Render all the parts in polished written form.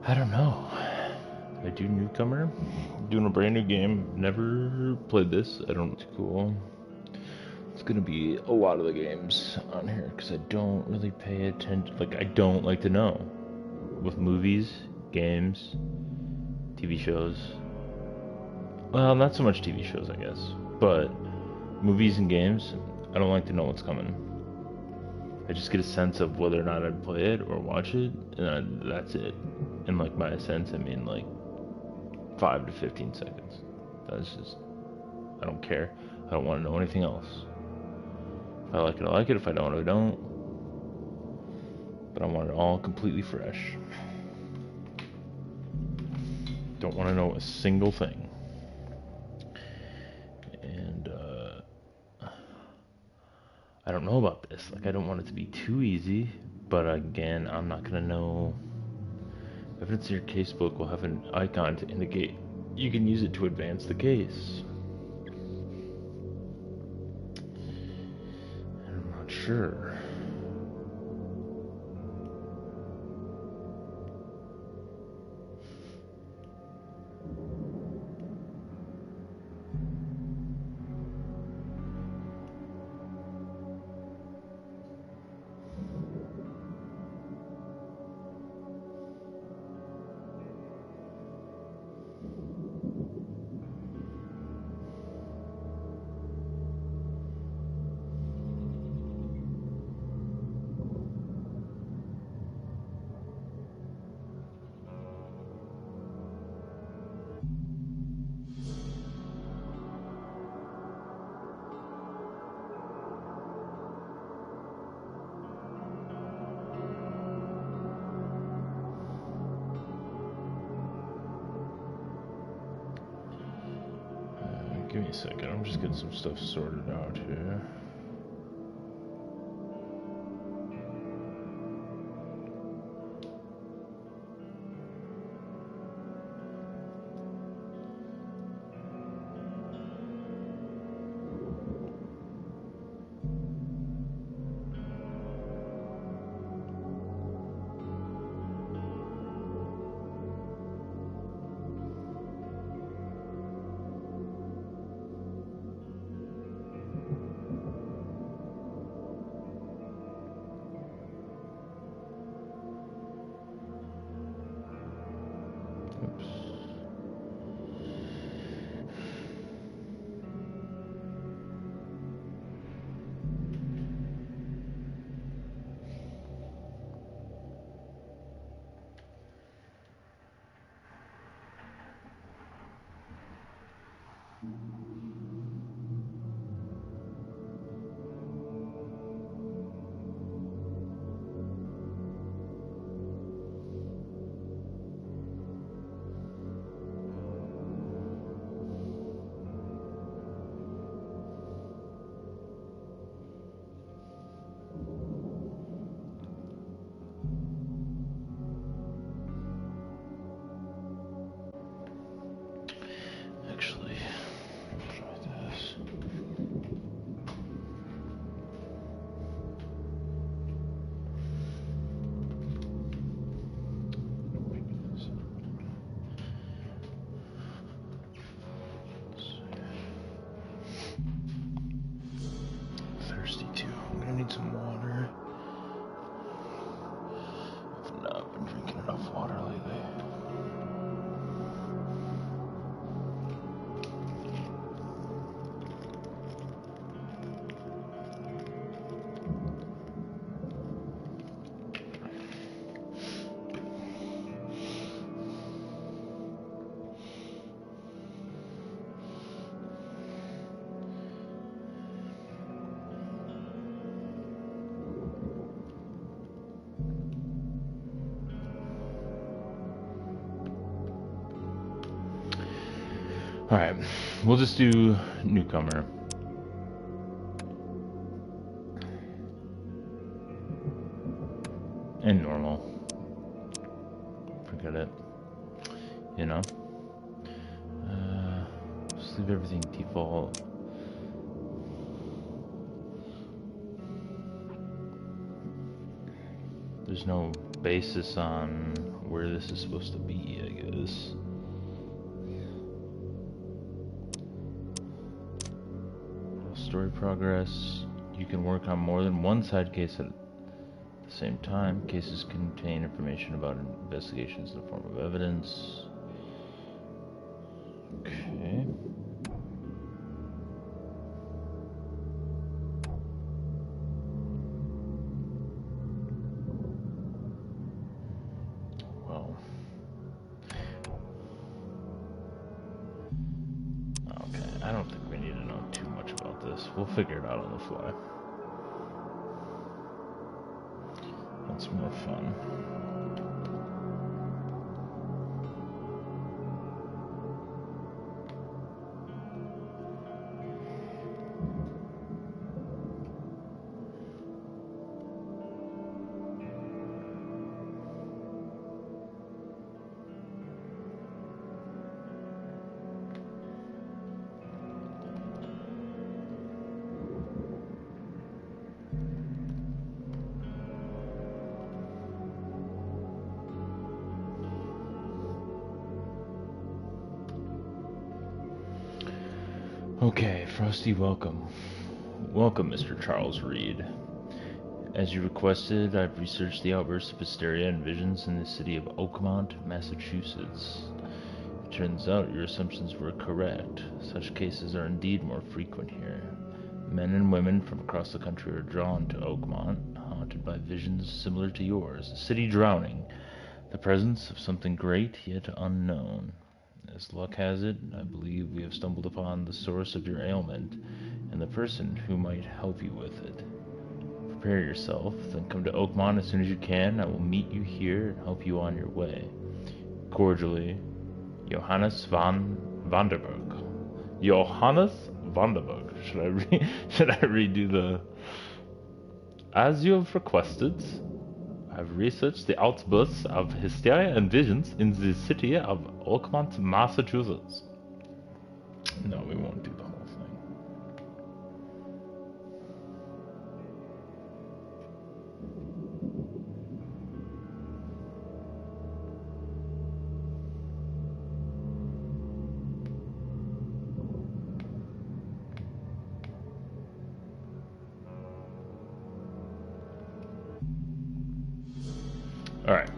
I don't know. I do newcomer. Doing a brand new game. Never played this. I don't. It's cool. It's gonna be a lot of the games on here because I don't really pay attention. Like I don't like to know with movies, games, TV shows. Well, not so much TV shows, I guess, but movies and games. I don't like to know what's coming. I just get a sense of whether or not I'd play it or watch it, and that's it. And like by a sense, I mean like 5 to 15 seconds. That's just, I don't care. I don't want to know anything else. If I like it, I like it. If I don't, I don't. But I want it all completely fresh. Don't want to know a single thing. And I don't know about this. Like, I don't want it to be too easy. But again, I'm not going to know. Evidence in your casebook will have an icon to indicate you can use it to advance the case. And I'm not sure. Give me a second. I'm just getting some stuff sorted out here. Actually, try this. Thirsty too. I'm gonna need some water. I've not been drinking enough water lately. Alright, we'll just do newcomer. And normal. Forget it. You know? Just leave everything default. There's no basis on where this is supposed to be, I guess. Story progress. You can work on more than one side case at the same time. Cases contain information about investigations in the form of evidence. Okay. Well. Okay, I don't think we need to know too much about this. We'll figure it out on the fly. That's more fun. Okay, Frosty, welcome. Welcome, Mr. Charles Reed. As you requested, I've researched the outbursts of hysteria and visions in the city of Oakmont, Massachusetts. It turns out your assumptions were correct. Such cases are indeed more frequent here. Men and women from across the country are drawn to Oakmont, haunted by visions similar to yours. A city drowning, the presence of something great yet unknown. As luck has it, I believe we have stumbled upon the source of your ailment and the person who might help you with it. Prepare yourself, then come to Oakmont as soon as you can. I will meet you here and help you on your way. Cordially, Johannes Vanderberg. Johannes Vanderberg. Should I redo the... As you have requested, I've researched the outbursts of hysteria and visions in the city of Oakmont, Massachusetts. No, we won't do the whole thing. All right.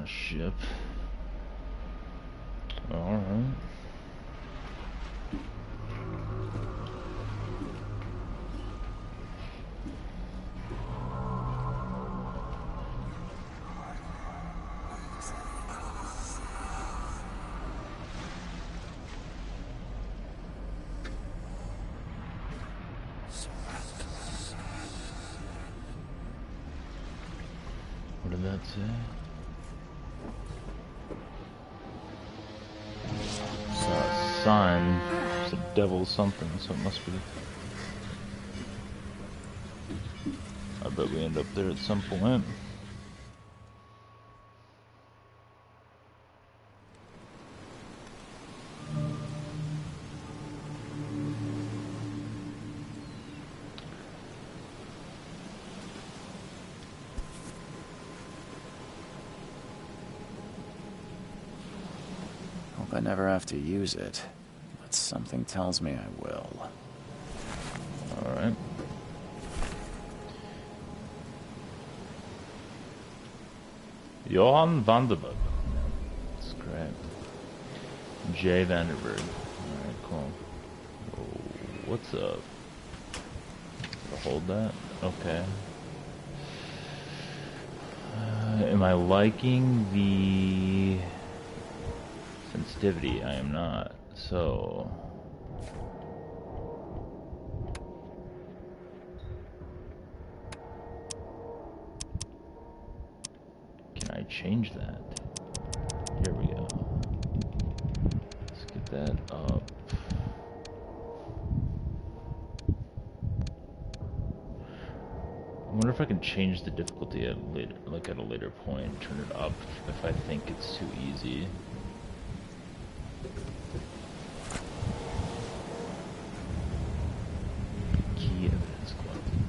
Ship. All right. What did that say? Sign. It's a devil something, so it must be. I bet we end up there at some point. Hope I never have to use it, but something tells me I will. Alright. Johan van der Berg. That's great. Jay Vanderberg. Alright, cool. Whoa, what's up? Hold that? Okay. Am I liking the sensitivity? I am not. So... can I change that? Here we go. Let's get that up. I wonder if I can change the difficulty at later, like at a later point, turn it up if I think it's too easy. Key evidence collected.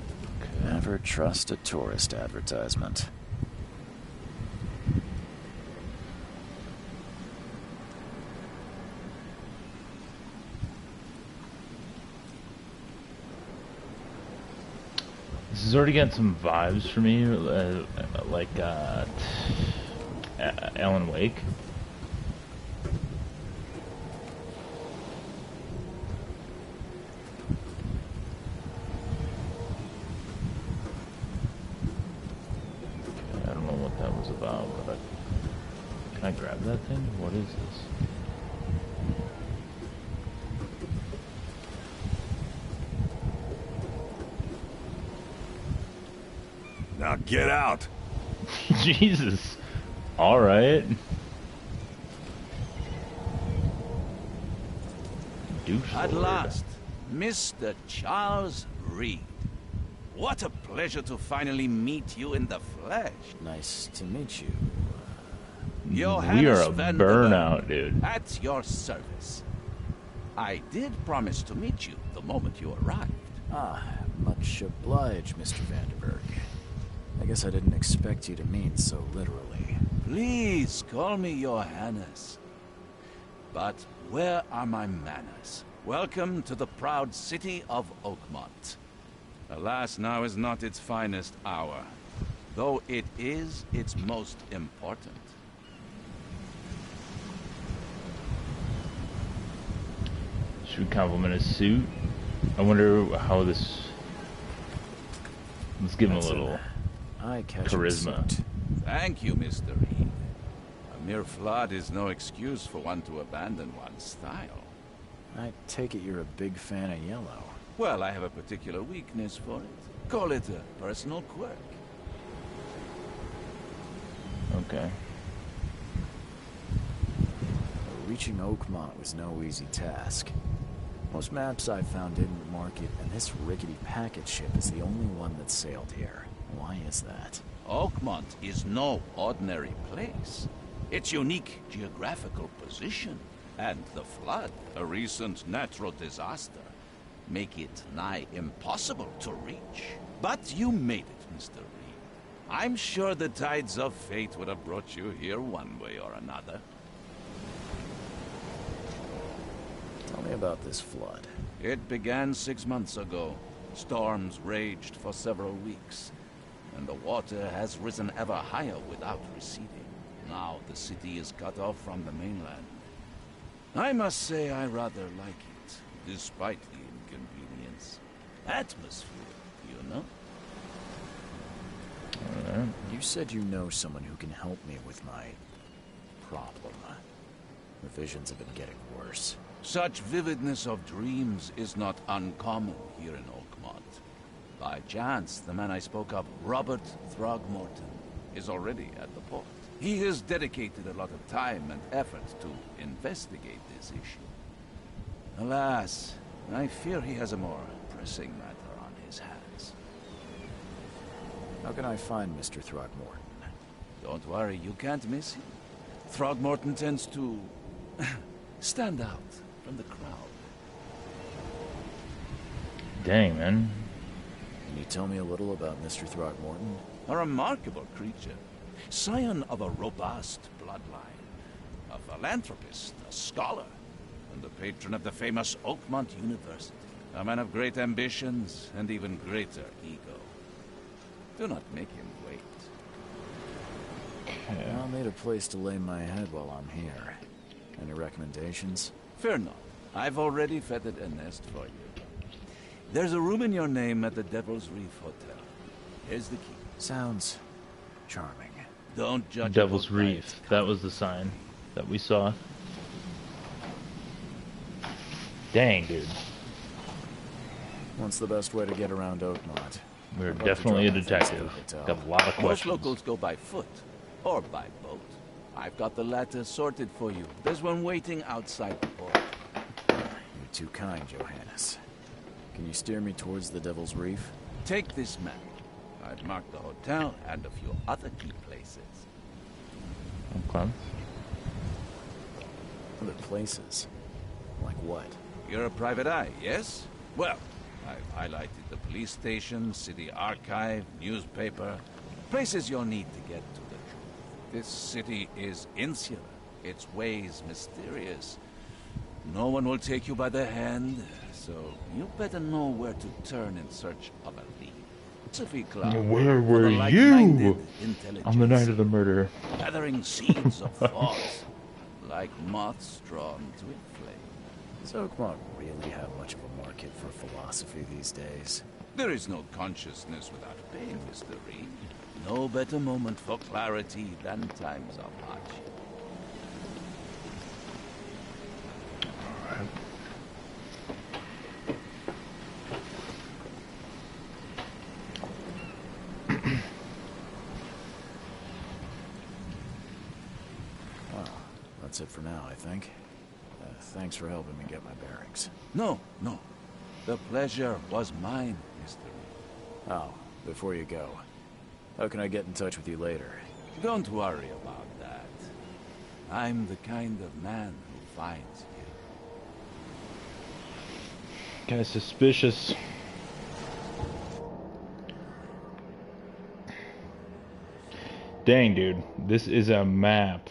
Okay. Never trust a tourist advertisement. This is already getting some vibes for me, like Alan Wake. Okay, I don't know what that was about, but can I grab that thing? What is this? Now get out! Jesus. Alright. At last, Mr. Charles Reed. What a pleasure to finally meet you in the flesh. Nice to meet you. We are a burnout, dude. At your service. I did promise to meet you the moment you arrived. Ah, much obliged, Mr. Vanderberg. I guess I didn't expect you to mean so literally. Please call me your Highness. But where are my manners? Welcome to the proud city of Oakmont. Alas, now is not its finest hour, though it is its most important. Should we compliment his suit? I wonder how this... let's give him a little charisma. Thank you, Mr. Reed. A mere flood is no excuse for one to abandon one's style. I take it you're a big fan of yellow. Well, I have a particular weakness for it. Call it a personal quirk. Okay. Reaching Oakmont was no easy task. Most maps I found didn't mark it, and this rickety packet ship is the only one that sailed here. Why is that? Oakmont is no ordinary place. Its unique geographical position and the flood, a recent natural disaster, make it nigh impossible to reach. But you made it, Mr. Reed. I'm sure the tides of fate would have brought you here one way or another. Tell me about this flood. It began 6 months ago. Storms raged for several weeks, and the water has risen ever higher without receding. Now the city is cut off from the mainland. I must say I rather like it, despite the inconvenience. Atmosphere, you know? You said you know someone who can help me with my problem. The visions have been getting worse. Such vividness of dreams is not uncommon here in Oakmont. By chance, the man I spoke of, Robert Throgmorton, is already at the port. He has dedicated a lot of time and effort to investigate this issue. Alas, I fear he has a more pressing matter on his hands. How can I find Mr. Throgmorton? Don't worry, you can't miss him. Throgmorton tends to stand out from the crowd. Dang, man. Can you tell me a little about Mr. Throgmorton? A remarkable creature. Scion of a robust bloodline. A philanthropist, a scholar, and the patron of the famous Oakmont University. A man of great ambitions and even greater ego. Do not make him wait. I'll need a place to lay my head while I'm here. Any recommendations? Fear not. I've already feathered a nest for you. There's a room in your name at the Devil's Reef Hotel. Here's the key. Sounds charming. Don't judge a Devil's book by Reef. its That cover. was the sign that we saw. Dang, dude. What's the best way to get around Oakmont? We're I'd love to definitely a drop my things to the detective. hotel. Got a lot of Most questions. locals go by foot or by boat. I've got the latter sorted for you. There's one waiting outside the port. You're too kind, Johannes. Can you steer me towards the Devil's Reef? Take this map. I've marked the hotel and a few other key places. Okay. Other places? Like what? You're a private eye, yes? Well, I've highlighted the police station, city archive, newspaper, places you'll need to get to the truth. This city is insular, its ways mysterious. No one will take you by the hand, so you better know where to turn in search of a lead. Sophie Clark, Where for were the you like-minded on the night intelligence, of the murder? gathering seeds of thought, like moths drawn to a flame. Does Oakmont really have much of a market for philosophy these days? There is no consciousness without pain, Mr. Reed. No better moment for clarity than times of hardship. Well, that's it for now, I think. Thanks for helping me get my bearings. No. The pleasure was mine, Mr. Reed. Oh, before you go, how can I get in touch with you later? Don't worry about that. I'm the kind of man who finds you. Guy's suspicious. Dang, dude. This is a map.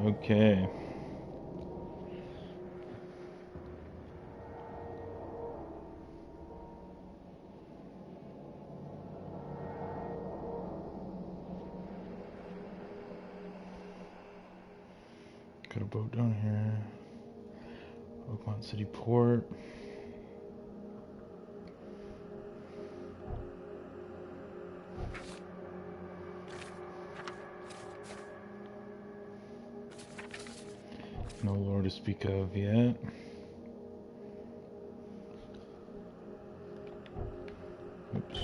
Okay. Got a boat down here. Oakmont City Port. No lore to speak of yet. Oops.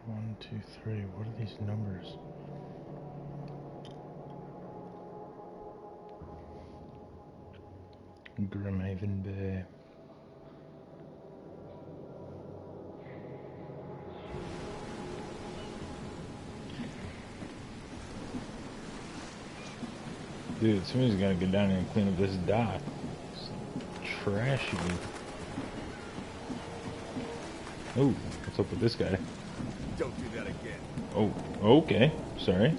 One, two, three. What are these numbers? Grimhaven Bay. Dude, somebody's gotta get down here and clean up this dock. It's trashy. Oh, what's up with this guy? Don't do that again. Oh, okay. Sorry.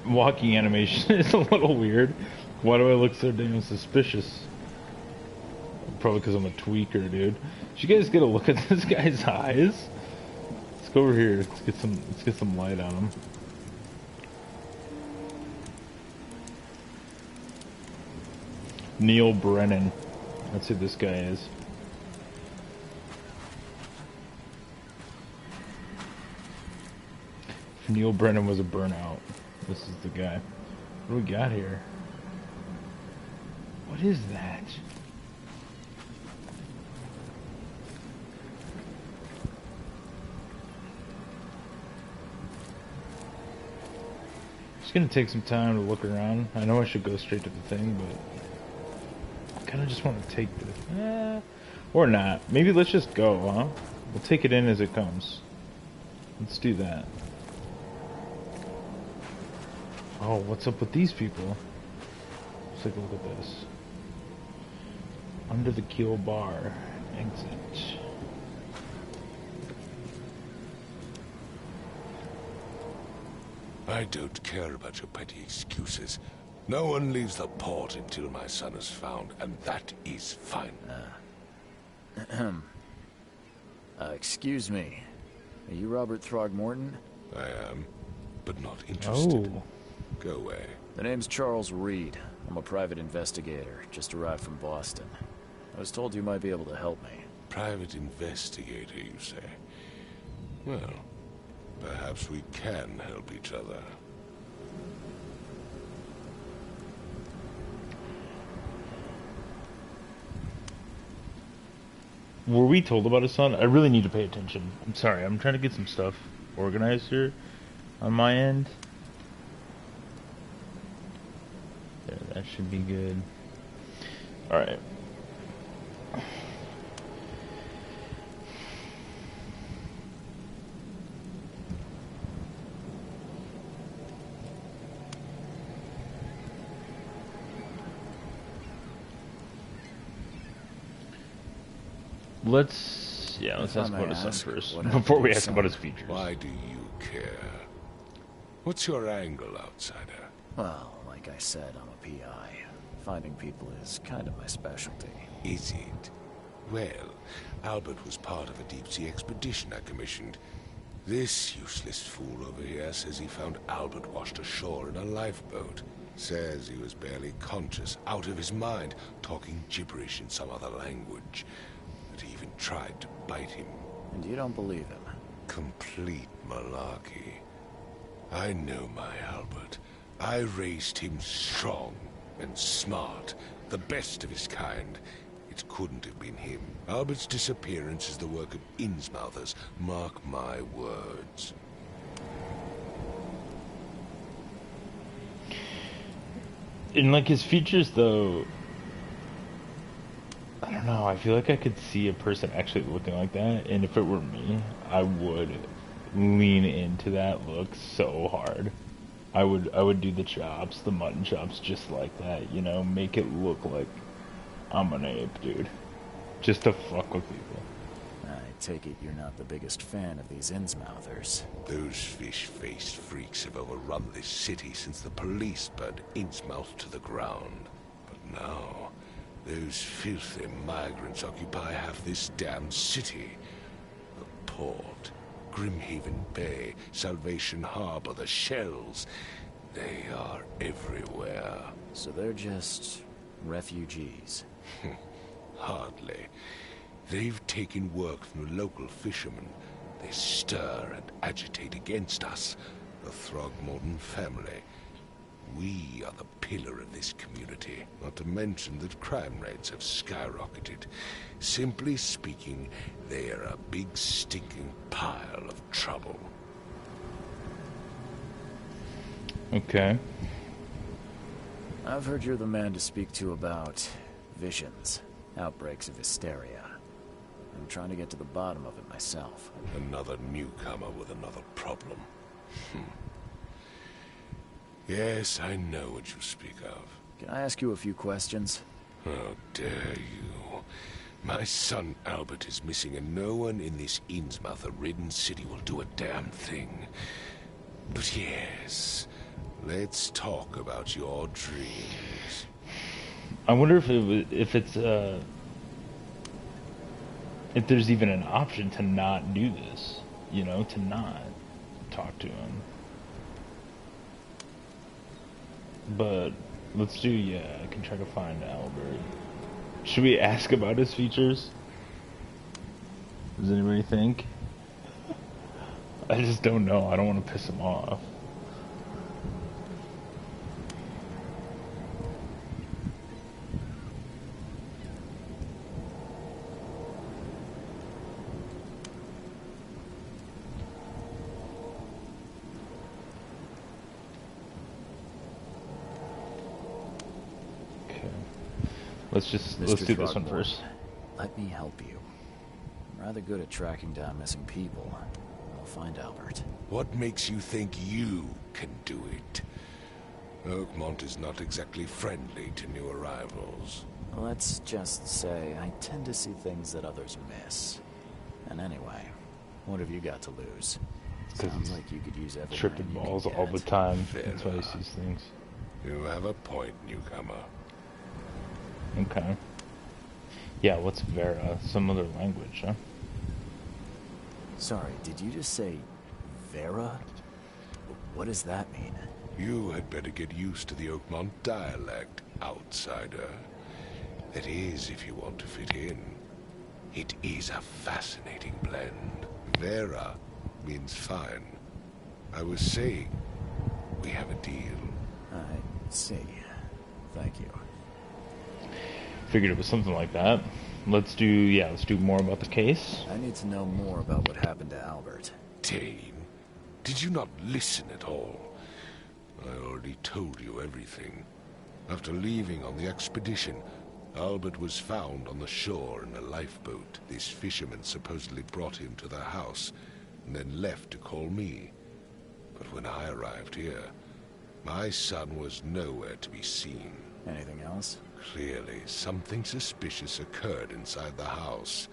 Walking animation is a little weird. Why do I look so damn suspicious? Probably because I'm a tweaker, dude. Did you guys get a look at this guy's eyes? Let's go over here. Let's get some light on him. Neil Brennan. That's who this guy is. If Neil Brennan was a burnout, this is the guy. What do we got here? What is that? Just gonna take some time to look around. I know I should go straight to the thing, but I kind of just want to take this. Or not. Maybe let's just go, huh? We'll take it in as it comes. Let's do that. Oh, what's up with these people? Let's take a look at this. Under the keel bar. Exit. I don't care about your petty excuses. No one leaves the port until my son is found, and that is fine. Excuse me. Are you Robert Throgmorton? I am, but not interested. Oh. Go away. The name's Charles Reed. I'm a private investigator, just arrived from Boston. I was told you might be able to help me. Private investigator, you say? Well, perhaps we can help each other. Were we told about his son? I really need to pay attention. I'm sorry, I'm trying to get some stuff organized here on my end. There, that should be good. Alright. Let's ask about his son first, before we ask about his features. Why do you care? What's your angle, outsider? Well, like I said, I'm a PI. Finding people is kind of my specialty. Is it? Well, Albert was part of a deep-sea expedition I commissioned. This useless fool over here says he found Albert washed ashore in a lifeboat. Says he was barely conscious, out of his mind, talking gibberish in some other language. That he even tried to bite him. And you don't believe him? Complete malarkey. I know my Albert. I raised him strong and smart, the best of his kind. It couldn't have been him. Albert's disappearance is the work of Innsmouthers. Mark my words. In like his features though, I don't know, I feel like I could see a person actually looking like that, and if it were me, I would lean into that look so hard. I would do the chops, the mutton chops just like that, you know, make it look like I'm an ape, dude. Just to fuck with people. I take it you're not the biggest fan of these Innsmouthers. Those fish-faced freaks have overrun this city since the police burned Innsmouth to the ground. But now, those filthy migrants occupy half this damn city. The port, Grimhaven Bay, Salvation Harbor, the Shells. They are everywhere. So they're just refugees. Hardly. They've taken work from the local fishermen. They stir and agitate against us, the Throgmorton family. We are the pillar of this community, not to mention that crime rates have skyrocketed. Simply speaking, they are a big stinking pile of trouble. Okay. I've heard you're the man to speak to about visions, outbreaks of hysteria. I'm trying to get to the bottom of it myself. Another newcomer with another problem. Yes, I know what you speak of. Can I ask you a few questions? How dare you? My son Albert is missing, and no one in this Innsmouth-ridden city will do a damn thing. But yes, let's talk about your dreams. I wonder if if there's even an option to not do this, you know, to not talk to him. But let's do, I can try to find Albert. Should we ask about his features? Does anybody think? I just don't know. I don't want to piss him off. Let's do this one first. Let me help you. I'm rather good at tracking down missing people. I'll find Albert. What makes you think you can do it? Oakmont is not exactly friendly to new arrivals. Let's just say I tend to see things that others miss. And anyway, what have you got to lose? Sounds like you could use every Tripping man you balls can all the get. time. Fair That's why he enough. sees things. You have a point, newcomer. Okay. Yeah, what's Vera? Some other language, huh? Sorry, did you just say Vera? What does that mean? You had better get used to the Oakmont dialect, outsider. That is, if you want to fit in. It is a fascinating blend. Vera means fine. I was saying, we have a deal. I see. Thank you. Figured it was something like that. Let's do more about the case. I need to know more about what happened to Albert. Dane, did you not listen at all? I already told you everything. After leaving on the expedition, Albert was found on the shore in a lifeboat. This fisherman supposedly brought him to their house, and then left to call me. But when I arrived here, my son was nowhere to be seen. Anything else? Clearly, something suspicious occurred inside the house.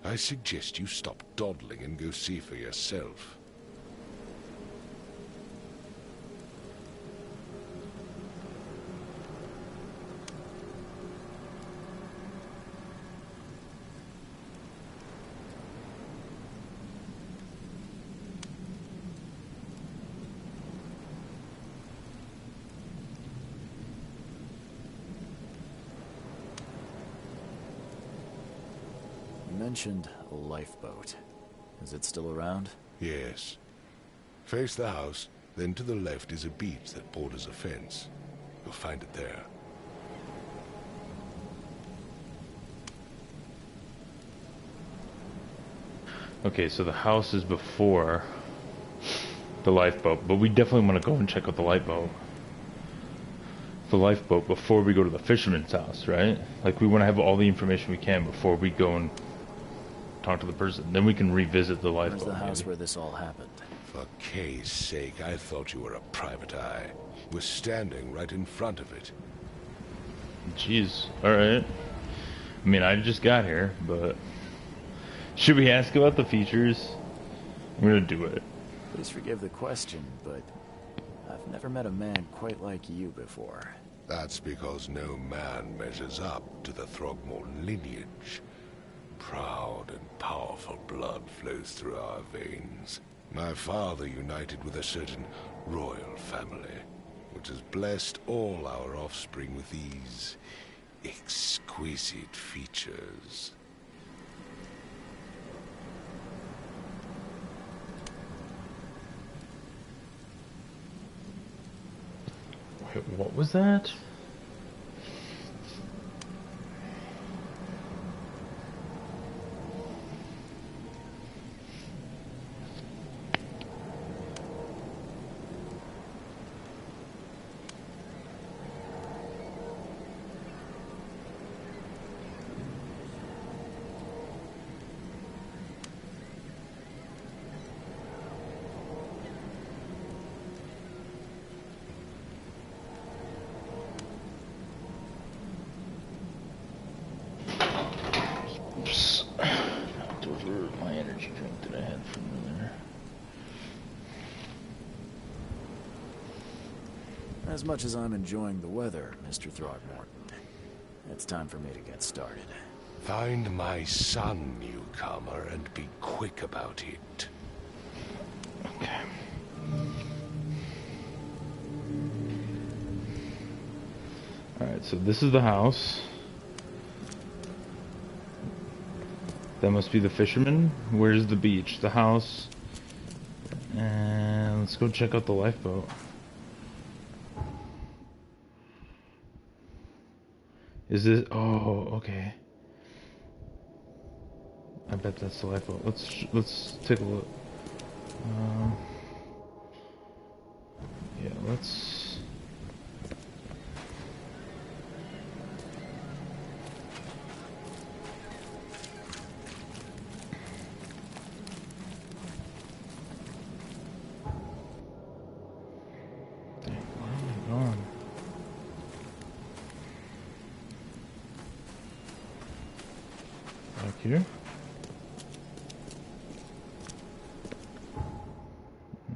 I suggest you stop dawdling and go see for yourself. You mentioned a lifeboat. Is it still around? Yes. Face the house, then to the left is a beach that borders a fence. You'll find it there. Okay, so the house is before the lifeboat, but we definitely want to go and check out the lifeboat. The lifeboat before we go to the fisherman's house, right? Like, we want to have all the information we can before we go and talk to the person. Then we can revisit the Where's lifeboat. the house maybe. where this all happened? For Kay's sake, I thought you were a private eye. We're standing right in front of it. Jeez. Alright. I mean, I just got here, but... Should we ask about the features? I'm gonna do it. Please forgive the question, but I've never met a man quite like you before. That's because no man measures up to the Throgmorton lineage. Proud and powerful blood flows through our veins. My father united with a certain royal family, which has blessed all our offspring with these exquisite features. Wait, what was that? Oops. Knocked over my energy drink that I had from earlier. As much as I'm enjoying the weather, Mr. Throgmorton, it's time for me to get started. Find my son, newcomer, and be quick about it. Okay. Alright, so this is the house. That must be the fisherman. Where's the beach? The house. And let's go check out the lifeboat. Is this... Oh, okay. I bet that's the lifeboat. Let's take a look. Yeah, let's... back here?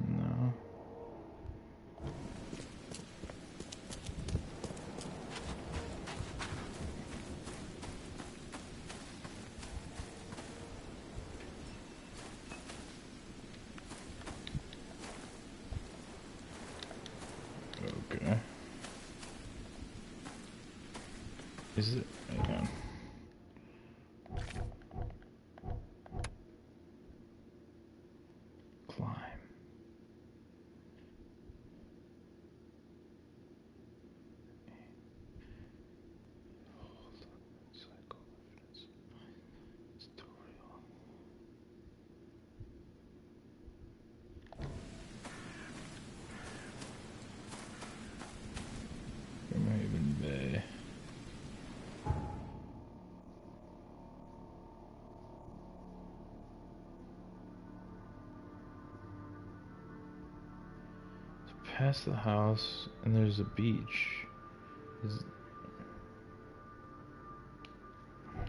No. Okay. Is it? Hang on. Climb. Cycle evidence. Tutorial. Raven Bay. Past the house, and there's a beach.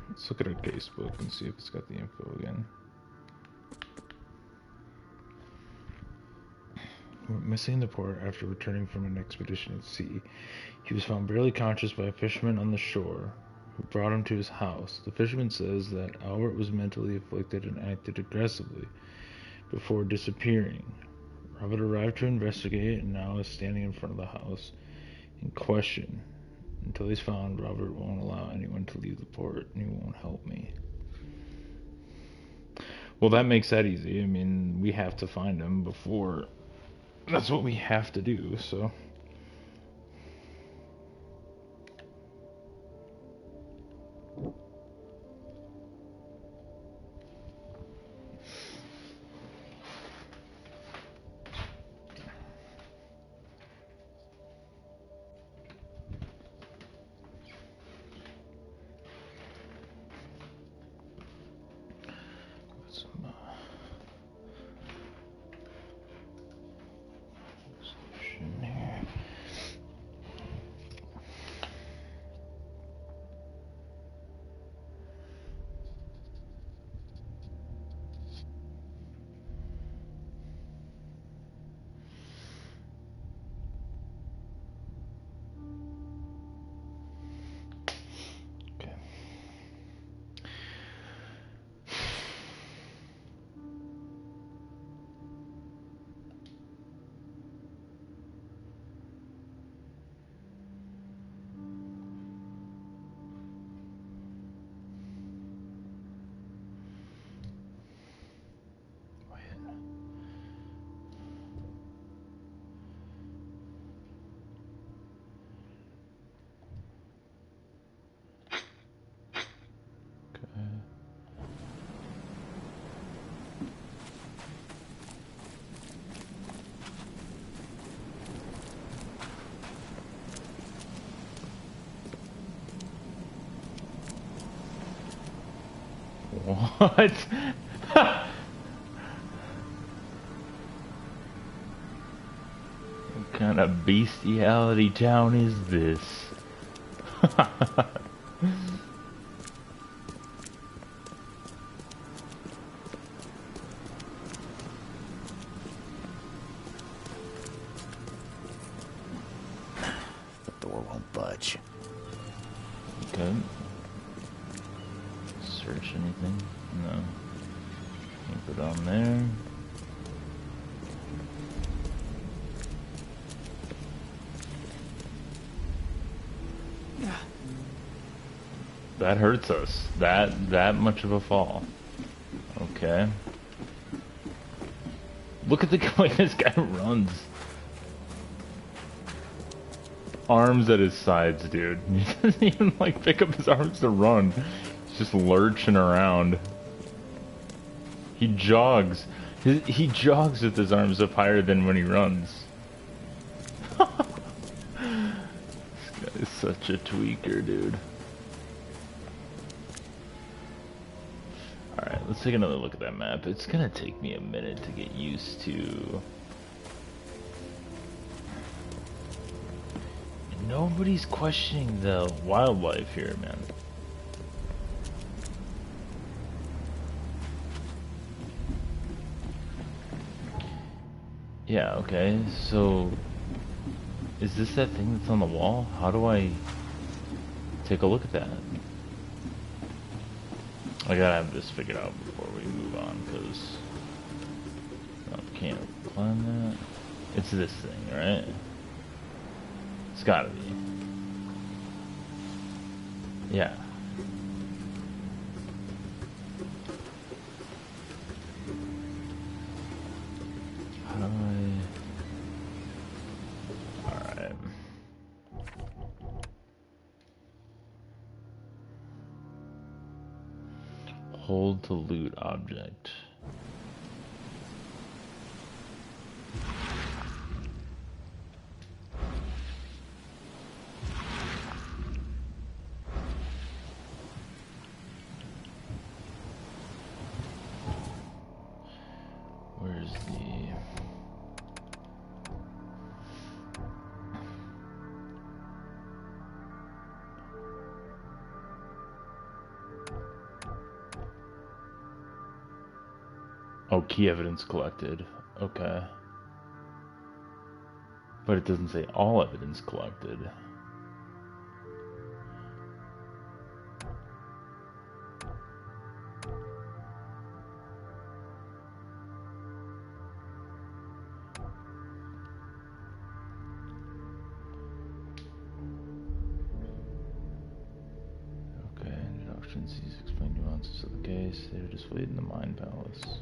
Let's look at our casebook and see if it's got the info again. We're missing the port after returning from an expedition at sea. He was found barely conscious by a fisherman on the shore, who brought him to his house. The fisherman says that Albert was mentally afflicted and acted aggressively before disappearing. Robert arrived to investigate and now is standing in front of the house in question. Until he's found, Robert won't allow anyone to leave the port, and he won't help me. Well, that makes that easy. I mean, we have to find him before... That's what we have to do, so... What? What kind of bestiality town is this? The door won't budge. Okay. Search anything? No. Keep it on there. That hurts us. That much of a fall. Okay. Look at the way this guy runs. Arms at his sides, dude. He doesn't even like pick up his arms to run. He's just lurching around. He jogs. He jogs with his arms up higher than when he runs. This guy is such a tweaker, dude. Alright, let's take another look at that map. It's gonna take me a minute to get used to... Nobody's questioning the wildlife here, man. Yeah, okay, so is this that thing that's on the wall? How do I take a look at that? I gotta have this figured out before we move on, because I can't climb that. It's this thing, right? It's gotta be. Yeah. How do I... Alright. Hold to loot object. Where's the... Oh, key evidence collected. Okay. But it doesn't say all evidence collected. Okay, introduction sees explain nuances of the case. They are displayed in the Mind Palace.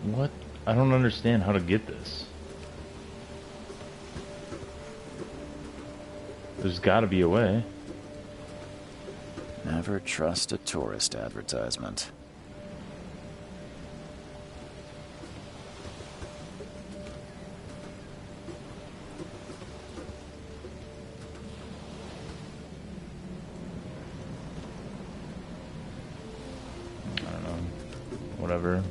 What? I don't understand how to get this. There's gotta be a way. Never trust a tourist advertisement. I don't know. Whatever.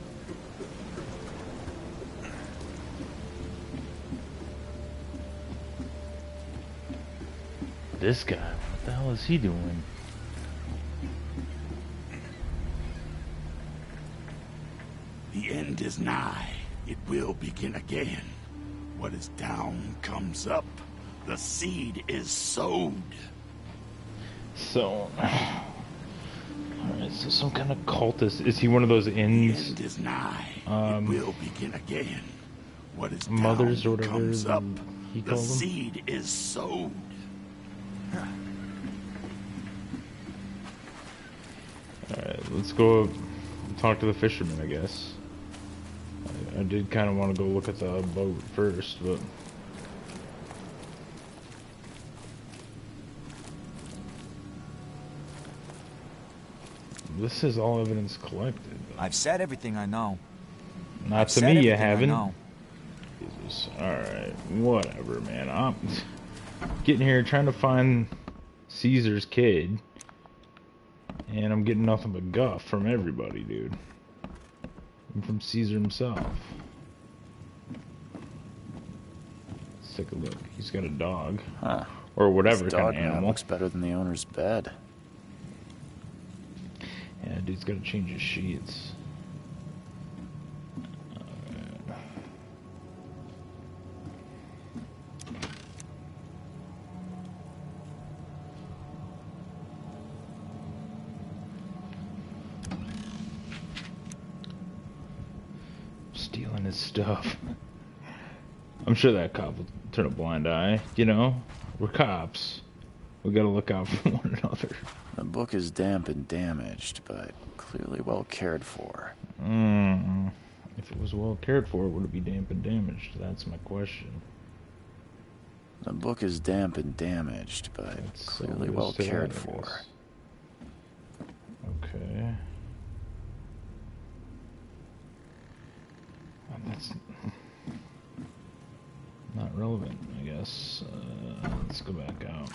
This guy, what the hell is he doing? The end is nigh. It will begin again. What is down comes up. The seed is sowed. So, alright, so some kind of cultist. Is he one of those The inns? end is nigh. It will begin again. What is Mothers or down whatever comes up. he The called them? seed is sowed. Alright, let's go talk to the fisherman, I guess. I did kind of want to go look at the boat first, but... This is all evidence collected. I've said everything I know. Not I've to said me, you everything I haven't. know. Jesus. Alright, whatever, man. I'm getting here trying to find Caesar's kid. And I'm getting nothing but guff from everybody, dude. And from Caesar himself. Let's take a look. He's got a dog. Huh. Or whatever This kind dog of mat animal. looks better than the owner's bed. Yeah, dude's got to change his sheets. Stealing his stuff. I'm sure that cop will turn a blind eye. You know, we're cops. We gotta look out for one another. The book is damp and damaged, but clearly well cared for. If it was well cared for, would it be damp and damaged? That's my question. The book is damp and damaged, but That's clearly so well good to cared that, I for. guess. Okay. That's not relevant, I guess. Let's go back out.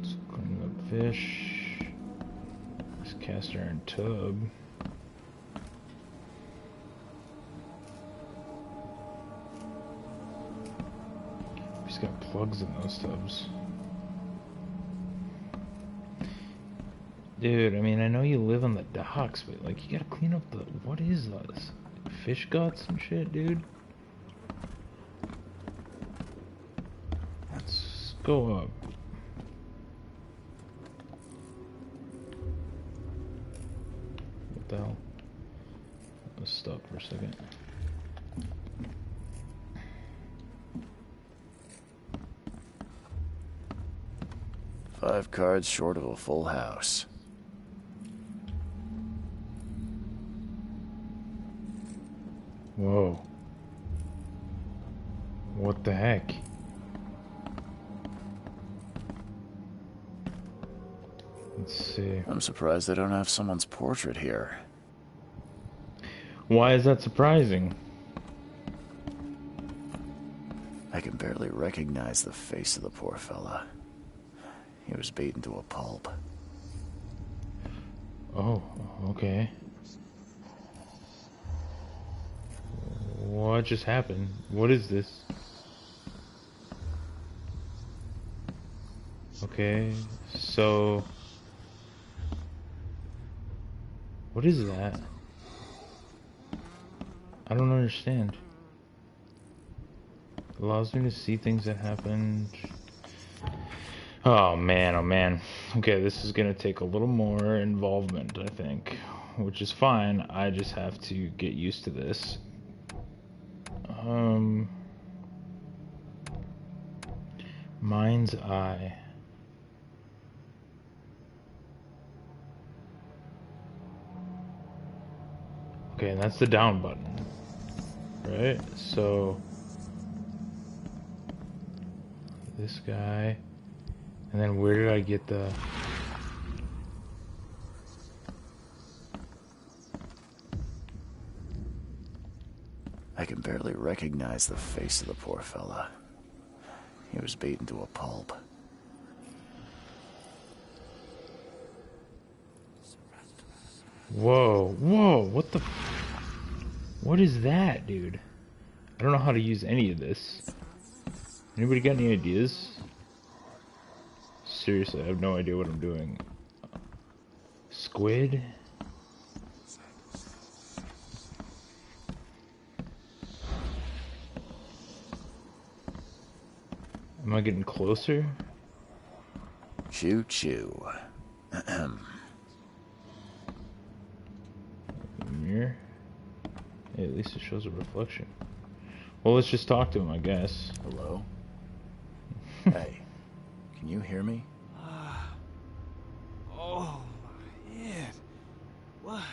Let's clean up fish. This cast iron tub. He's got plugs in those tubs. Dude, I mean, I know you live on the docks, but, like, you gotta clean up the... What is this? Fish guts and shit, dude? Let's go up. What the hell? I was stuck for a second. Five cards short of a full house. Whoa. What the heck? Let's see. I'm surprised they don't have someone's portrait here. Why is that surprising? I can barely recognize the face of the poor fella. He was beaten to a pulp. Oh, okay. What just happened? What is this? Okay, so... What is that? I don't understand. Allows me to see things that happened. Oh man, oh man. Okay, this is gonna take a little more involvement, I think. Which is fine, I just have to get used to this. Mind's eye. Okay, and that's the down button. Right? So... This guy... And then where did I get the... I can barely recognize the face of the poor fella. He was beaten to a pulp. Whoa, whoa, what the... What is that, dude? I don't know how to use any of this. Anybody got any ideas? Seriously, I have no idea what I'm doing. Squid? Am I getting closer? Choo choo. Mirror? Hey, at least it shows a reflection. Well, let's just talk to him, I guess. Hello? Hey, can you hear me? Oh, my head. What?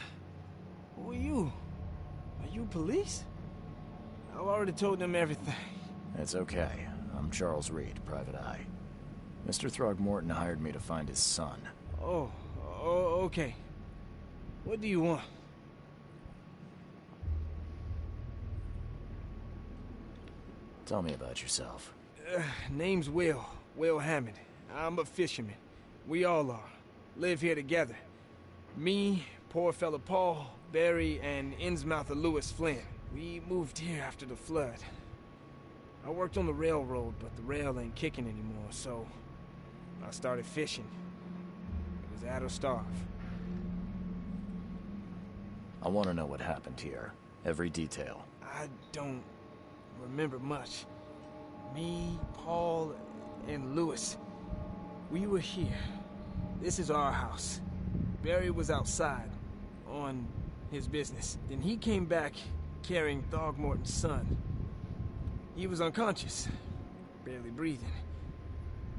Who are you? Are you police? I've already told them everything. It's okay. I'm Charles Reed, Private Eye. Mr. Throgmorton hired me to find his son. Oh, okay. What do you want? Tell me about yourself. Name's Will Hammond. I'm a fisherman. We all are. Live here together. Me, poor fella Paul, Barry, and Innsmouther Lewis Flynn. We moved here after the flood. I worked on the railroad, but the rail ain't kicking anymore, so I started fishing. It was that or starve. I want to know what happened here. Every detail. I don't remember much. Me, Paul, and Lewis, we were here. This is our house. Barry was outside, on his business. Then he came back carrying Throgmorton's son. He was unconscious, barely breathing.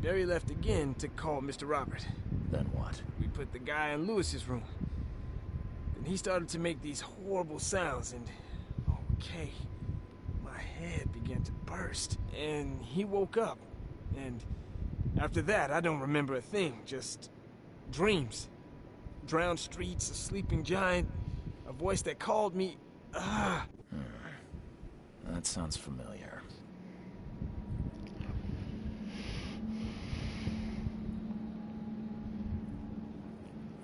Barry left again to call Mr. Robert. Then what? We put the guy in Lewis's room. Then he started to make these horrible sounds and... Okay. My head began to burst. And he woke up. And after that, I don't remember a thing. Just dreams. Drowned streets, a sleeping giant, a voice that called me... That sounds familiar.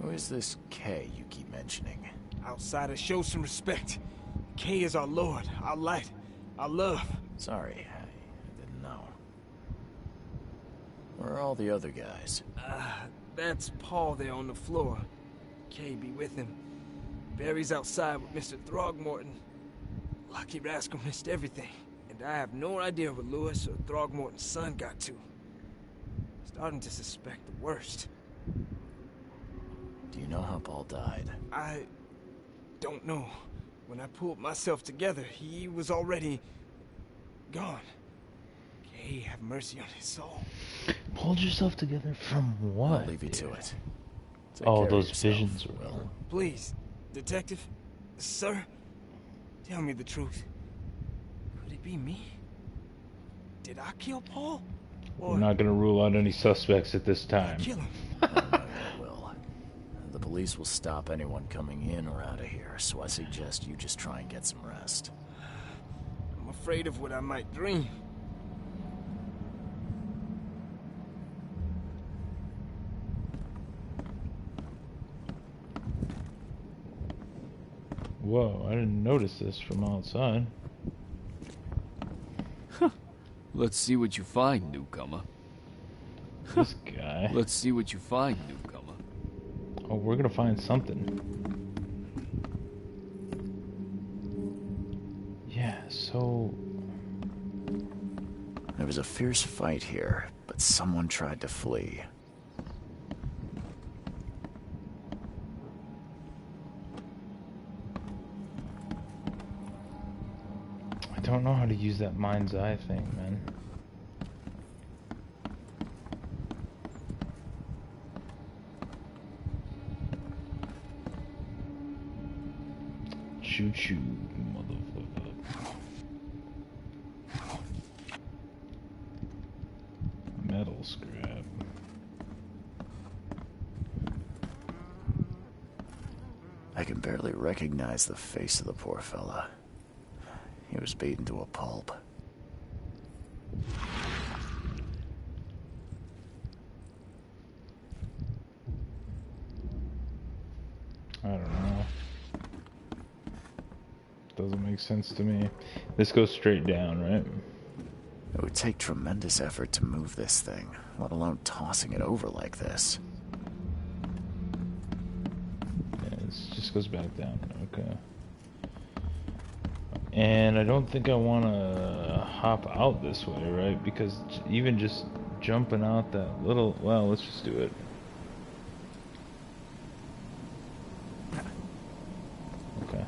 Who is this Kay you keep mentioning? Outsiders, show some respect. Kay is our lord, our light, our love. Sorry, I didn't know. Where are all the other guys? That's Paul there on the floor. Kay be with him. Barry's outside with Mr. Throgmorton. Lucky rascal missed everything, and I have no idea what Lewis or Throgmorton's son got to. Starting to suspect the worst. Do you know how Paul died? I don't know. When I pulled myself together, he was already gone. Kay have mercy on his soul. Pulled yourself together from what? I'll leave you to it. Take Oh, care of those yourself, visions. Will. Please, Detective, sir, tell me the truth. Could it be me? Did I kill Paul? Or We're not gonna rule out any suspects at this did I time. kill him? Will. The police will stop anyone coming in or out of here, so I suggest you just try and get some rest. I'm afraid of what I might dream. Whoa, I didn't notice this from outside. Let's see what you find, newcomer. This guy. Let's see what you find, newcomer. Oh, we're gonna find something. Yeah, so... There was a fierce fight here, but someone tried to flee. I don't know how to use that mind's eye thing, man. Choo-choo, motherfucker. Metal scrap. I can barely recognize the face of the poor fella. He was beaten to a pulp. I don't know. Doesn't make sense to me. This goes straight down, right? It would take tremendous effort to move this thing, let alone tossing it over like this. Yeah, this just goes back down. Okay. And I don't think I want to hop out this way, right? Because even just jumping out that little... Well, let's just do it. Okay.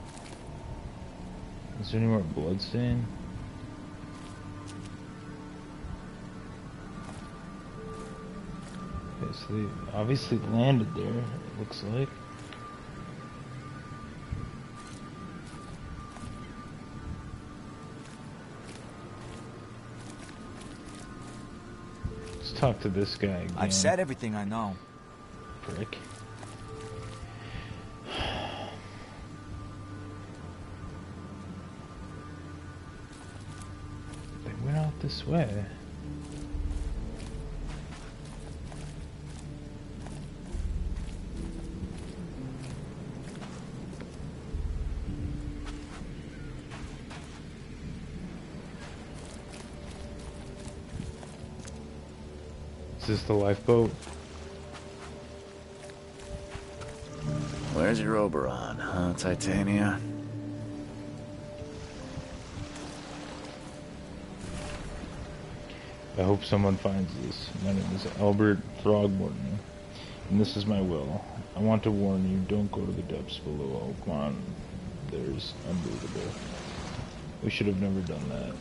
Is there any more bloodstain? Okay, so they obviously landed there, it looks like. Let's talk to this guy again. I've said everything I know. Prick. They went out this way. Is this the lifeboat? Where's your Oberon, huh, Titania? I hope someone finds this. My name is Albert Throgmorton, and this is my will. I want to warn you, don't go to the depths below Oakmont. There's unbelievable. We should have never done that.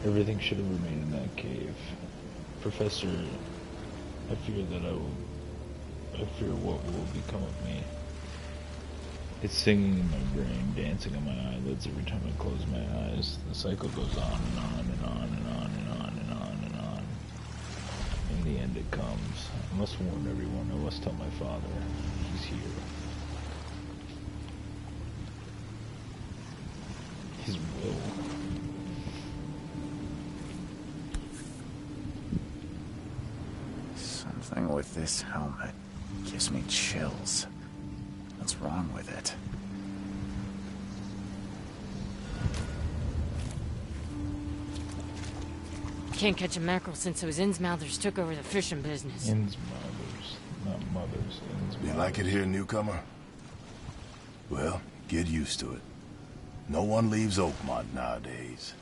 Everything should have remained in that cave. Professor, I fear what will become of me. It's singing in my brain, dancing on my eyelids every time I close my eyes. The cycle goes on and on and on and on and on and on and on. In the end it comes. I must warn everyone. I must tell my father. He's here. His will. Something with this helmet gives me chills. What's wrong with it? Can't catch a mackerel since those Innsmouthers took over the fishing business. Innsmouthers, not mothers. You Innsmouthers. like it here, newcomer? Well, get used to it. No one leaves Oakmont nowadays.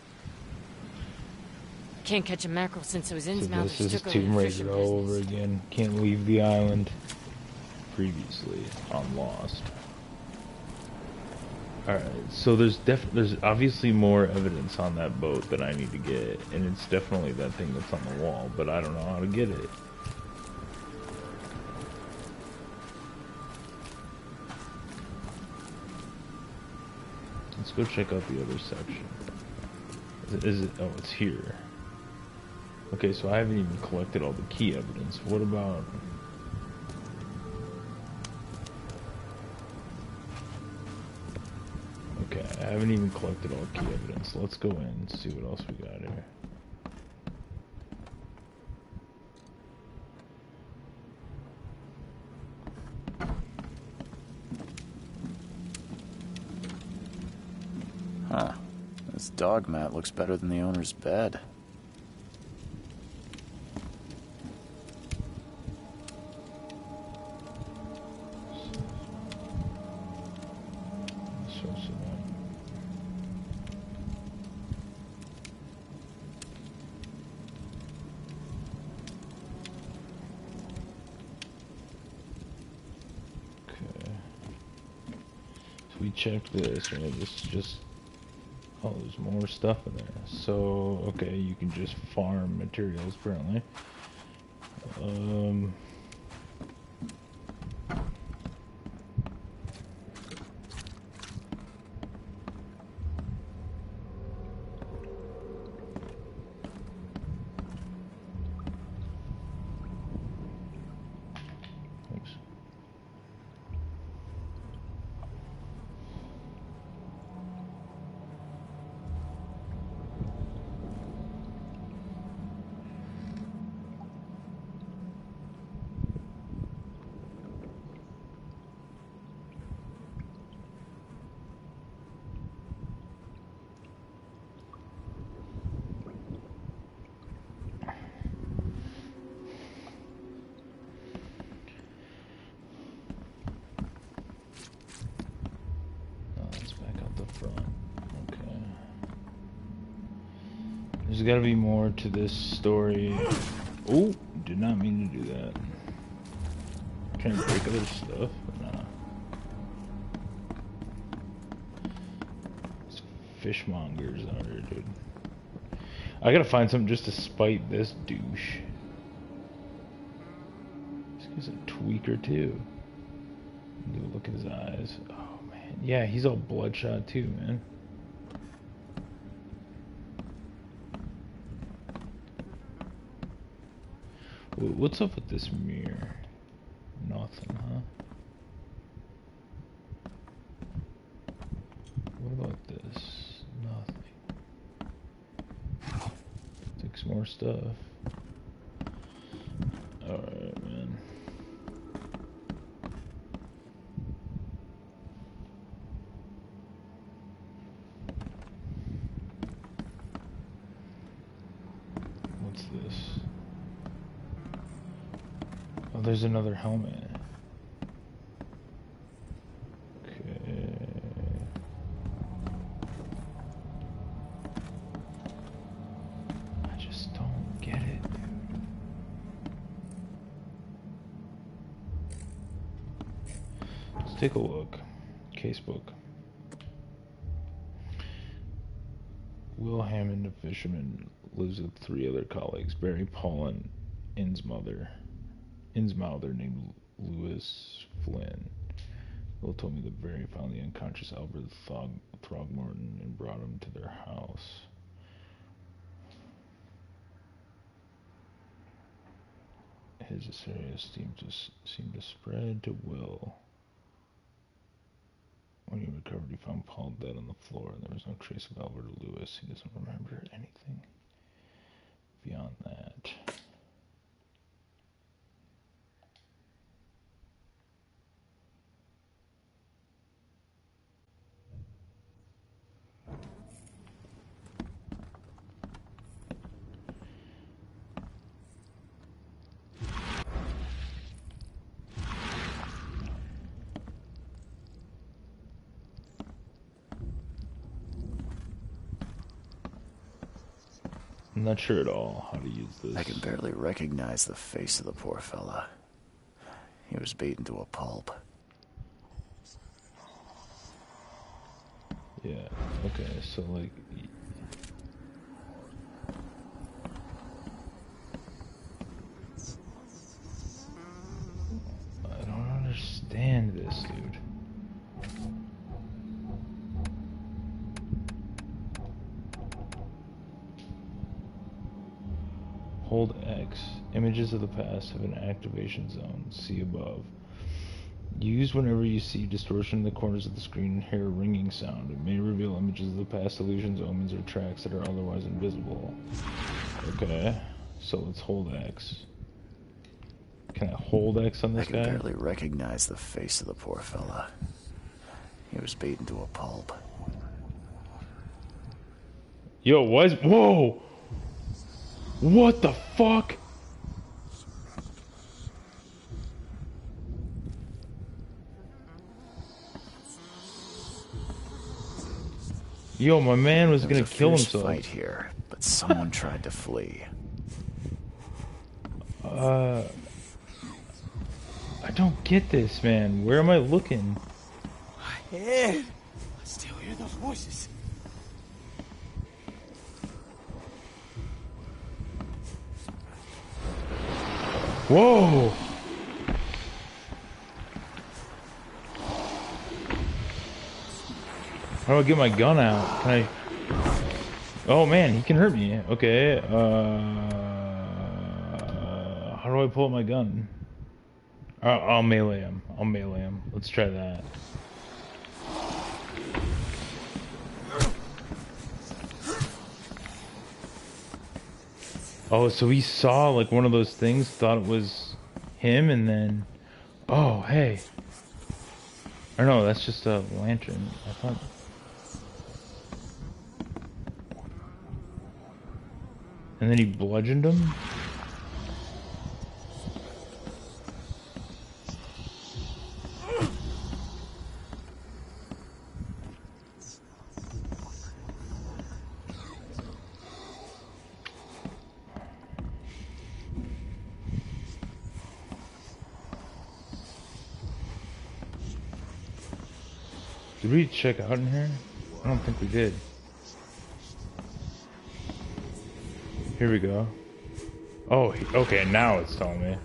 Can't catch a mackerel since those So Innsmouters this is took over Tomb the Raider fishing all over business. again. Can't leave the island. Previously on Lost. Alright, so there's obviously more evidence on that boat that I need to get, and it's definitely that thing that's on the wall, but I don't know how to get it. Let's go check out the other section. Is it? Oh, it's here. Okay, so I haven't even collected all the key evidence. What about... Okay, I haven't even collected all key evidence. Let's go in and see what else we got here. Huh. This dog mat looks better than the owner's bed. Check this, right? This is just... Oh, there's more stuff in there. So, okay, you can just farm materials, apparently. There's gotta be more to this story. Oh, did not mean to do that. Trying to break other stuff, but nah. There's fishmongers out here, dude. I gotta find something just to spite this douche. This guy's a tweaker too. Dude, look at his eyes. Oh man, yeah, he's all bloodshot too, man. What's up with this mirror? Nothing, huh? What about this? Nothing. Take some more stuff. Alright, man. What's this? Oh, there's another helmet. Okay. I just don't get it, dude. Let's take a look. Casebook. Will Hammond, a fisherman, lives with 3 other colleagues, Barry, Paul, and Innsmouther named Lewis Flynn. Will told me that Barry found the unconscious Albert Throgmorton and brought him to their house. His serious seemed to spread to Will. When he recovered, he found Paul dead on the floor, and there was no trace of Albert or Lewis. He doesn't remember anything beyond that. I'm not sure at all how to use this. I can barely recognize the face of the poor fella. He was beaten to a pulp. Yeah, okay, so like... I don't understand this, dude. Hold X. Images of the past have an activation zone. See above. Use whenever you see distortion in the corners of the screen and hear a ringing sound. It may reveal images of the past, illusions, omens, or tracks that are otherwise invisible. Okay, so let's hold X. Can I hold X on this guy? I can barely recognize the face of the poor fella. He was beaten to a pulp. Yo, why is... Whoa! What the fuck? Yo, my man was gonna kill himself. Fight here, but someone tried to flee. I don't get this, man. Where am I looking? Ahead! I still hear those voices. Whoa! How do I get my gun out? Can I... Oh man, he can hurt me. Okay, how do I pull out my gun? I'll melee him. I'll melee him. Let's try that. Oh, so he saw like one of those things, thought it was him, and then... Oh, hey. Or no, that's just a lantern. I thought... And then he bludgeoned him? Did we check out in here? I don't think we did. Here we go. Oh, okay, now it's telling me.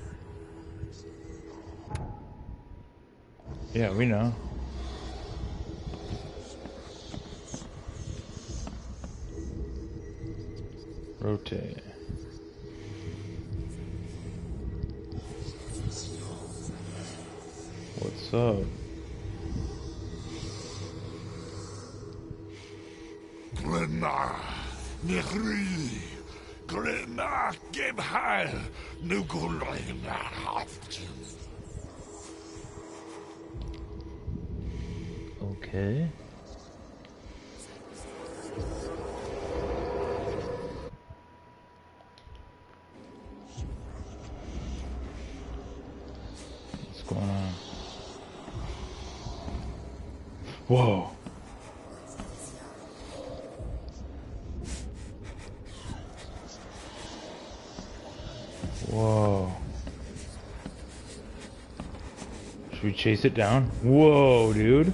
Yeah, we know. Rotate. What's up? Glenna, Nehri, Glenna, Gebheil, Nukulina, Okay. What's going on? Whoa. Whoa. Should we chase it down? Whoa, dude.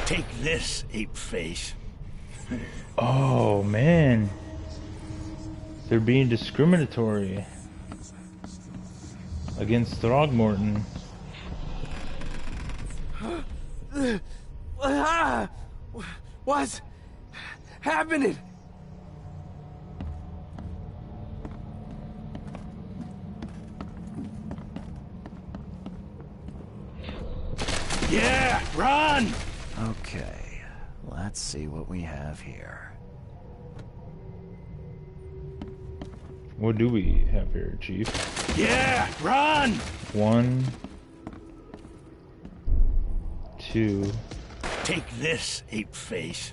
Take this, ape face. Oh, man. They're being discriminatory against Throgmorton. What's happening? Yeah, run! Okay, let's see what we have here. What do we have here, Chief? Yeah, run! 1, 2. Take this, ape face.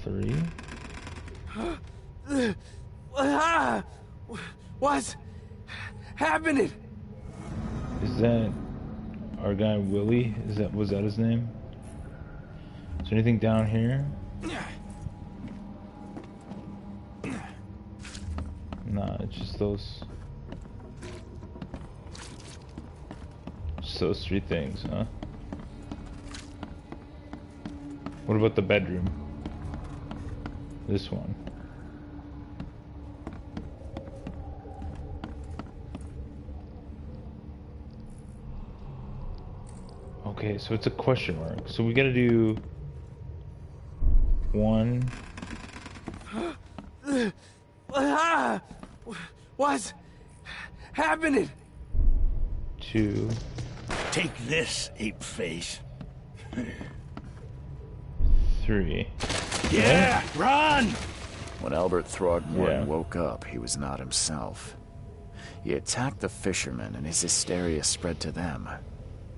3. What's happening? Is that our guy Willie? Was that his name? Is there anything down here? Nah, it's just those. Just those three things, huh? What about the bedroom? This one. Okay, so it's a question mark. So we gotta do 1. What's happening? 2. Take this, ape face. 3. Yeah, run! When Albert Throgmorton Yeah. woke up, he was not himself. He attacked the fishermen, and his hysteria spread to them.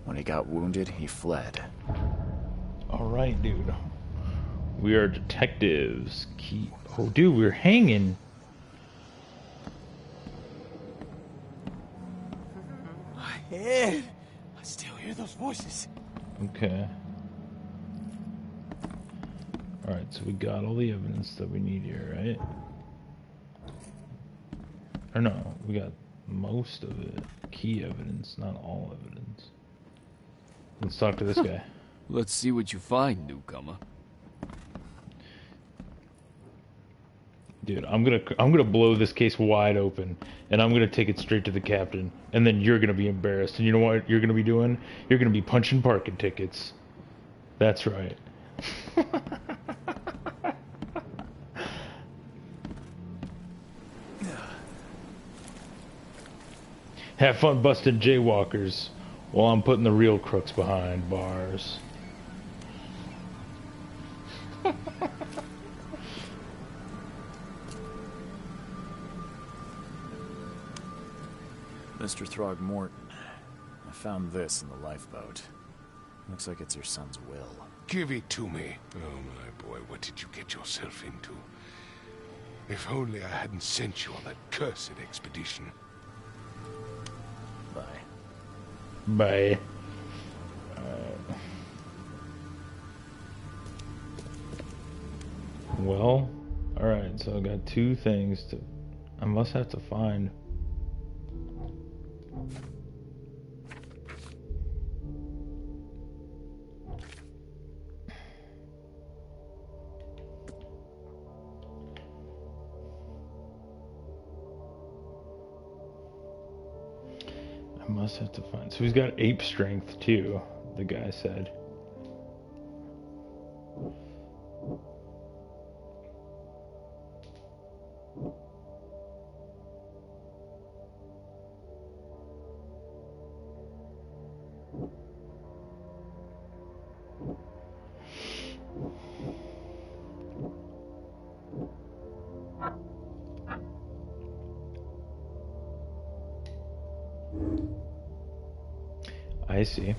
When he got wounded, he fled. Alright, dude. We are detectives. Oh, dude, we're hanging. My head. I still hear those voices. Okay. Alright, so we got all the evidence that we need here, right? Or no, we got most of it. Key evidence, not all evidence. Let's talk to this guy. Let's see what you find, newcomer. Dude, I'm gonna blow this case wide open, and I'm gonna take it straight to the captain, and then you're gonna be embarrassed. And you know what you're gonna be doing? You're gonna be punching parking tickets. That's right. Have fun busting jaywalkers while I'm putting the real crooks behind bars. Mr. Throgmorton, I found this in the lifeboat. Looks like it's your son's will. Give it to me. Oh, my boy, what did you get yourself into? If only I hadn't sent you on that cursed expedition. Bye. Bye. Well, alright, so I got 2 things to... I must have to find... So he's got ape strength too, the guy said. I see.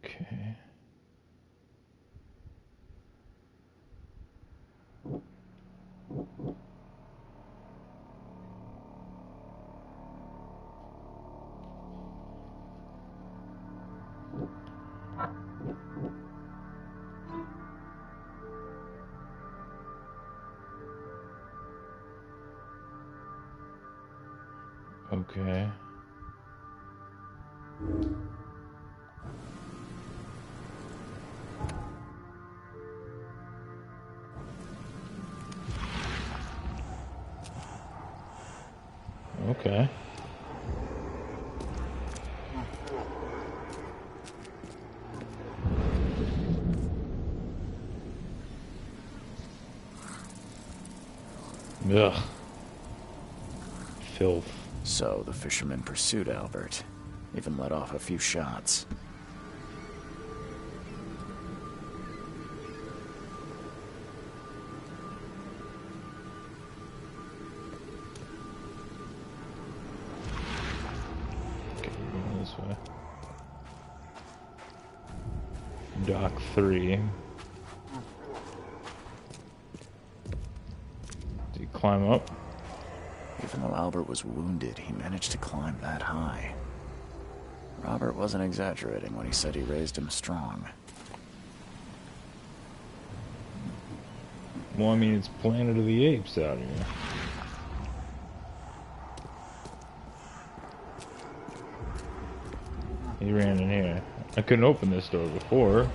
Okay. Okay. Okay. Ugh. Filth. So the fisherman pursued Albert, even let off a few shots. Okay, we're going this way. Dock 3. Did he climb up? Even though Albert was wounded, he managed to climb that high. Robert wasn't exaggerating when he said he raised him strong. Well, I mean, it's Planet of the Apes out here. He ran in here. I couldn't open this door before.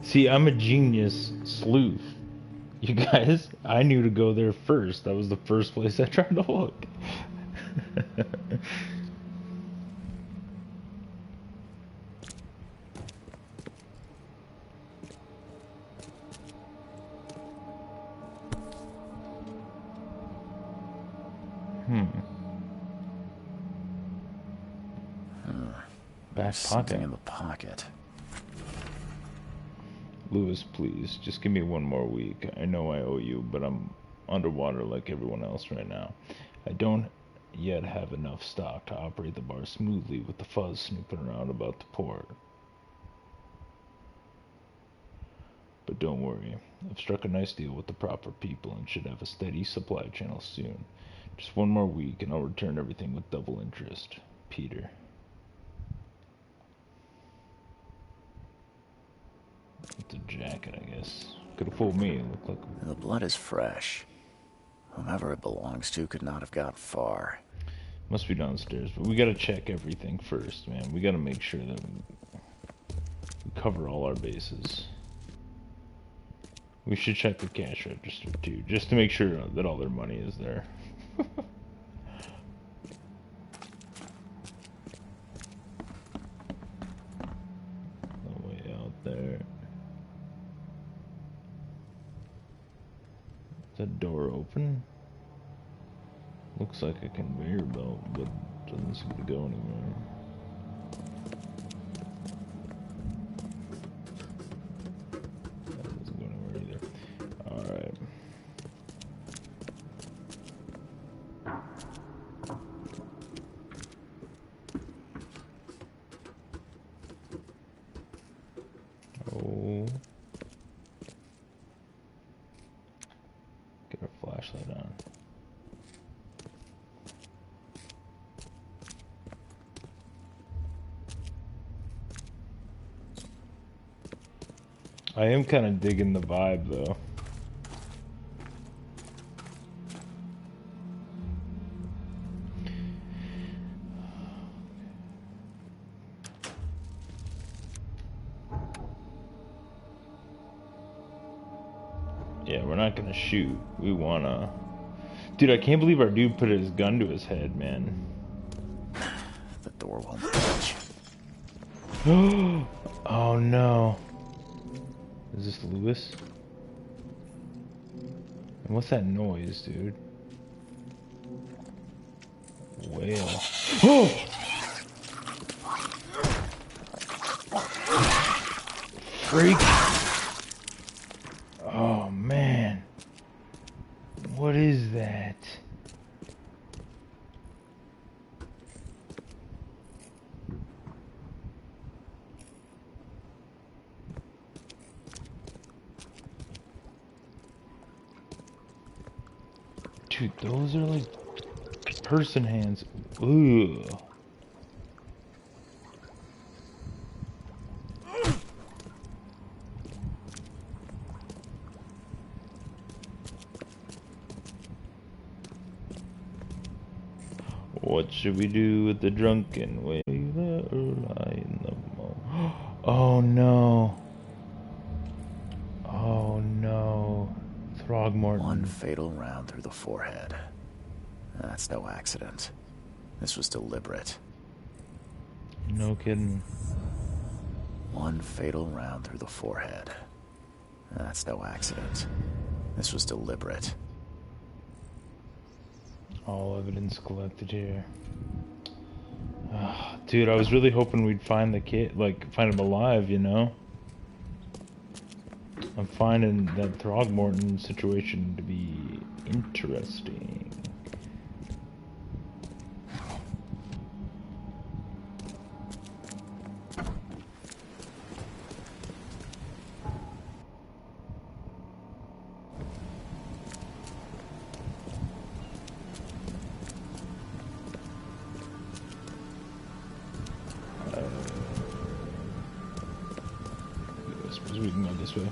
See, I'm a genius sleuth. You guys, I knew to go there first. That was the first place I tried to look. Back Something pocket. in the pocket. Lewis, please, just give me one more week. I know I owe you, but I'm underwater like everyone else right now. I don't yet have enough stock to operate the bar smoothly with the fuzz snooping around about the port. But don't worry, I've struck a nice deal with the proper people and should have a steady supply channel soon. Just one more week and I'll return everything with double interest. Peter. It's a jacket, I guess. Could have fooled me. It looked like... The blood is fresh. Whomever it belongs to could not have got far. Must be downstairs, but we gotta check everything first, man. We gotta make sure that we cover all our bases. We should check the cash register, too, just to make sure that all their money is there. No way out there. Is that door open? Looks like a conveyor belt, but doesn't seem to go anywhere. That doesn't go anywhere either. Alright. Oh. Get our flashlight on. I am kind of digging the vibe, though. Yeah, we're not gonna shoot. We wanna... Dude, I can't believe our dude put his gun to his head, man. The door won't budge. Oh, no. Is this Lewis? And what's that noise, dude? Whale. Oh! Freak! Oh, man. What is that? Dude, those are like person hands. Ugh. What should we do with the drunken wave that lie in the mall? Oh no. Oh no. It's Throgmorton. One fatal round through the forehead. That's no accident. This was deliberate. No kidding. One fatal round through the forehead. That's no accident. This was deliberate. All evidence collected here. Dude, I was really hoping we'd find the kid, like, find him alive, you know? I'm finding that Throgmorton situation to be interesting. I suppose we can go this way.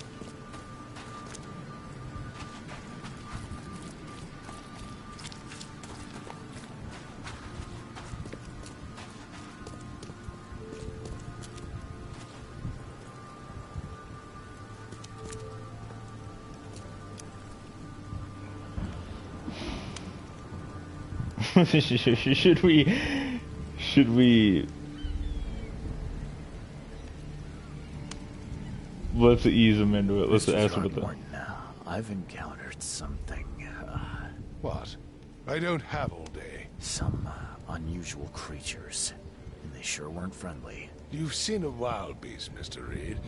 Should we let's ease him into it. Let's ask him what the... Throgmorton, I've encountered something, What? I don't have all day. some unusual creatures. And they sure weren't friendly. You've seen a wild beast, Mr. Reed.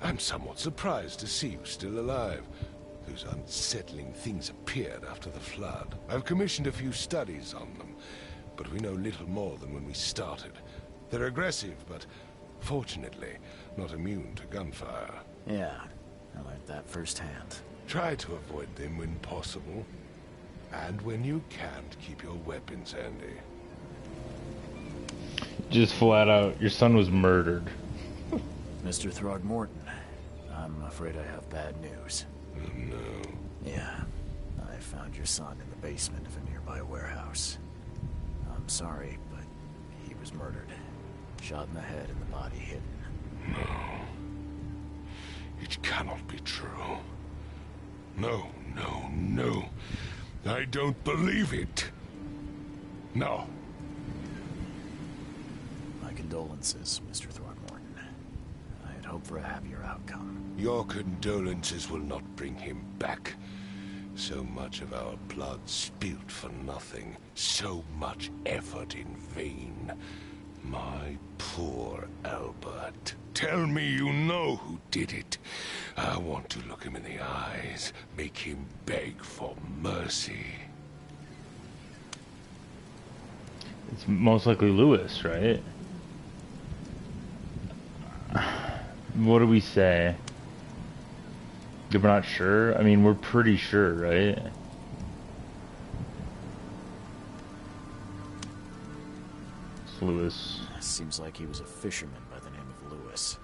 I'm somewhat surprised to see you still alive. Those unsettling things appeared after the flood. I've commissioned a few studies on them, but we know little more than when we started. They're aggressive, but fortunately not immune to gunfire. Yeah, I learned that firsthand. Try to avoid them when possible. And when you can't, keep your weapons handy. Just flat out, your son was murdered. Mr. Throgmorton, I'm afraid I have bad news. Oh, no. Yeah, I found your son in the basement of a nearby warehouse. I'm sorry, but he was murdered. Shot in the head and the body hidden. No. It cannot be true. No, no, no. I don't believe it. No. My condolences, Mr. Throgmorton. I had hoped for a happier outcome. Your condolences will not bring him back. So much of our blood spilt for nothing. So much effort in vain. My poor Albert. Tell me you know who did it. I want to look him in the eyes, make him beg for mercy. It's most likely Lewis, right? What do we say? We're not sure? I mean, we're pretty sure, right? It's Lewis. Seems like he was a fisherman by the name of Lewis.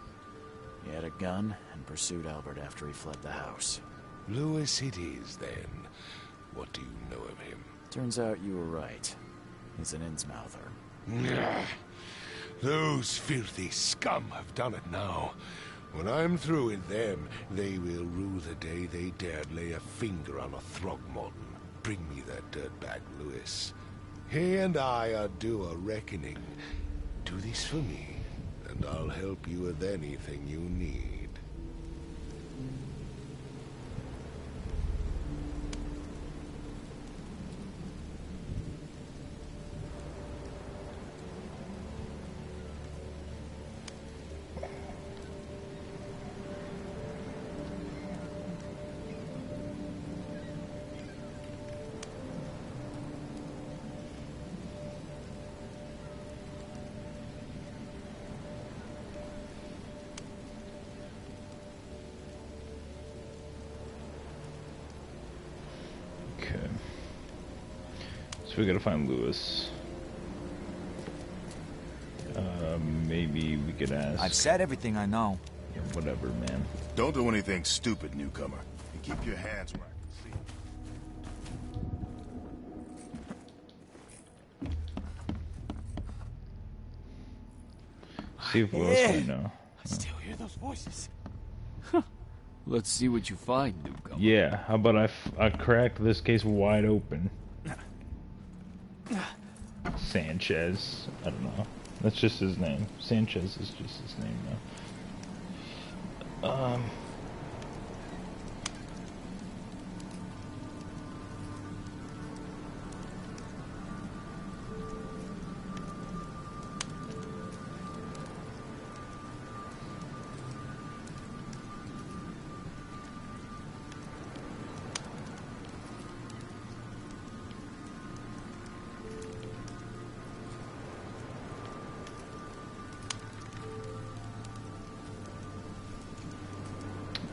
He had a gun and pursued Albert after he fled the house. Lewis it is, then. What do you know of him? Turns out you were right. He's an Innsmouther. Nah. Those filthy scum have done it now. When I'm through with them, they will rue the day they dared lay a finger on a Throgmorton. Bring me that dirtbag, Lewis. He and I are due a reckoning. Do this for me, and I'll help you with anything you need. So we gotta find Lewis. Maybe we could ask. I've said everything I know. Yeah, whatever, man. Don't do anything stupid, newcomer. And keep your hands where I can see. See if Lewis might know. I still hear those voices. Let's see what you find, newcomer. Yeah, how about I crack this case wide open? Sanchez. I don't know. That's just his name. Sanchez is just his name now.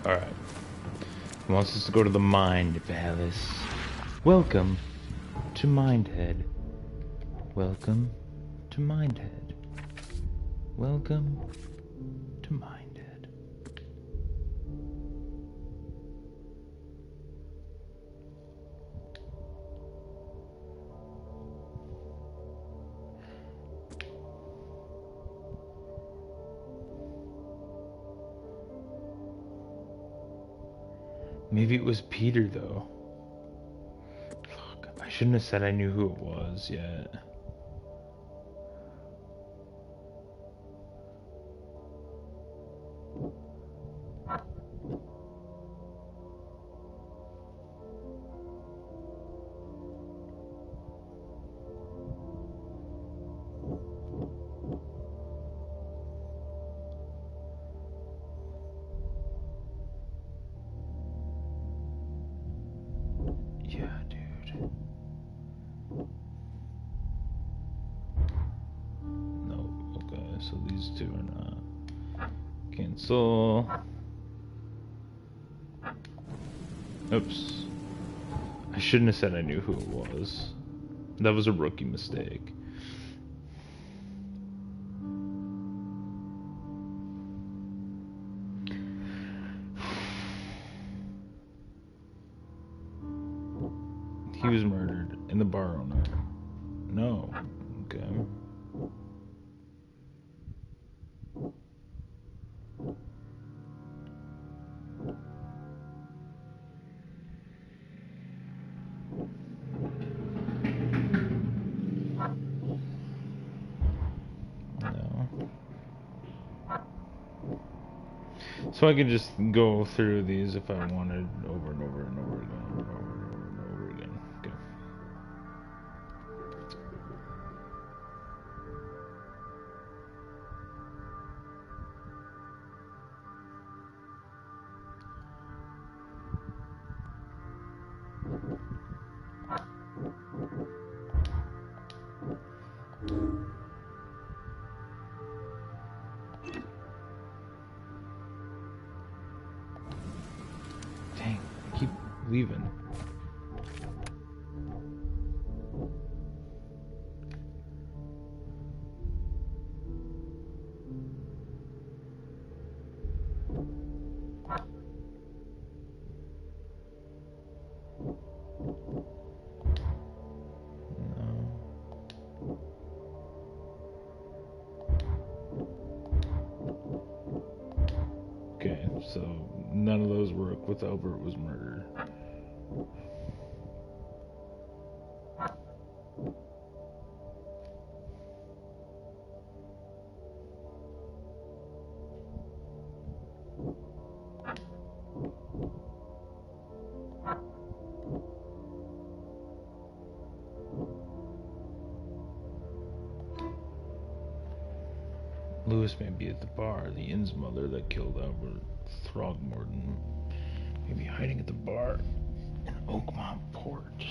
Alright. He wants us to go to the Mind Palace. Welcome to Mindhead. Welcome to Mindhead. Welcome to Mindhead. Maybe it was Peter, though. Fuck, I shouldn't have said I knew who it was yet. Yeah, dude. No, okay, so these two are not. Cancel. Oops. I shouldn't have said I knew who it was. That was a rookie mistake. He was murdered in the bar owner. No. Okay. No. So I could just go through these if I wanted over and over and over again, over and over and over again. Okay. Dang, I keep leaving. Okay, so none of those work with Albert was murdered. Lewis may be at the bar. The inn's mother that killed Albert Throgmorton may be hiding at the bar in Oakmont Port.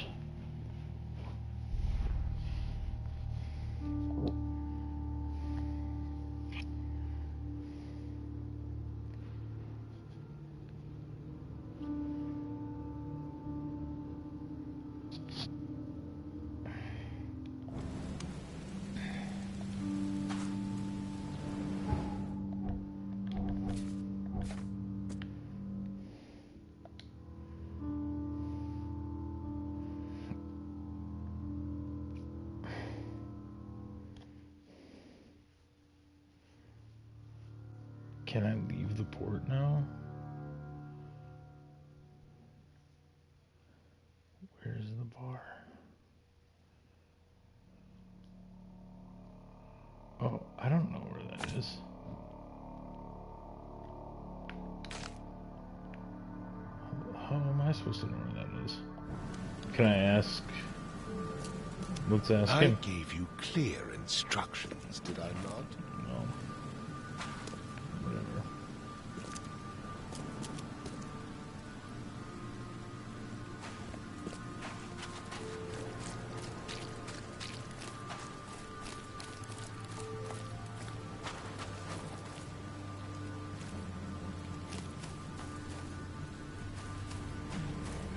Can I leave the port now? bar. Oh, I don't know where that is. How am I supposed to know where that is? Can I ask? Let's ask I him. gave you clear instructions, did I not? No. Whatever.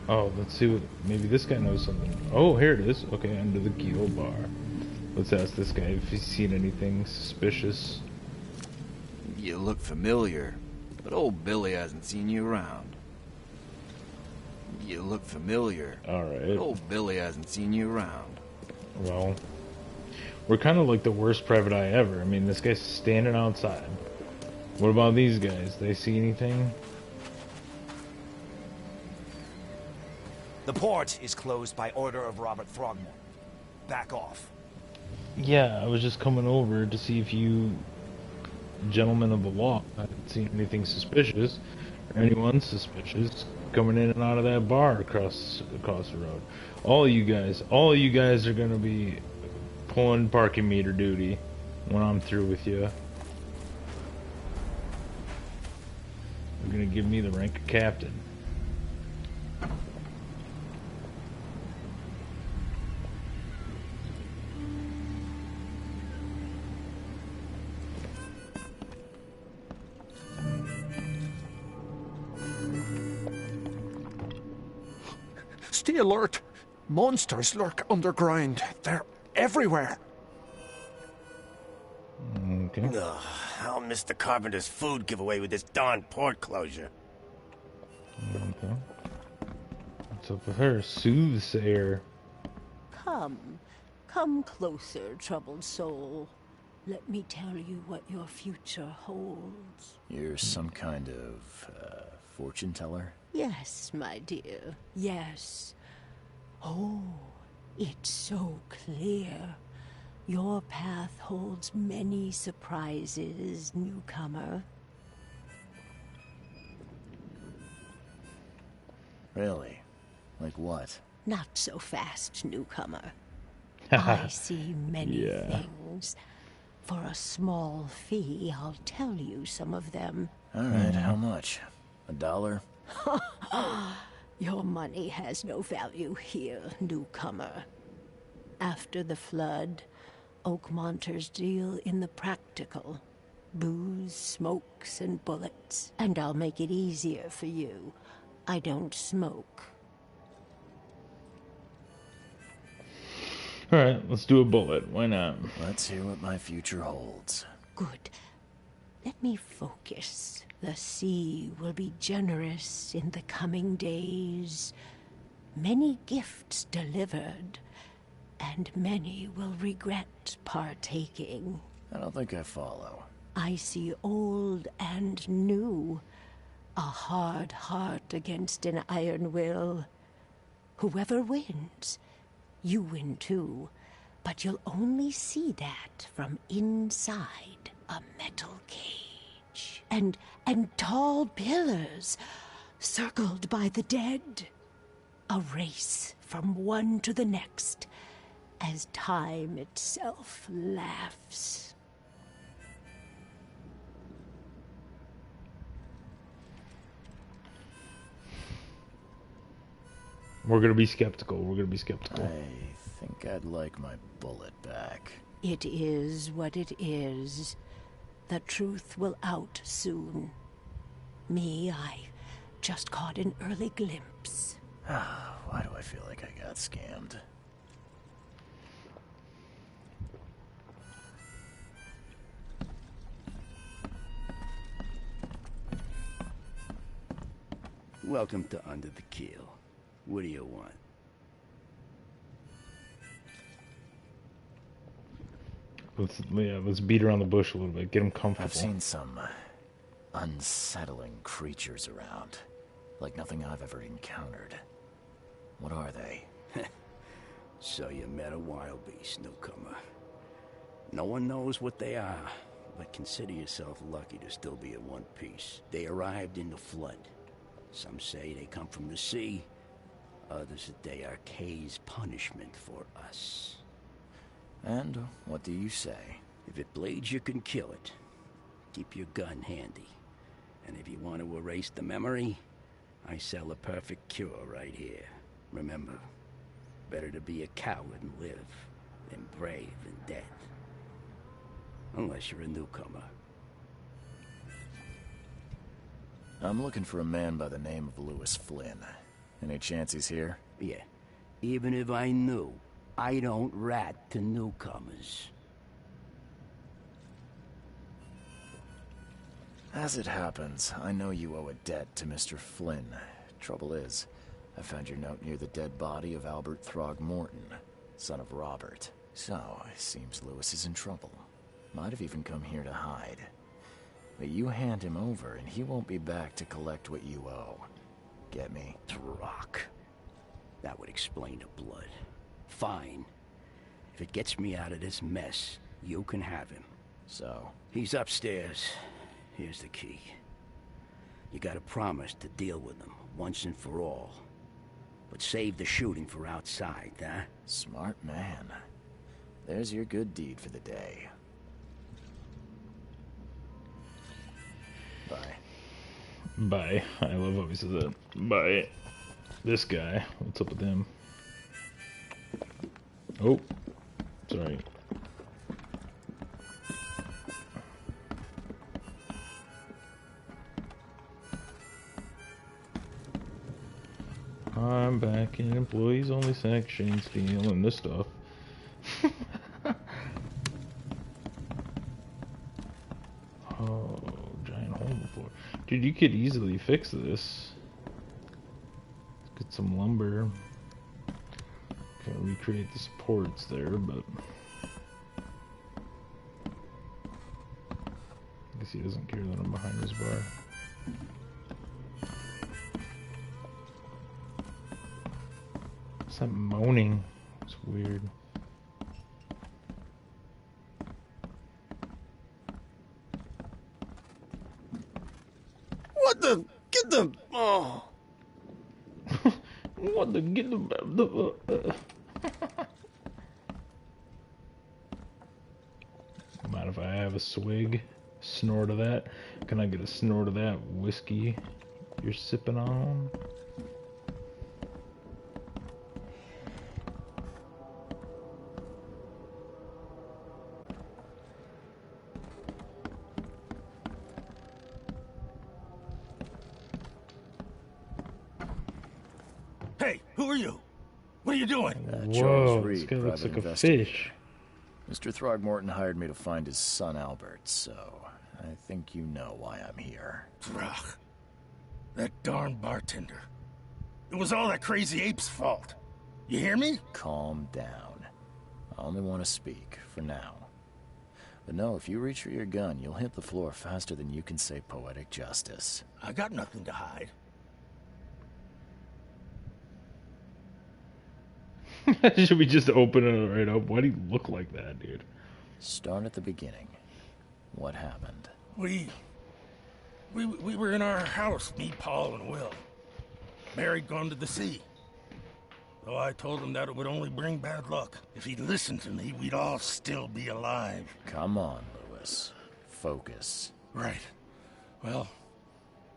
Oh, let's see what, maybe this guy knows something. Oh, here it is. Okay, under the Gil bar. Let's ask this guy if he's seen anything suspicious. You look familiar, but old Billy hasn't seen you around. You look familiar. Alright. But old Billy hasn't seen you around. Well, we're kind of like the worst private eye ever. I mean, this guy's standing outside. What about these guys? They see anything? The port is closed by order of Robert Throgmorton. Back off. Yeah, I was just coming over to see if you gentlemen of the law hadn't seen anything suspicious or anyone suspicious coming in and out of that bar across the road. All you guys are gonna be pulling parking meter duty when I'm through with you. You're gonna give me the rank of captain. Stay alert. Monsters lurk underground. They're everywhere. Okay. Ugh, I'll miss the carpenter's food giveaway with this darn port closure. Okay. What's up with her? Soothsayer. Come closer, troubled soul. Let me tell you what your future holds. You're some kind of fortune teller? Yes, my dear, yes. Oh, it's so clear. Your path holds many surprises, newcomer. Really? Like what? Not so fast, newcomer. I see many things. For a small fee, I'll tell you some of them. All right, how much? $1? Your money has no value here, newcomer. After the flood, Oakmonters deal in the practical. Booze, smokes, and bullets. And I'll make it easier for you. I don't smoke. Alright, let's do a bullet. Why not? Let's hear what my future holds. Good. Let me focus. The sea will be generous in the coming days. Many gifts delivered, and many will regret partaking. I don't think I follow. I see old and new. A hard heart against an iron will. Whoever wins, you win too. But you'll only see that from inside a metal cage. And tall pillars, circled by the dead. A race from one to the next, as time itself laughs. We're gonna be skeptical. We're gonna be skeptical. I think I'd like my bullet back. It is what it is. The truth will out soon. Me, I just caught an early glimpse. Why do I feel like I got scammed? Welcome to Under the Keel. What do you want? Let's beat around the bush a little bit. Get him comfortable. I've seen some unsettling creatures around. Like nothing I've ever encountered. What are they? So you met a wild beast, newcomer. No one knows what they are, but consider yourself lucky to still be in one piece. They arrived in the flood. Some say they come from the sea. Others that they are Kay's punishment for us. And what do you say? If it bleeds, you can kill it. Keep your gun handy. And if you want to erase the memory, I sell a perfect cure right here. Remember, better to be a coward and live than brave and dead. Unless you're a newcomer. I'm looking for a man by the name of Lewis Flynn. Any chance he's here? Yeah. Even if I knew, I don't rat to newcomers. As it happens, I know you owe a debt to Mr. Flynn. Trouble is, I found your note near the dead body of Albert Throgmorton, son of Robert. So, it seems Lewis is in trouble. Might have even come here to hide. But you hand him over, and he won't be back to collect what you owe. Get me? Throck. That would explain the blood. Fine. If it gets me out of this mess, you can have him. So? He's upstairs. Here's the key. You gotta promise to deal with him, once and for all. But save the shooting for outside, huh? Smart man. There's your good deed for the day. Bye. Bye. I love how he says that. Bye. This guy. What's up with him? Oh. Sorry. I'm back in employees only section stealing this stuff. Oh, giant hole before. Dude, you could easily fix this. Let's get some lumber. Can't recreate the supports there, but I guess he doesn't care that I'm behind his bar. What's that moaning? It's weird. What the? Get the... Oh. What the? Get the... Mind if I have a swig? Snort of that? Can I get a snort of that whiskey you're sipping on? Hey, who are you? What are you doing? Whoa, this guy looks like a fish. Mr. Throgmorton hired me to find his son Albert, so I think you know why I'm here. Throg. That darn bartender. It was all that crazy ape's fault. You hear me? Calm down. I only want to speak, for now. But no, if you reach for your gun, you'll hit the floor faster than you can say poetic justice. I got nothing to hide. Should we just open it right up? Why do you look like that, dude? Start at the beginning. What happened? We were in our house, me, Paul, and Will. Barry'd gone to the sea. Though I told him that it would only bring bad luck. If he'd listened to me, we'd all still be alive. Come on, Lewis. Focus. Right. Well,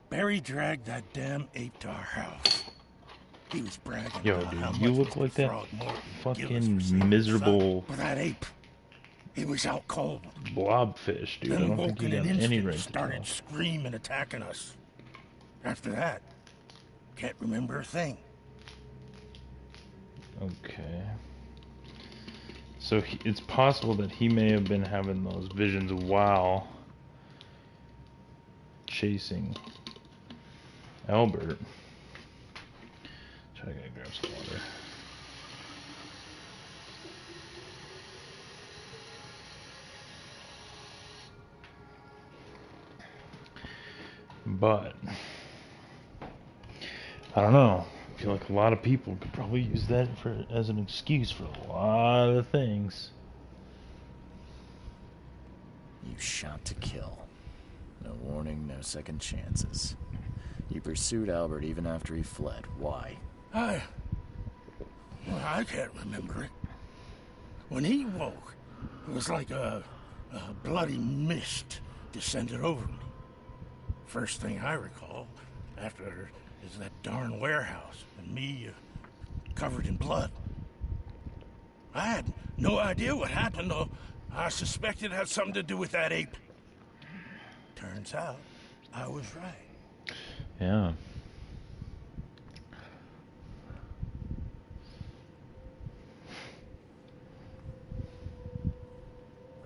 Barry dragged that damn ape to our house. He was bragging about how dude, you much look Mr. like that Throgmorton fucking miserable but that ape, he was out cold. Blobfish, dude. I Then don't woke think in you an got any instant, right to started tell. screaming, attacking us. After that, can't remember a thing. Okay. So it's possible that he may have been having those visions while chasing Albert. I gotta grab some water. But I don't know. I feel like a lot of people could probably use that as an excuse for a lot of things. You shot to kill. No warning, no second chances. You pursued Albert even after he fled. Why? I can't remember it. When he woke, it was like a bloody mist descended over me. First thing I recall after is that darn warehouse and me covered in blood. I had no idea what happened, though. I suspected it had something to do with that ape. Turns out, I was right. Yeah.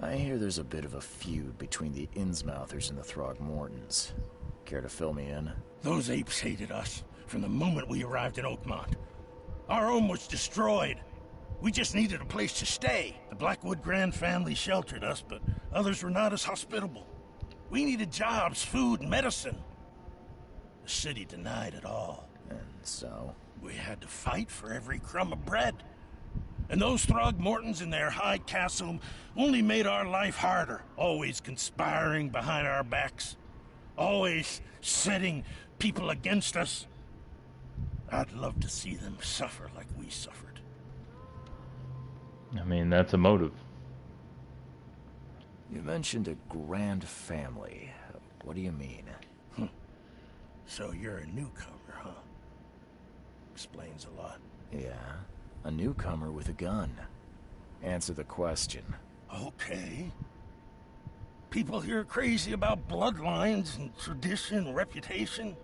I hear there's a bit of a feud between the Innsmouthers and the Throgmortons. Care to fill me in? Those apes hated us from the moment we arrived in Oakmont. Our home was destroyed. We just needed a place to stay. The Blackwood Grand family sheltered us, but others were not as hospitable. We needed jobs, food, and medicine. The city denied it all. And so? We had to fight for every crumb of bread. And those Throgmortons in their high castle only made our life harder, always conspiring behind our backs, always setting people against us. I'd love to see them suffer like we suffered. I mean, that's a motive. You mentioned a grand family. What do you mean? So you're a newcomer, huh? Explains a lot. Yeah, a newcomer with a gun. Answer the question. Okay. People here are crazy about bloodlines and tradition and reputation.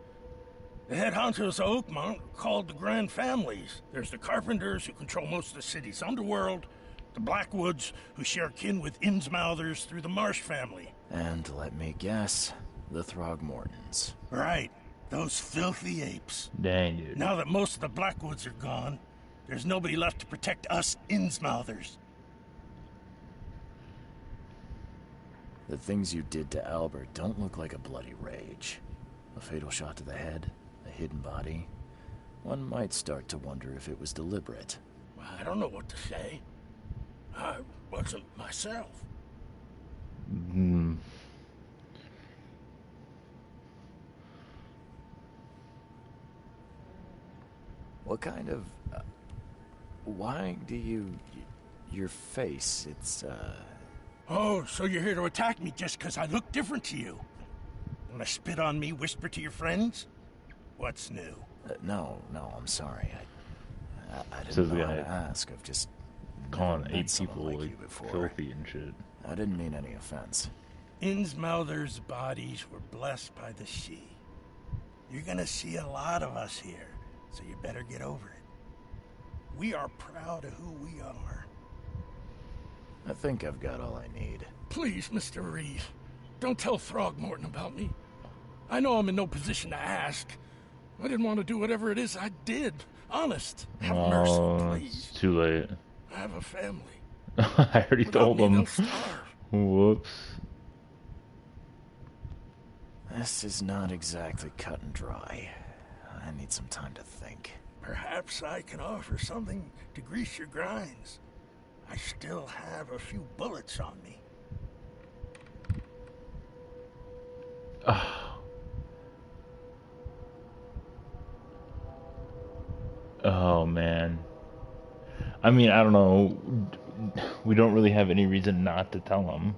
The head honchos of Oakmont are called the Grand Families. There's the Carpenters, who control most of the city's underworld, the Blackwoods, who share kin with Innsmouthers through the Marsh family. And let me guess, the Throgmortons. Right. Those filthy apes. Dang, dude. Now that most of the Blackwoods are gone, there's nobody left to protect us Innsmouthers. The things you did to Albert don't look like a bloody rage. A fatal shot to the head, a hidden body. One might start to wonder if it was deliberate. I don't know what to say. I wasn't myself. What kind of... why do you... your face, it's, Oh, so you're here to attack me just because I look different to you? Wanna spit on me, whisper to your friends? What's new? No, I'm sorry. I Says didn't the know how guy to ask. I've just... calling never met 8 someone people like like you before. filthy and shit. I didn't mean any offense. Innsmouthers' bodies were blessed by the sea. You're gonna see a lot of us here, so you better get over it. We are proud of who we are. I think I've got all I need. Please, Mr. Reed, don't tell Throgmorton about me. I know I'm in no position to ask. I didn't want to do whatever it is I did. Honest. Have mercy, please. It's too late. I have a family. I already told them. Whoops. This is not exactly cut and dry. I need some time to think. Perhaps I can offer something to grease your grinds. I still have a few bullets on me. Oh, man. I mean, I don't know. We don't really have any reason not to tell him,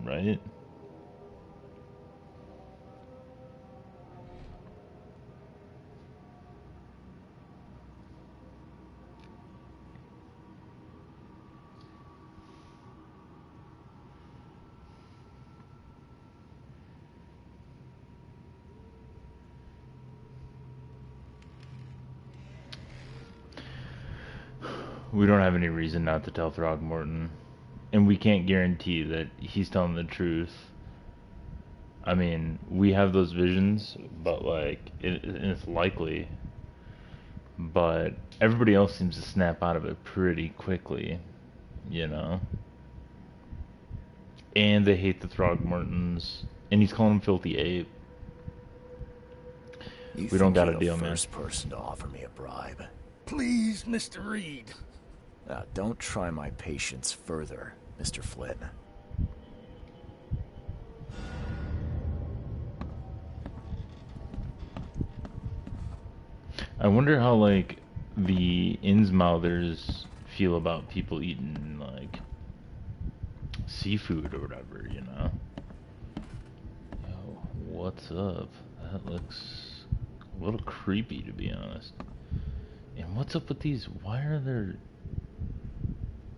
right? We don't have any reason not to tell Throgmorton. And we can't guarantee that he's telling the truth. I mean, we have those visions, but like, it's likely. But everybody else seems to snap out of it pretty quickly, you know? And they hate the Throgmortons. And he's calling them filthy ape. We don't got a You're deal, the man. first person to offer me a bribe. Please, Mr. Reed. Don't try my patience further, Mr. Flynn. I wonder how, like, the Innsmouthers feel about people eating, like, seafood or whatever, you know? Yo, what's up? That looks a little creepy, to be honest. And what's up with these? Why are there...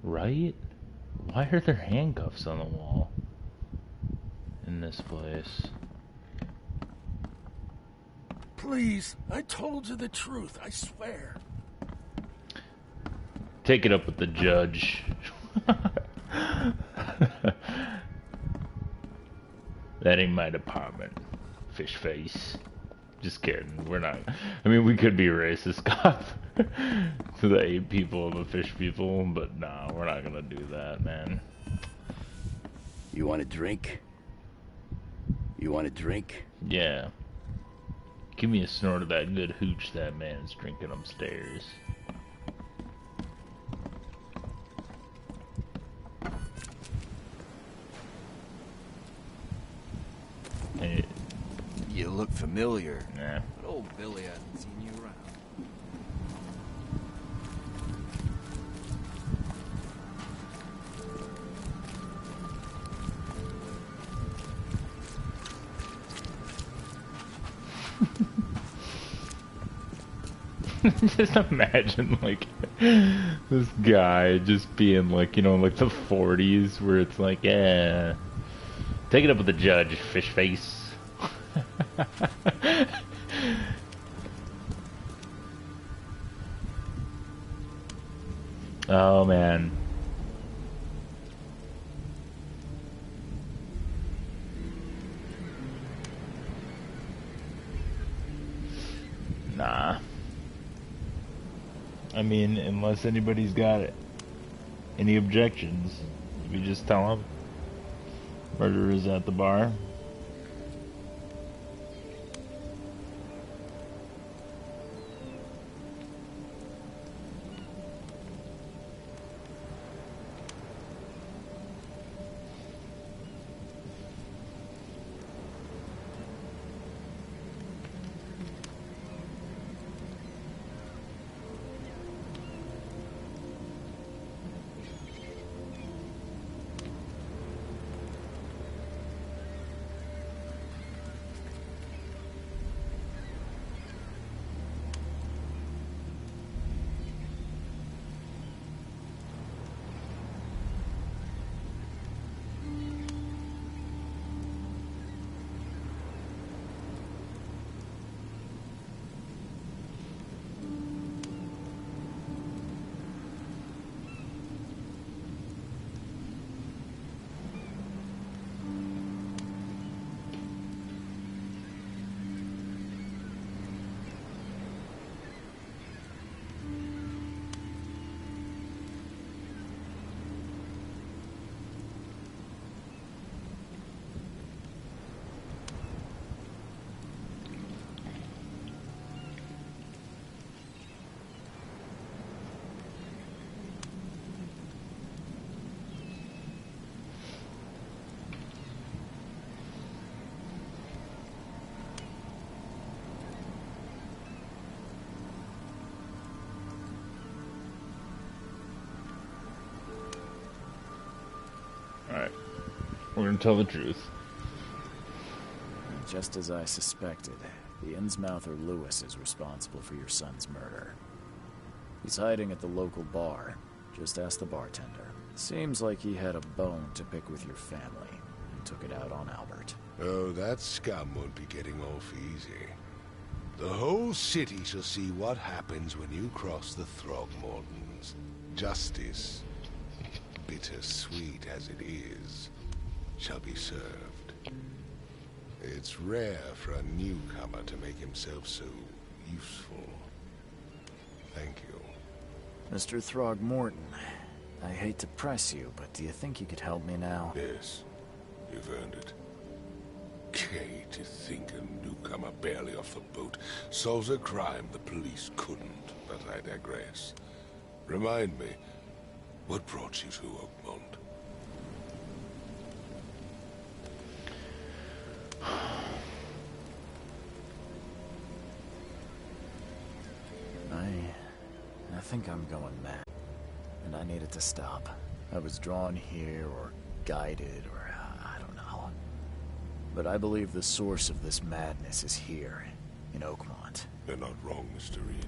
Right? Why are there handcuffs on the wall in this place? Please, I told you the truth, I swear. Take it up with the judge. That ain't my department, fish face. Just kidding, we're not. I mean, we could be racist, cop, to the ape people and the fish people, but nah, we're not gonna do that, man. You want a drink? You want a drink? Yeah. Give me a snort of that good hooch that man's drinking upstairs. Hey. You look familiar. Nah. But old Billy hasn't seen you around. Just imagine, like, this guy just being, like, you know, like the 40s, where it's like, yeah, take it up with the judge, fish face. Oh, man. Nah. I mean, unless anybody's got any objections, we just tell them murder is at the bar. Alright. We're gonna tell the truth. Just as I suspected, the Innsmouther Lewis is responsible for your son's murder. He's hiding at the local bar. Just ask the bartender. Seems like he had a bone to pick with your family and took it out on Albert. Oh, that scum won't be getting off easy. The whole city shall see what happens when you cross the Throgmortons. Justice, bittersweet as it is, shall be served. It's rare for a newcomer to make himself so useful. Thank you. Mr. Throgmorton, I hate to press you, but do you think you could help me now? Yes, you've earned it. okay to think a newcomer barely off the boat solves a crime the police couldn't, but I digress. Remind me, what brought you to Oakmont? I think I'm going mad, and I needed to stop. I was drawn here, or guided, or I don't know. But I believe the source of this madness is here, in Oakmont. You're not wrong, Mr. Reed.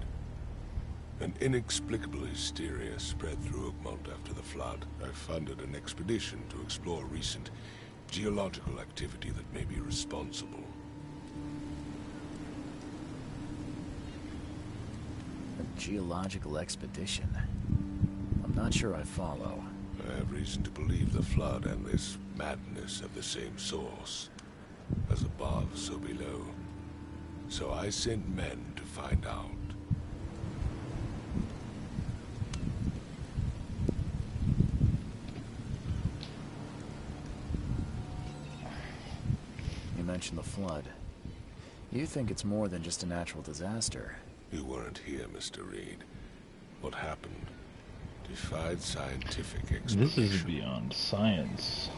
An inexplicable hysteria spread through Oakmont after the flood. I funded an expedition to explore recent geological activity that may be responsible. A geological expedition? I'm not sure I follow. I have reason to believe the flood and this madness have the same source. As above, so below. So I sent men to find out. You mentioned the flood. You think it's more than just a natural disaster? You weren't here, Mr. Reed. What happened defied scientific explanation. This is beyond science.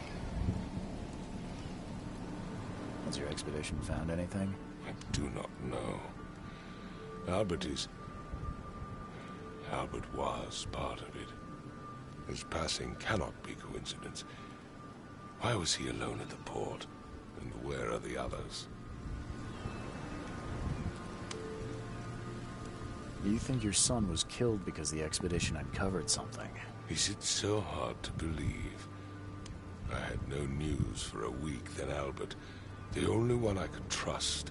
Has your expedition found anything? I do not know. Albert was part of it. His passing cannot be coincidence. Why was he alone at the port? And where are the others? You think your son was killed because the expedition uncovered something? Is it so hard to believe? I had no news for a week, then Albert, the only one I could trust,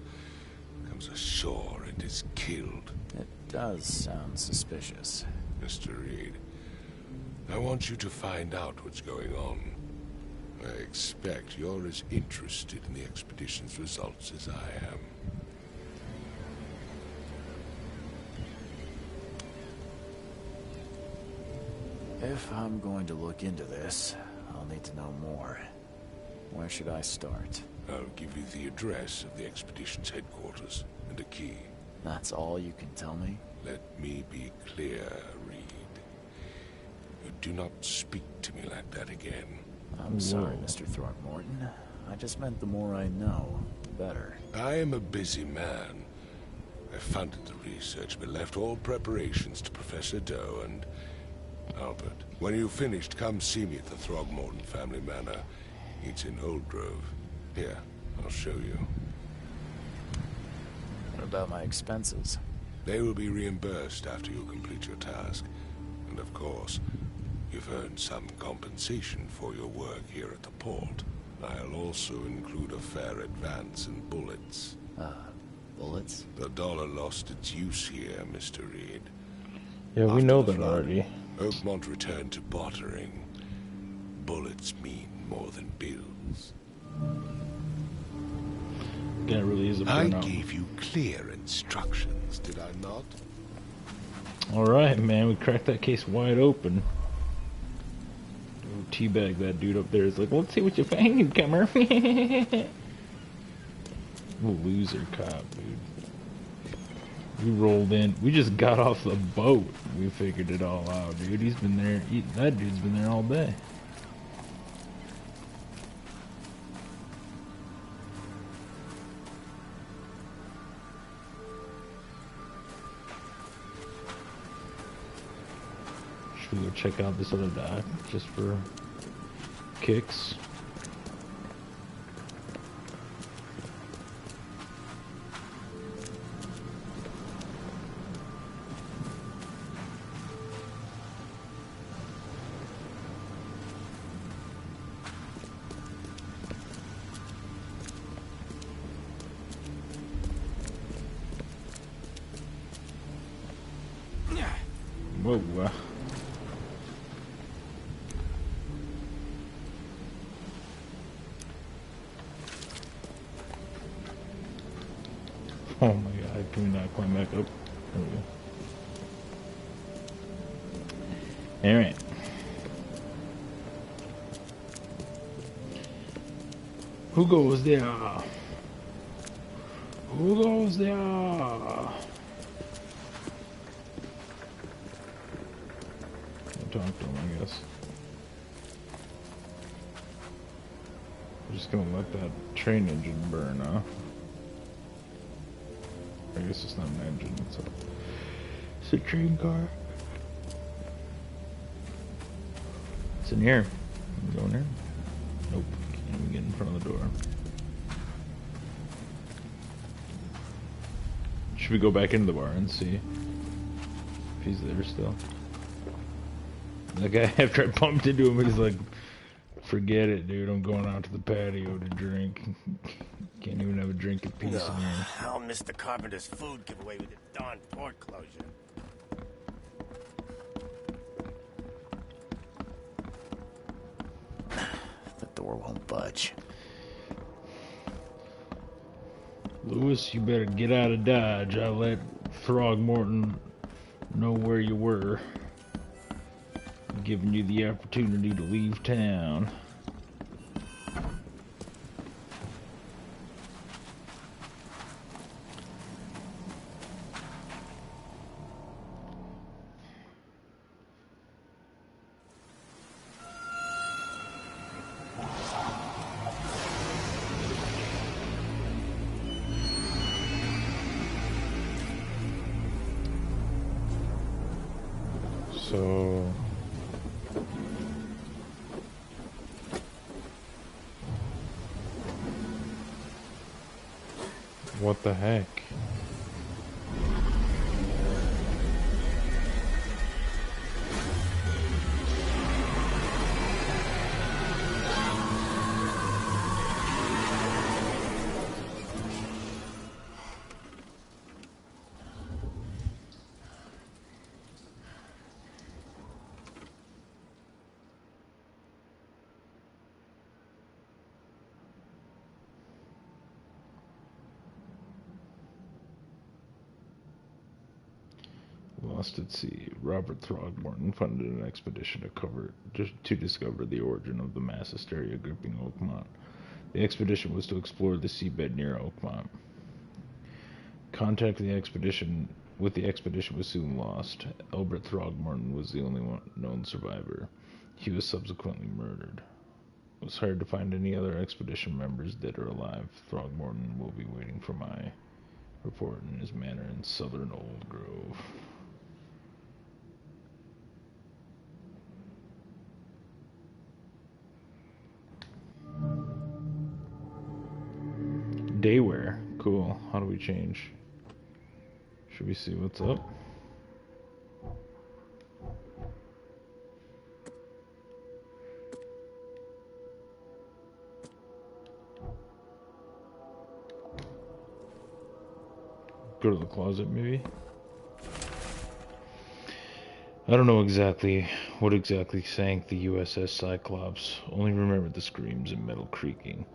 comes ashore and is killed. It does sound suspicious. Mr. Reed, I want you to find out what's going on. I expect you're as interested in the expedition's results as I am. If I'm going to look into this, I'll need to know more. Where should I start? I'll give you the address of the expedition's headquarters and a key. That's all you can tell me? Let me be clear, Reed. You do not speak to me like that again. I'm sorry, Mr. Throckmorton. I just meant the more I know, the better. I am a busy man. I funded the research, but left all preparations to Professor Doe and Albert. When you've finished, come see me at the Throgmorton family manor. It's in Old Grove. Here, I'll show you. What about my expenses? They will be reimbursed after you complete your task. And of course, you've earned some compensation for your work here at the port. I'll also include a fair advance in bullets. Bullets? The dollar lost its use here, Mr. Reed. Yeah, we know that already. Oakmont returned to bartering. Bullets mean more than bills. That really is a I burnout. gave you clear instructions, did I not? Alright, man, we cracked that case wide open. Teabag that dude up there is like, let's see what you found, newcomer. Loser cop, dude. We rolled in. We just got off the boat. We figured it all out, dude. He's been there. That dude's been there all day. Should we go check out this other dock just for kicks? Whoa. Oh my god, can we not climb back up? There we go. Alright. Who goes there? Who goes there? Talk to him, I guess. I'm just gonna let that train engine burn, huh? I guess it's not an engine, it's a train car. It's in here. Can we go in here? Nope, can't even get in front of the door. Should we go back into the bar and see if he's there still? Like, after I bumped into him, he's like, forget it, dude. I'm going out to the patio to drink. Can't even have a drink at peace in here. I'll miss the Carpenter's food giveaway with the darn port closure. The door won't budge. Lewis, you better get out of Dodge. I let Throgmorton know where you were. I'm giving you the opportunity to leave town. So what the heck? Lost at sea, Robert Throgmorton funded an expedition to discover the origin of the mass hysteria gripping Oakmont. The expedition was to explore the seabed near Oakmont. Contact with the expedition was soon lost. Albert Throgmorton was the only known survivor. He was subsequently murdered. It was hard to find any other expedition members dead or alive. Throgmorton will be waiting for my report in his manor in southern Old Grove. Daywear. Cool. How do we change? Should we see what's up? Go to the closet, maybe? I don't know what exactly sank the USS Cyclops. Only remember the screams and metal creaking.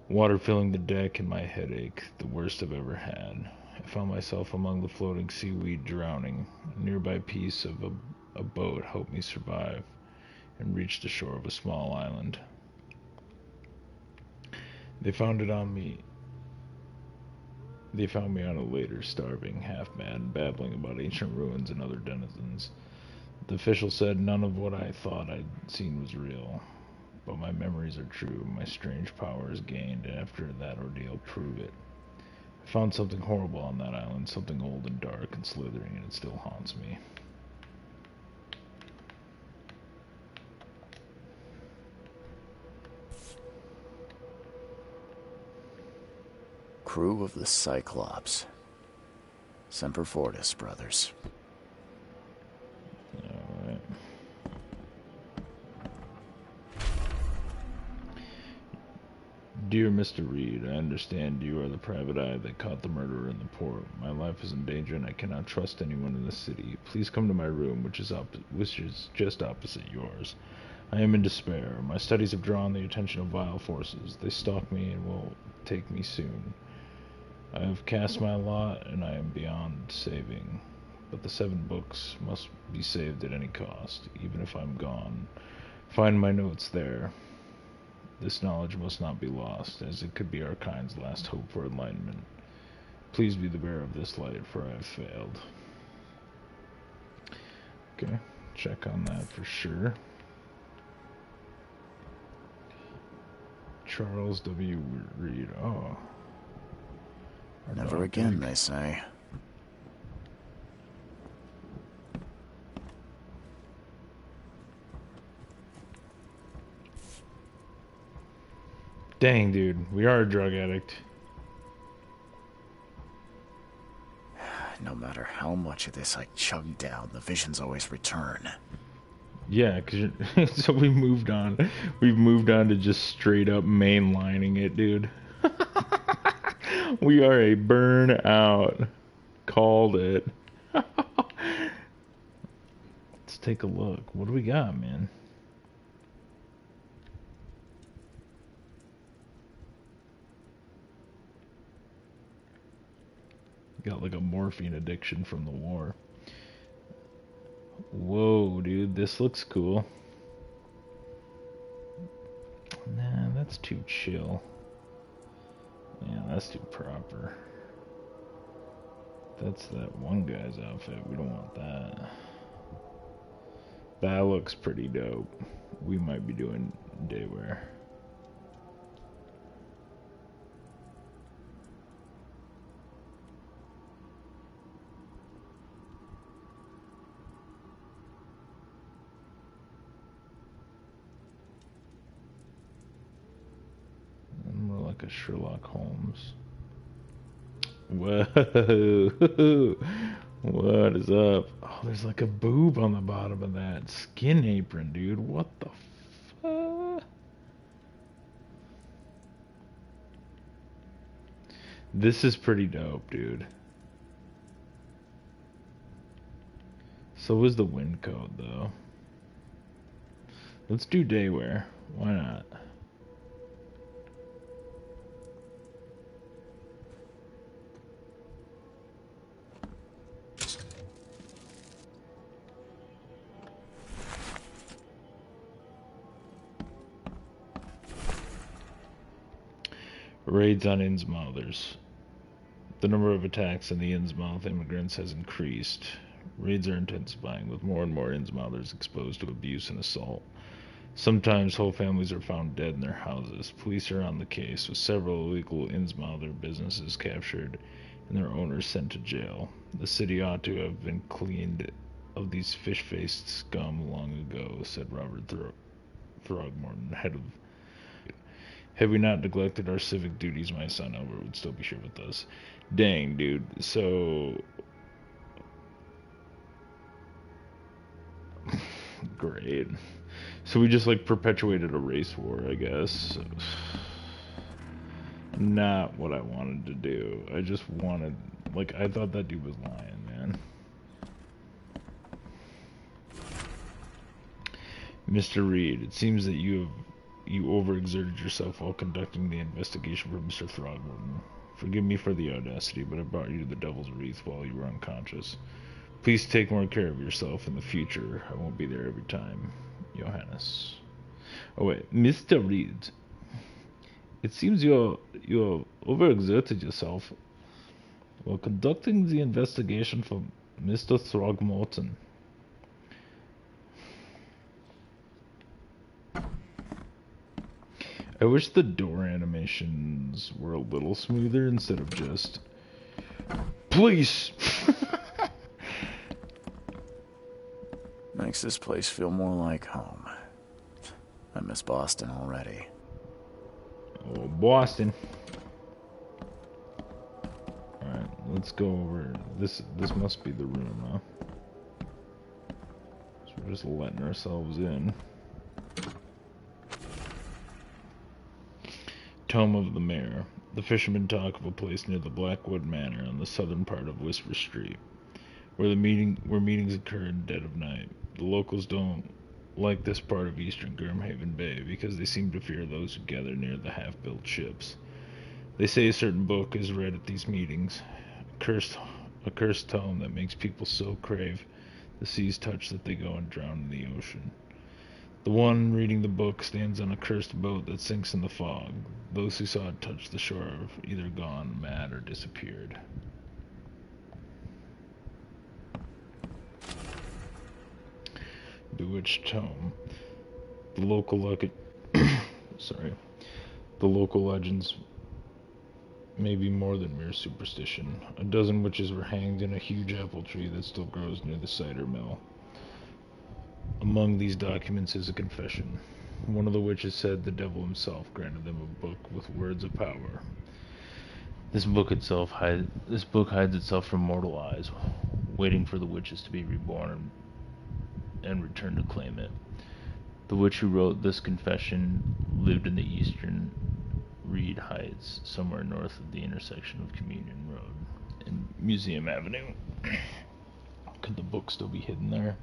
Water filling the deck and my headache, the worst I've ever had. I found myself among the floating seaweed drowning. A nearby piece of a boat helped me survive and reach the shore of a small island. They found me on it later, starving, half-mad, babbling about ancient ruins and other denizens. The official said none of what I thought I'd seen was real. But my memories are true. My strange powers gained after that ordeal prove it. I found something horrible on that island, something old and dark and slithering, and it still haunts me. Crew of the Cyclops. Semper Fortis, brothers. Alright. Dear Mr. Reed, I understand you are the private eye that caught the murderer in the port. My life is in danger and I cannot trust anyone in the city. Please come to my room, which is just opposite yours. I am in despair. My studies have drawn the attention of vile forces. They stalk me and will take me soon. I have cast my lot and I am beyond saving. But the 7 books must be saved at any cost, even if I'm gone. Find my notes there. This knowledge must not be lost, as it could be our kind's last hope for enlightenment. Please be the bearer of this light, for I have failed. Okay, check on that for sure. Charles W. Reed. Oh. Never again, they say. Dang, dude. We are a drug addict. No matter how much of this I chug down, the visions always return. Yeah, cause so we moved on. We've moved on to just straight up mainlining it, dude. We are a burnout. Called it. Let's take a look. What do we got, man? Got like a morphine addiction from the war. Whoa, dude, this looks cool. Nah, that's too chill. Yeah, that's too proper. That's that one guy's outfit. We don't want that. That looks pretty dope. We might be doing day wear. More like a Sherlock Holmes. Whoa. What is up? Oh, there's like a boob on the bottom of that skin apron, dude. What the fuck? This is pretty dope, dude. So is the wind coat, though. Let's do day wear. Why not? Raids on Innsmouthers. The number of attacks on the Innsmouth immigrants has increased. Raids are intensifying, with more and more Innsmouthers exposed to abuse and assault. Sometimes whole families are found dead in their houses. Police are on the case, with several illegal Innsmouther businesses captured and their owners sent to jail. The city ought to have been cleaned of these fish-faced scum long ago, said Robert Throgmorton, head of... Had we not neglected our civic duties, my son Albert would still be here with us. Dang, dude. So... Great. So we just, like, perpetuated a race war, I guess. Not what I wanted to do. I just wanted... Like, I thought that dude was lying, man. Mr. Reed, it seems that you overexerted yourself while conducting the investigation for Mr. Throgmorton. Forgive me for the audacity, but I brought you to the Devil's Wreath while you were unconscious. Please take more care of yourself in the future. I won't be there every time. Johannes. Oh wait, Mr. Reed. It seems you overexerted yourself while conducting the investigation for Mr. Throgmorton. I wish the door animations were a little smoother instead of just... Please! Makes this place feel more like home. I miss Boston already. Oh, Boston. Alright, let's go over... This must be the room, huh? So we're just letting ourselves in. Tome of the Mayor. The fishermen talk of a place near the Blackwood Manor on the southern part of Whisper Street, where meetings occur in dead of night. The locals don't like this part of eastern Grimhaven Bay because they seem to fear those who gather near the half-built ships. They say a certain book is read at these meetings, a cursed tome that makes people so crave the sea's touch that they go and drown in the ocean. The one reading the book stands on a cursed boat that sinks in the fog. Those who saw it touch the shore have either gone mad or disappeared. Bewitched Tome. The local The local legends may be more than mere superstition. A dozen witches were hanged in a huge apple tree that still grows near the cider mill. Among these documents is a confession. One of the witches said the devil himself granted them a book with words of power. This book hides itself from mortal eyes, waiting for the witches to be reborn and return to claim it. The witch who wrote this confession lived in the eastern Reed Heights, somewhere north of the intersection of Communion Road and Museum Avenue. Could the book still be hidden there?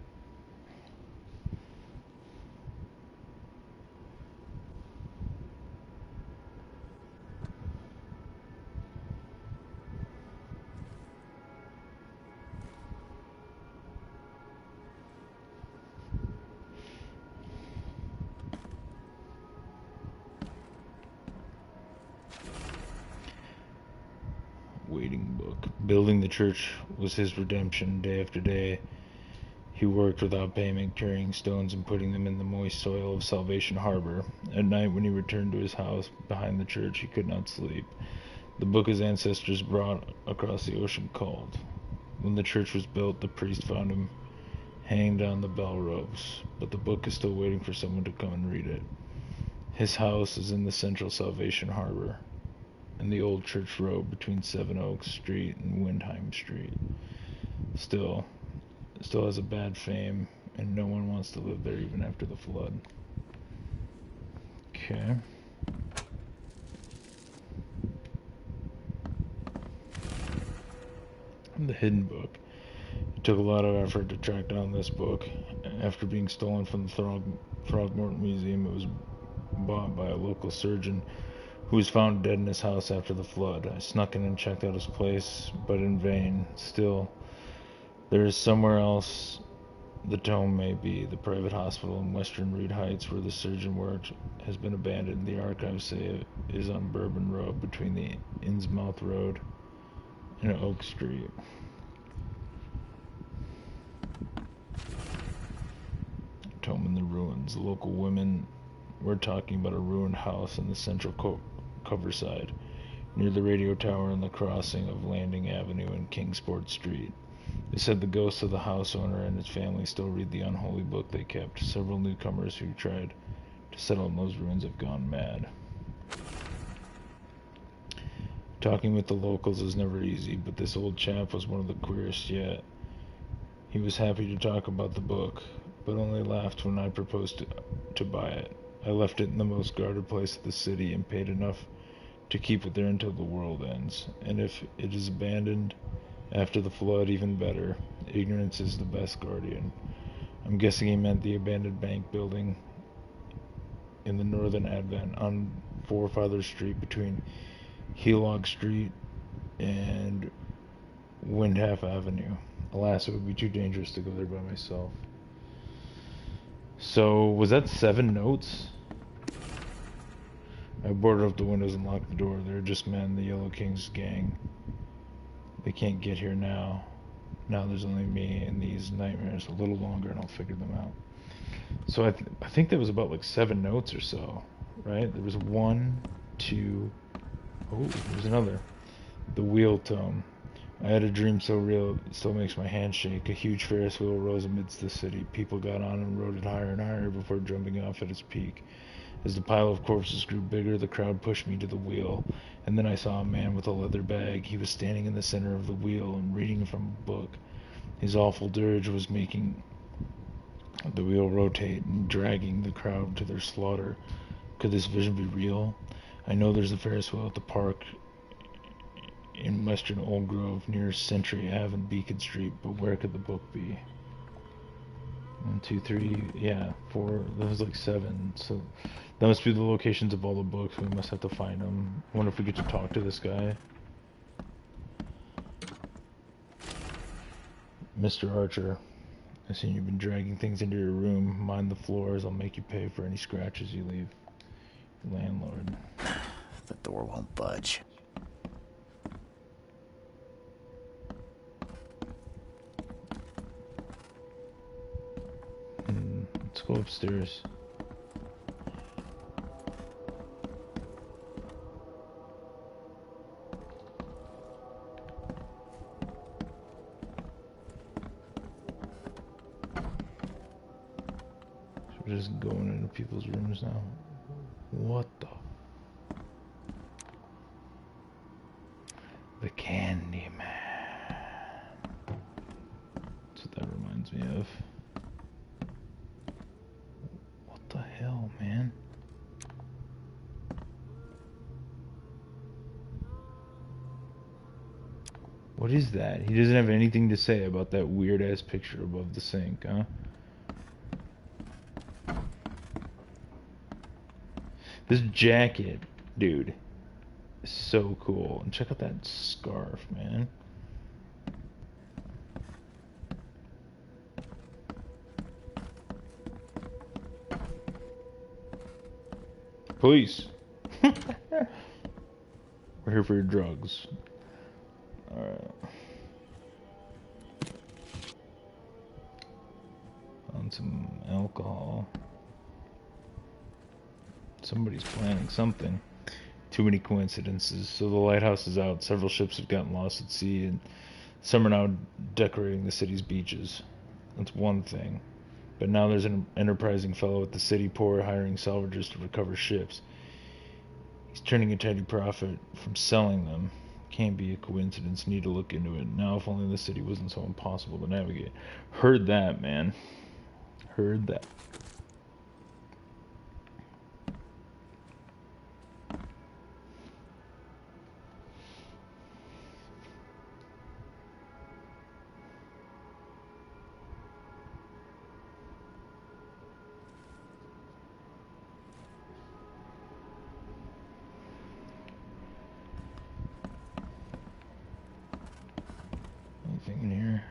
Waiting book. Building the church was his redemption. Day after day, he worked without payment, carrying stones and putting them in the moist soil of Salvation Harbor. At night, when he returned to his house behind the church, he could not sleep. The book his ancestors brought across the ocean called. When the church was built, the priest found him hanged on the bell ropes, but the book is still waiting for someone to come and read it. His house is in the central Salvation Harbor, in the old church road between Seven Oaks Street and Windheim Street. Still has a bad fame, and no one wants to live there even after the flood. Okay. The hidden book. It took a lot of effort to track down this book. After being stolen from the Throgmorton Museum, it was bought by a local surgeon who was found dead in his house after the flood. I snuck in and checked out his place, but in vain. Still, there is somewhere else the tome may be. The private hospital in Western Reed Heights where the surgeon worked has been abandoned. The archives say it is on Bourbon Road between the Innsmouth Road and Oak Street. Tome in the ruins. The local women were talking about a ruined house in the central Coverside, near the radio tower and the crossing of Landing Avenue and Kingsport Street. They said the ghosts of the house owner and his family still read the unholy book they kept. Several newcomers who tried to settle in those ruins have gone mad. Talking with the locals is never easy, but this old chap was one of the queerest yet. He was happy to talk about the book, but only laughed when I proposed to buy it. I left it in the most guarded place of the city and paid enough to keep it there until the world ends. And if it is abandoned after the flood, even better. Ignorance is the best guardian. I'm guessing he meant the abandoned bank building in the northern Advent on Forefather Street between Helog Street and Windhalf Avenue. Alas, it would be too dangerous to go there by myself. So, was that 7 notes? I boarded up the windows and locked the door. They're just men, the Yellow King's gang. They can't get here now. Now there's only me and these nightmares. A little longer and I'll figure them out. So I think there was about like 7 notes or so, right? There was 1, 2... Oh, there's another. The Wheel Tome. I had a dream so real it still makes my hands shake. A huge Ferris wheel rose amidst the city. People got on and rode it higher and higher before jumping off at its peak. As the pile of corpses grew bigger, the crowd pushed me to the wheel, and then I saw a man with a leather bag. He was standing in the center of the wheel and reading from a book. His awful dirge was making the wheel rotate and dragging the crowd to their slaughter. Could this vision be real? I know there's a Ferris wheel at the park in Western Old Grove near Century Ave and Beacon Street, but where could the book be? 1, 2, 3, yeah, 4, that was like 7, so that must be the locations of all the books. We must have to find them. I wonder if we get to talk to this guy. Mr. Archer. I've seen you've been dragging things into your room. Mind the floors. I'll make you pay for any scratches you leave. Landlord. The door won't budge. Let's go upstairs. So we're just going into people's rooms now. What the? The Candy Man. That's what that reminds me of. What the hell, man? What is that? He doesn't have anything to say about that weird ass picture above the sink, huh? This jacket, dude, is so cool. And check out that scarf, man. Police. We're here for your drugs. Alright. On some alcohol. Somebody's planning something. Too many coincidences. So the lighthouse is out. Several ships have gotten lost at sea, and some are now decorating the city's beaches. That's one thing. But now there's an enterprising fellow at the city port hiring salvagers to recover ships. He's turning a tidy profit from selling them. Can't be a coincidence. Need to look into it. Now, if only the city wasn't so impossible to navigate. Heard that, man. Heard that. Anything in here?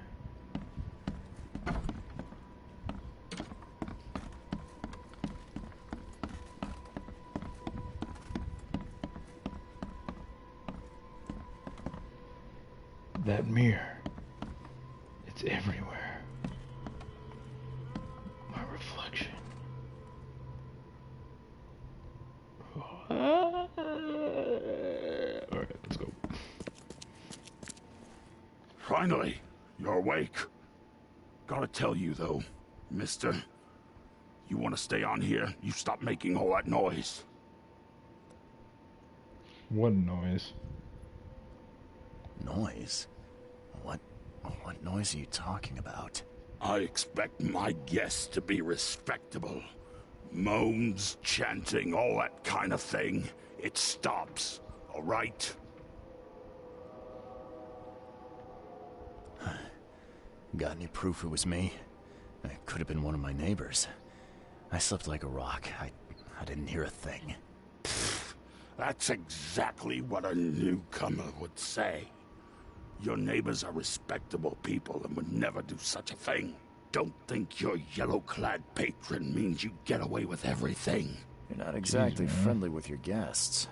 That mirror. It's everywhere. My reflection. Alright, let's go. Finally, you're awake. Gotta tell you, though, mister, you want to stay on here, you stop making all that noise. What noise? Noise? What noise are you talking about? I expect my guests to be respectable. Moans, chanting, all that kind of thing. It stops, all right? Got any proof it was me? It could have been one of my neighbors. I slept like a rock. I didn't hear a thing. That's exactly what a newcomer would say. Your neighbors are respectable people and would never do such a thing. Don't think your yellow-clad patron means you get away with everything. You're not exactly friendly with your guests.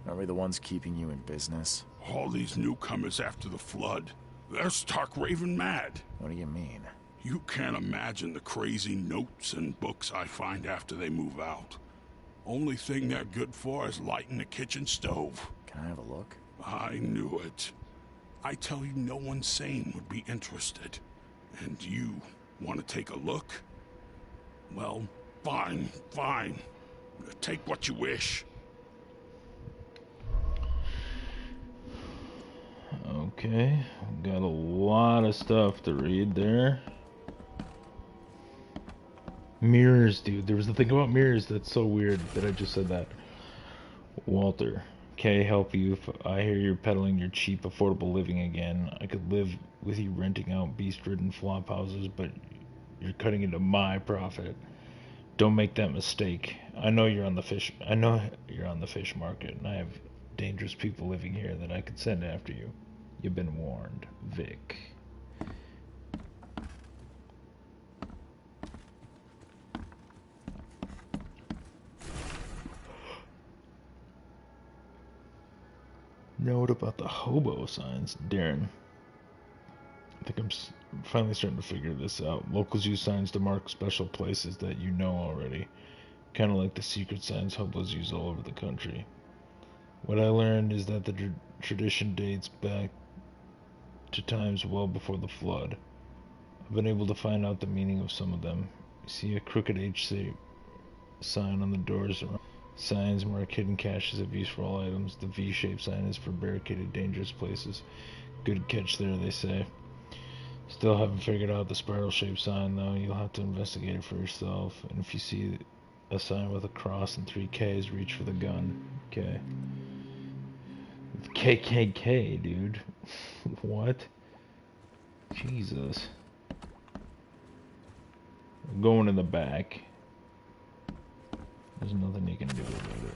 Are we the ones keeping you in business? All these newcomers after the flood, they're stark raving mad. What do you mean? You can't imagine the crazy notes and books I find after they move out. Only thing they're good for is lighting the kitchen stove. Can I have a look? I knew it. I tell you, no one sane would be interested. And you want to take a look? Well, fine. Take what you wish. Okay, got a lot of stuff to read there. Mirrors, dude. There was the thing about mirrors that's so weird that I just said that. Walter, can I help you if I hear you're peddling your cheap, affordable living again? I could live with you renting out beast-ridden flop houses, but you're cutting into my profit. Don't make that mistake. I know you're on the fish market, and I have dangerous people living here that I could send after you. You've been warned, Vic. note about the hobo signs, Darren. I think I'm finally starting to figure this out. Locals use signs to mark special places that you know already. Kind of like the secret signs hobos use all over the country. What I learned is that the tradition dates back to times well before the flood. I've been able to find out the meaning of some of them. You see a crooked H-shaped sign on the doors. Signs mark hidden caches of useful items. The V-shaped sign is for barricaded dangerous places. Good catch there, they say. Still haven't figured out the spiral-shaped sign, though. You'll have to investigate it for yourself. And if you see a sign with a cross and 3 Ks, reach for the gun. Okay. KKK, dude. What? Jesus. I'm going in the back. There's nothing you can do about it.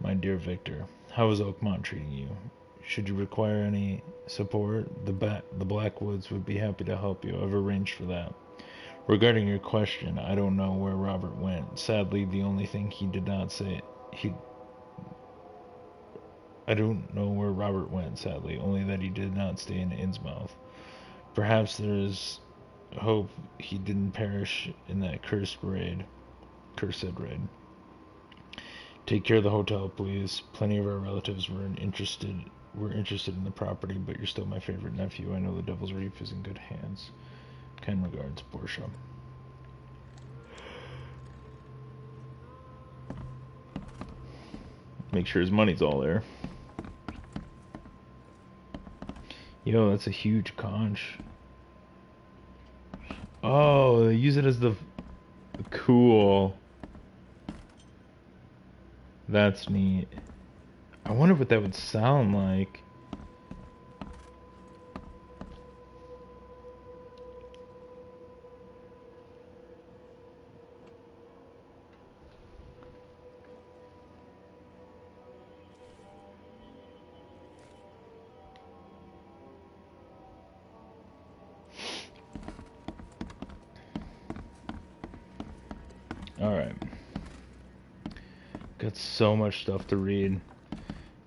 My dear Victor, how is Oakmont treating you? Should you require any support, the Blackwoods would be happy to help you. I've arranged for that. Regarding your question, I don't know where Robert went. Sadly, the only thing he did not say... I don't know where Robert went, sadly, only that he did not stay in Innsmouth. Perhaps there is hope he didn't perish in that cursed raid. Take care of the hotel, please. Plenty of our relatives were interested in the property, but you're still my favorite nephew. I know the Devil's Reef is in good hands. Kind regards, Portia. Make sure his money's all there. Yo, that's a huge conch. Oh, they use it as the... Cool. That's neat. I wonder what that would sound like. Alright. Got so much stuff to read.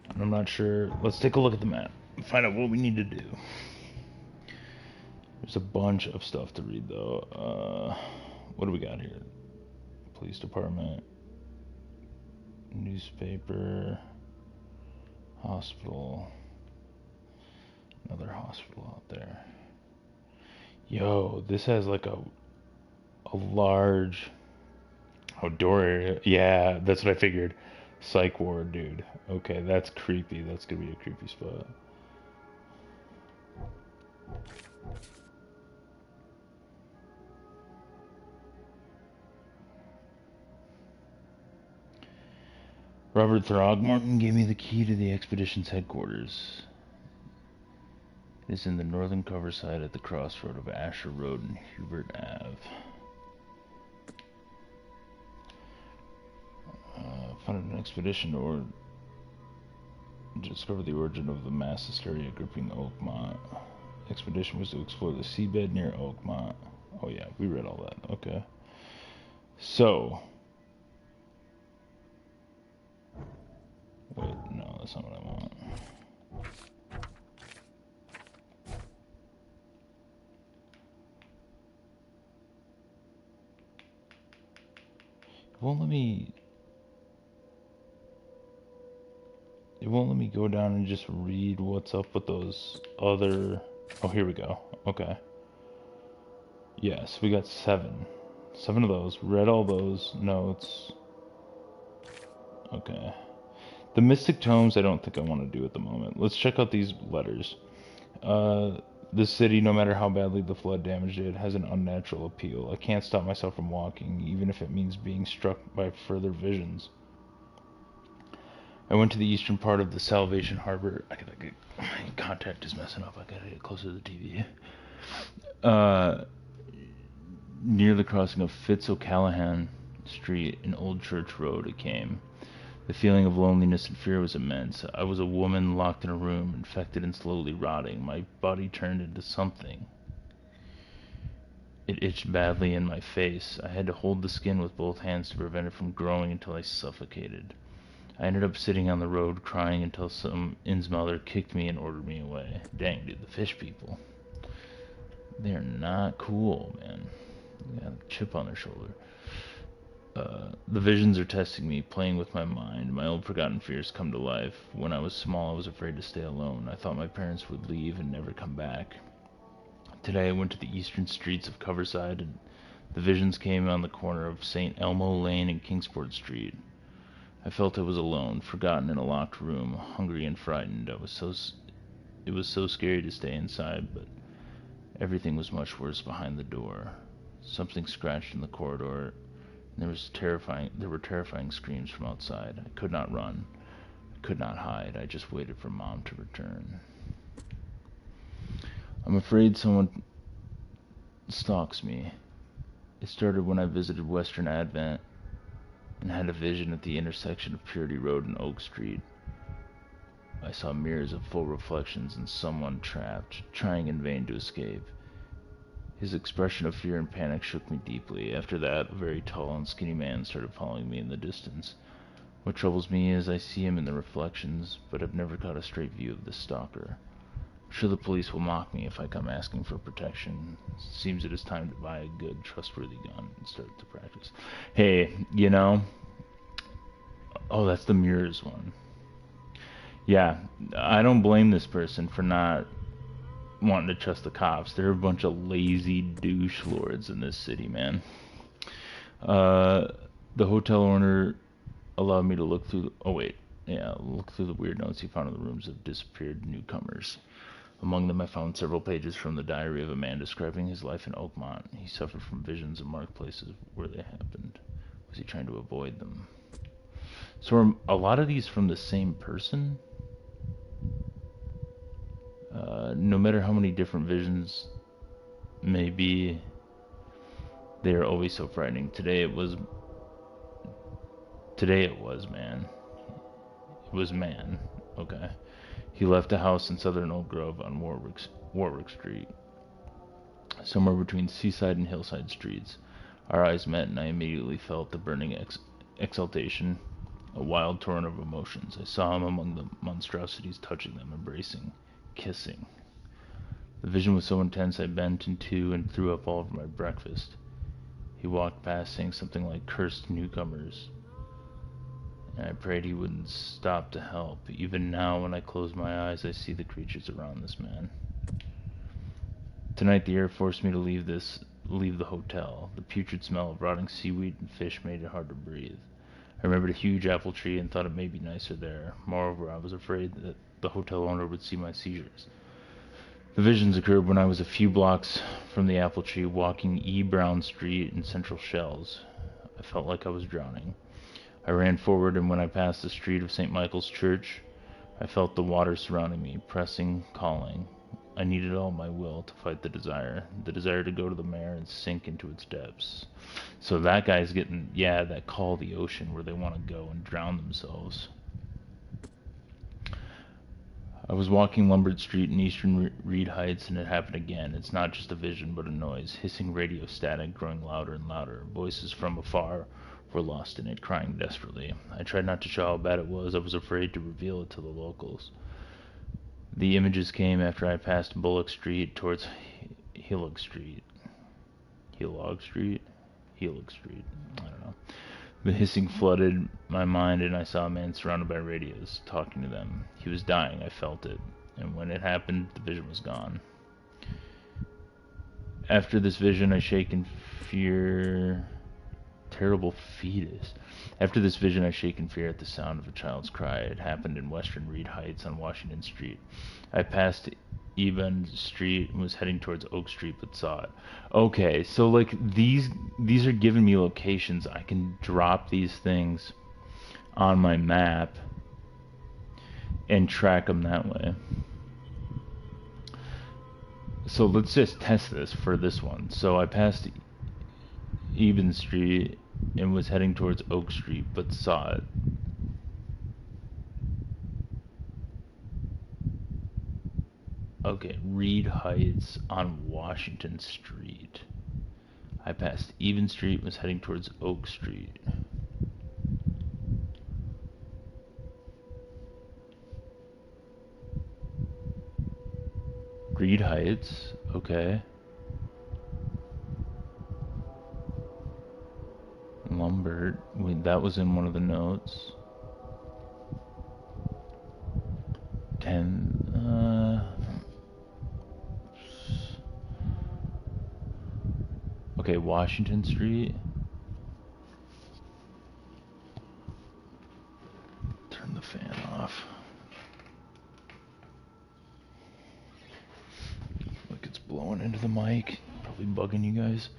And I'm not sure. Let's take a look at the map and find out what we need to do. There's a bunch of stuff to read, though. What do we got here? Police department. Newspaper. Hospital. Another hospital out there. Yo, this has like a large... outdoor area. Yeah, that's what I figured. Psych ward, dude. Okay, that's creepy. That's gonna be a creepy spot. Robert Throgmorton gave me the key to the expedition's headquarters. It is in the northern cover side at the crossroad of Asher Road and Hubert Ave. Founded an expedition to discover the origin of the mass hysteria gripping Oakmont. The expedition was to explore the seabed near Oakmont. Oh yeah, we read all that. Okay. So. Wait, no, that's not what I want. It won't let me go down and just read what's up with those other... Oh, here we go. Okay. Yes, we got 7. 7 of those. Read all those notes. Okay. The Mystic Tomes I don't think I want to do at the moment. Let's check out these letters. The city, no matter how badly the flood damaged it, has an unnatural appeal. I can't stop myself from walking, even if it means being struck by further visions. I went to the eastern part of the Salvation Harbor. My contact is messing up. I gotta get closer to the TV. Near the crossing of Fitz O'Callahan Street and Old Church Road, it came. The feeling of loneliness and fear was immense. I was a woman locked in a room, infected and slowly rotting. My body turned into something. It itched badly in my face. I had to hold the skin with both hands to prevent it from growing until I suffocated. I ended up sitting on the road crying until some Innsmouther kicked me and ordered me away. Dang, dude, the fish people. They're not cool, man. They got a chip on their shoulder. The visions are testing me, playing with my mind. My old forgotten fears come to life. When I was small, I was afraid to stay alone. I thought my parents would leave and never come back. Today I went to the eastern streets of Coverside, and the visions came on the corner of St. Elmo Lane and Kingsport Street. I felt I was alone, forgotten in a locked room, hungry and frightened. It was so scary to stay inside, but everything was much worse behind the door. Something scratched in the corridor. There were terrifying screams from outside. I could not run. I could not hide. I just waited for Mom to return. I'm afraid someone stalks me. It started when I visited Western Advent and had a vision at the intersection of Purity Road and Oak Street. I saw mirrors of full reflections and someone trapped, trying in vain to escape. His expression of fear and panic shook me deeply. After that, a very tall and skinny man started following me in the distance. What troubles me is I see him in the reflections, but I've never caught a straight view of the stalker. I'm sure the police will mock me if I come asking for protection. It seems it is time to buy a good, trustworthy gun and start to practice. Hey, you know... Oh, that's the mirrors one. Yeah, I don't blame this person for not wanting to trust the cops. They're a bunch of lazy douche lords in this city, man. The hotel owner allowed me to look through look through the weird notes he found in the rooms of disappeared newcomers. Among them I found several pages from the diary of a man describing his life in Oakmont. He suffered from visions of marked places where they happened. Was he trying to avoid them? So are a lot of these from the same person? No matter how many different visions may be, they are always so frightening. Today it was man. It was man. Okay. He left a house in southern Oak Grove on Warwick Street, somewhere between Seaside and Hillside Streets. Our eyes met, and I immediately felt the burning exultation, a wild torrent of emotions. I saw him among the monstrosities, touching them, embracing, kissing. The vision was so intense I bent in two and threw up all over my breakfast. He walked past saying something like "cursed newcomers," and I prayed he wouldn't stop to help. Even now, when I close my eyes, I see the creatures around this man. Tonight the air forced me to leave the hotel. The putrid smell of rotting seaweed and fish made it hard to breathe. I remembered a huge apple tree and thought it may be nicer there. Moreover, I was afraid that the hotel owner would see my seizures. The visions occurred when I was a few blocks from the apple tree, walking E. Brown Street in Central Shells. I felt like I was drowning. I ran forward, and when I passed the street of St. Michael's Church, I felt the water surrounding me, pressing, calling. I needed all my will to fight the desire to go to the mare and sink into its depths. So that guy's getting, that call to the ocean where they want to go and drown themselves. I was walking Lombard Street in eastern Reed Heights, and it happened again. It's not just a vision, but a noise, hissing radio static, growing louder and louder. Voices from afar were lost in it, crying desperately. I tried not to show how bad it was. I was afraid to reveal it to the locals. The images came after I passed Bullock Street towards Helog Street. I don't know. The hissing flooded my mind, and I saw a man surrounded by radios, talking to them. He was dying, I felt it, and when it happened, the vision was gone. After this vision, I shake in fear... Terrible fetus. After this vision, I shake in fear at the sound of a child's cry. It happened in Western Reed Heights on Washington Street. I passed Eben Street and was heading towards Oak Street, but saw it. Okay, so like these are giving me locations. I can drop these things on my map and track them that way. So let's just test this for this one. So I passed Eben Street and was heading towards Oak Street, but saw it. Okay, Reed Heights on Washington Street. I passed Eben Street and was heading towards Oak Street. Reed Heights, okay. Lumbert, wait, that was in one of the notes. 10, okay, Washington Street. Turn the fan off. Like it's blowing into the mic, probably bugging you guys.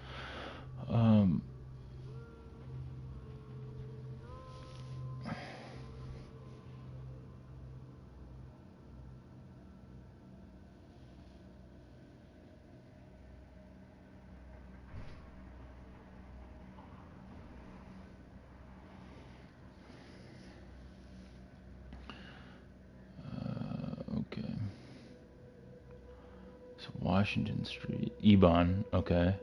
Washington Street, Ebon, okay.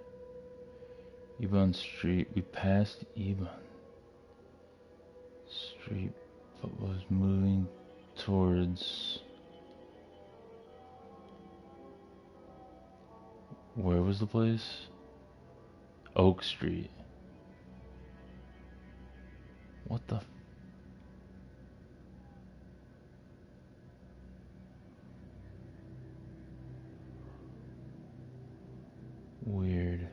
Ebon Street, we passed Ebon Street, but was moving towards, where was the place? Oak Street. What the? Weird.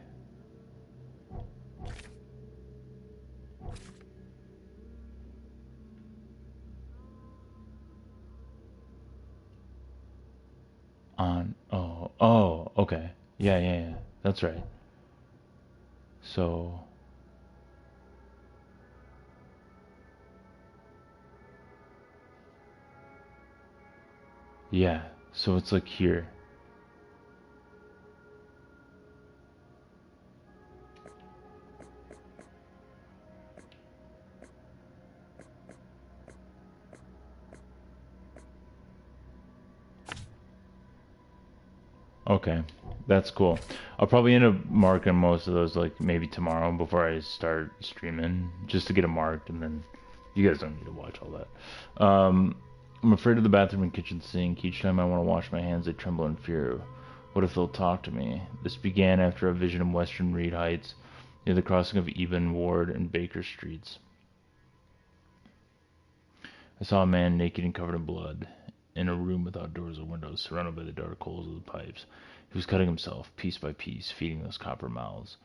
Oh, okay. Yeah. That's right. So. Yeah, so it's like here. Okay, that's cool. I'll probably end up marking most of those like maybe tomorrow before I start streaming, just to get it marked, and then you guys don't need to watch all that. I'm afraid of the bathroom and kitchen sink. Each time I want to wash my hands, I tremble in fear. What if they'll talk to me? This began after a vision of Western Reed Heights, near the crossing of Eben Ward and Baker Streets. I saw a man naked and covered in blood, in a room without doors or windows, surrounded by the dark holes of the pipes. He was cutting himself, piece by piece, feeding those copper mouths.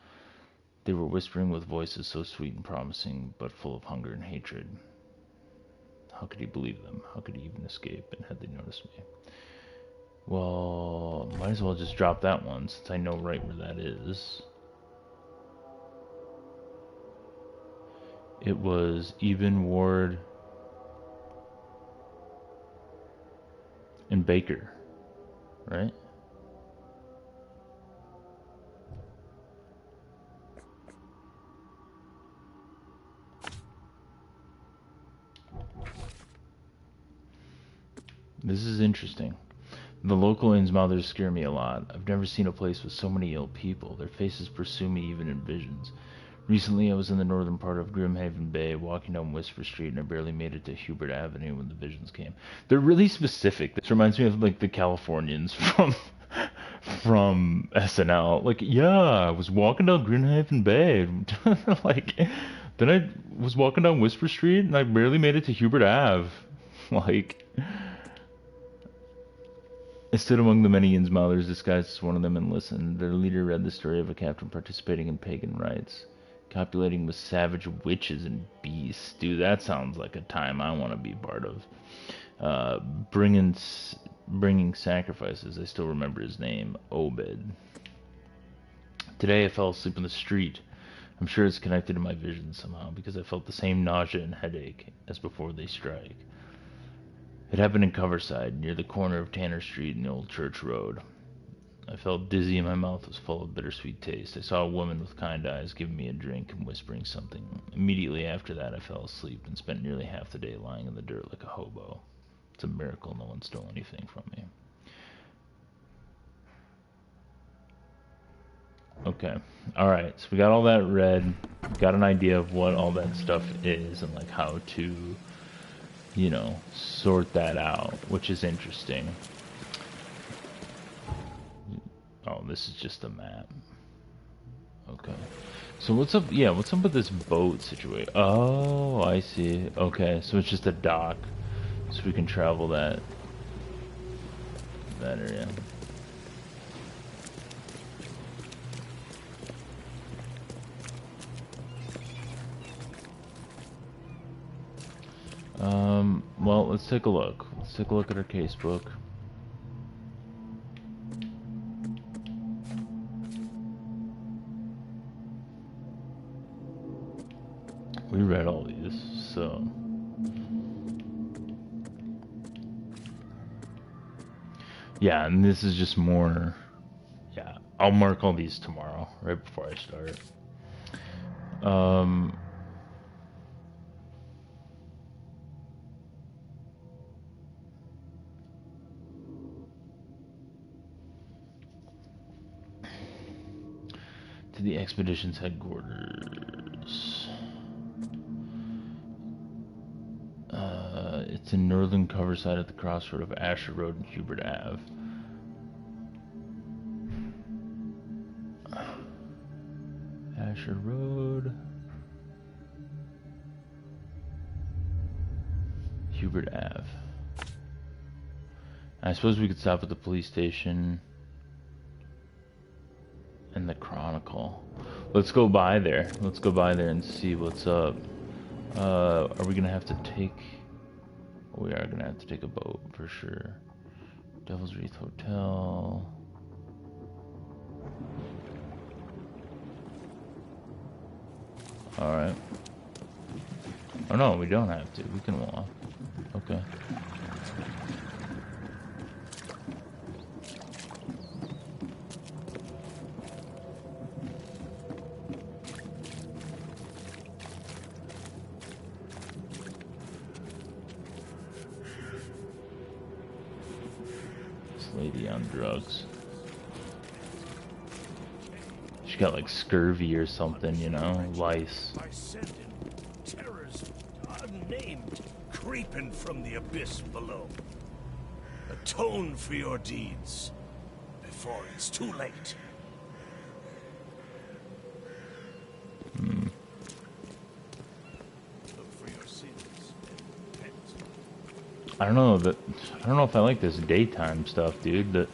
They were whispering with voices so sweet and promising, but full of hunger and hatred. How could he believe them? How could he even escape? And had they noticed me? Well, might as well just drop that one, since I know right where that is. It was Eben Ward and Baker, right? This is interesting. The local Innsmouthers scare me a lot. I've never seen a place with so many ill people. Their faces pursue me even in visions. Recently, I was in the northern part of Grimhaven Bay, walking down Whisper Street, and I barely made it to Hubert Avenue when the visions came. They're really specific. This reminds me of like the Californians from SNL. Like, yeah, I was walking down Grimhaven Bay, like, then I was walking down Whisper Street, and I barely made it to Hubert Ave. Like, I stood among the many Innsmouthers disguised as one of them and listened. Their leader read the story of a captain participating in pagan rites, copulating with savage witches and beasts. Dude, that sounds like a time I want to be part of. Bringing sacrifices. I still remember his name, Obed. Today I fell asleep in the street. I'm sure it's connected to my visions somehow, because I felt the same nausea and headache as before they strike. It happened in Coverside, near the corner of Tanner Street and the Old Church Road. I felt dizzy and my mouth was full of bittersweet taste. I saw a woman with kind eyes giving me a drink and whispering something. Immediately after that, I fell asleep and spent nearly half the day lying in the dirt like a hobo. It's a miracle no one stole anything from me. Okay. Alright, so we got all that read. Got an idea of what all that stuff is and like how to, you know, sort that out, which is interesting. this is just a map. Okay. So what's up? Yeah, what's up with this boat situation? Oh, I see. Okay, so it's just a dock, so we can travel that area. Well, let's take a look. Let's take a look at our casebook. We read all these, so... Yeah, and this is just more... Yeah, I'll mark all these tomorrow, right before I start. To the expedition's headquarters. It's in northern Coverside at the crossroad of Asher Road and Hubert Ave. Asher Road. Hubert Ave. I suppose we could stop at the police station and the Chronicle. Let's go by there. Let's go by there and see what's up. Are we gonna have to take... We are gonna have to take a boat for sure. Devil's Wreath Hotel. Alright. Oh no, we don't have to. We can walk. Okay. Lady on drugs. She got like scurvy or something, you know, lice. I sent in terrors unnamed creeping from the abyss below. Atone for your deeds before it's too late. Look for your sins. I don't know if I like this daytime stuff, dude. The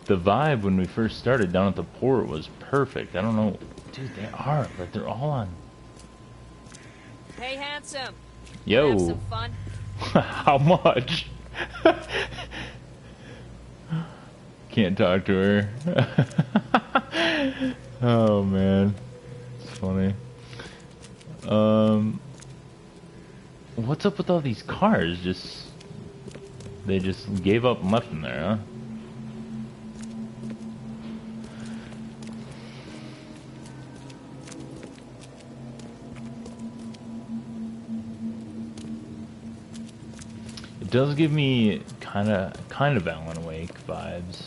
vibe when we first started down at the port was perfect. I don't know, dude. They are, but they're all on. Hey, handsome. Yo. Have some fun. How much? Can't talk to her. Oh man, it's funny. What's up with all these cars? They just gave up and left them there, huh? It does give me kind of Alan Wake vibes.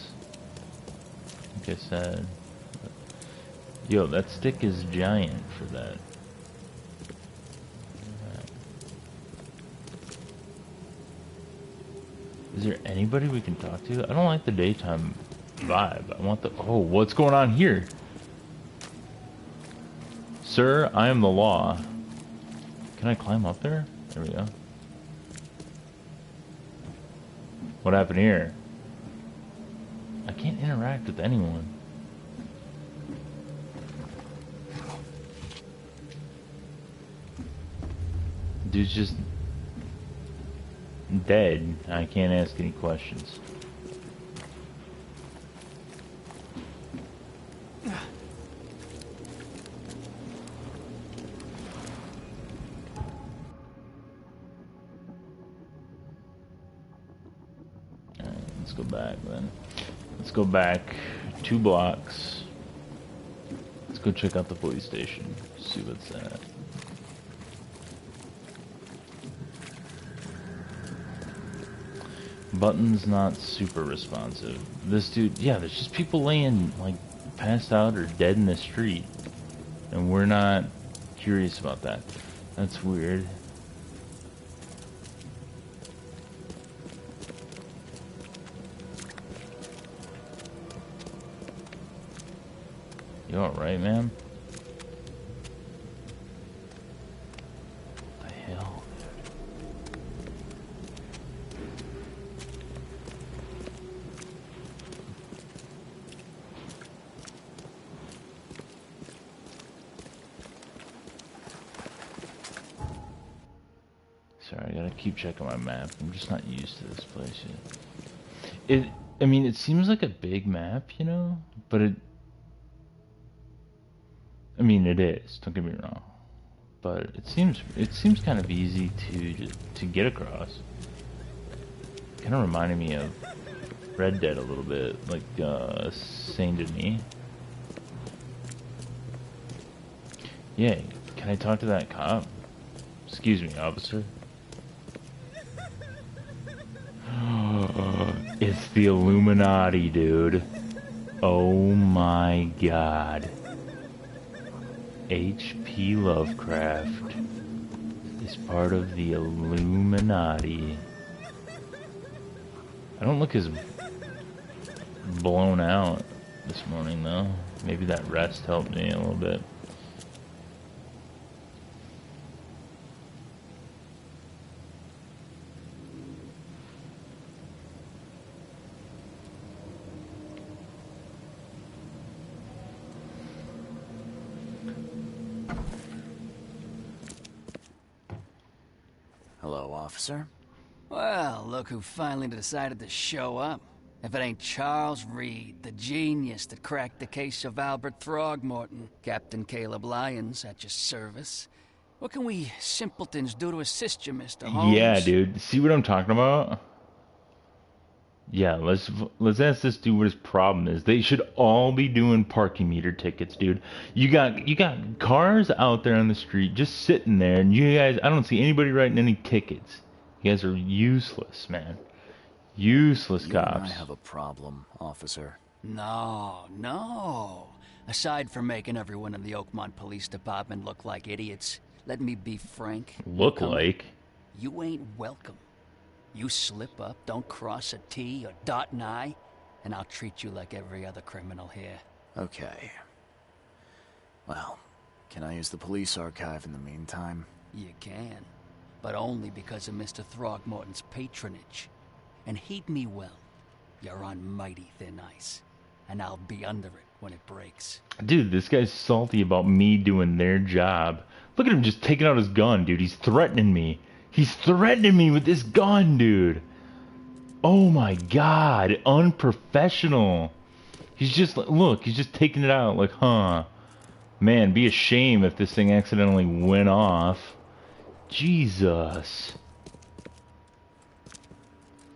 Like I said. Yo, that stick is giant for that. Is there anybody we can talk to? I don't like the daytime vibe. I want the... Oh, what's going on here? Sir, I am the law. Can I climb up there? There we go. What happened here? I can't interact with anyone. Dude's just... dead. I can't ask any questions. Alright, let's go back then. Let's go back 2 blocks. Let's go check out the police station. See what's at. Button's not super responsive. This dude, yeah, there's just people laying, like, passed out or dead in the street. And we're not curious about that. That's weird. You alright, man? What the hell? Sorry, I gotta keep checking my map. I'm just not used to this place yet. I mean, it seems like a big map, you know? But I mean, it is, don't get me wrong. But it seems kind of easy to get across. Kind of reminded me of Red Dead a little bit, like Saint Denis. Yeah, can I talk to that cop? Excuse me, officer. It's the Illuminati, dude. Oh my god. H.P. Lovecraft is part of the Illuminati. I don't look as blown out this morning, though. Maybe that rest helped me a little bit. Hello, officer. Well, look who finally decided to show up. If it ain't Charles Reed, the genius that cracked the case of Albert Throgmorton. Captain Caleb Lyons at your service. What can we simpletons do to assist you, Mr. Holmes? Yeah, dude. See what I'm talking about? Yeah, let's ask this dude what his problem is. They should all be doing parking meter tickets, dude. You got cars out there on the street just sitting there, and you guys, I don't see anybody writing any tickets. You guys are useless, man. Useless cops. You and I have a problem, officer. No. Aside from making everyone in the Oakmont Police Department look like idiots, let me be frank. Look like? You ain't welcome. You slip up, don't cross a T or dot an I, and I'll treat you like every other criminal here. Okay. Well, can I use the police archive in the meantime? You can, but only because of Mr. Throgmorton's patronage. And heed me well, you're on mighty thin ice, and I'll be under it when it breaks. Dude, this guy's salty about me doing their job. Look at him just taking out his gun, dude. He's threatening me. He's threatening me with this gun, dude. Oh my god, unprofessional. He's just, look, he's just taking it out like, huh. Man, be a shame if this thing accidentally went off. Jesus.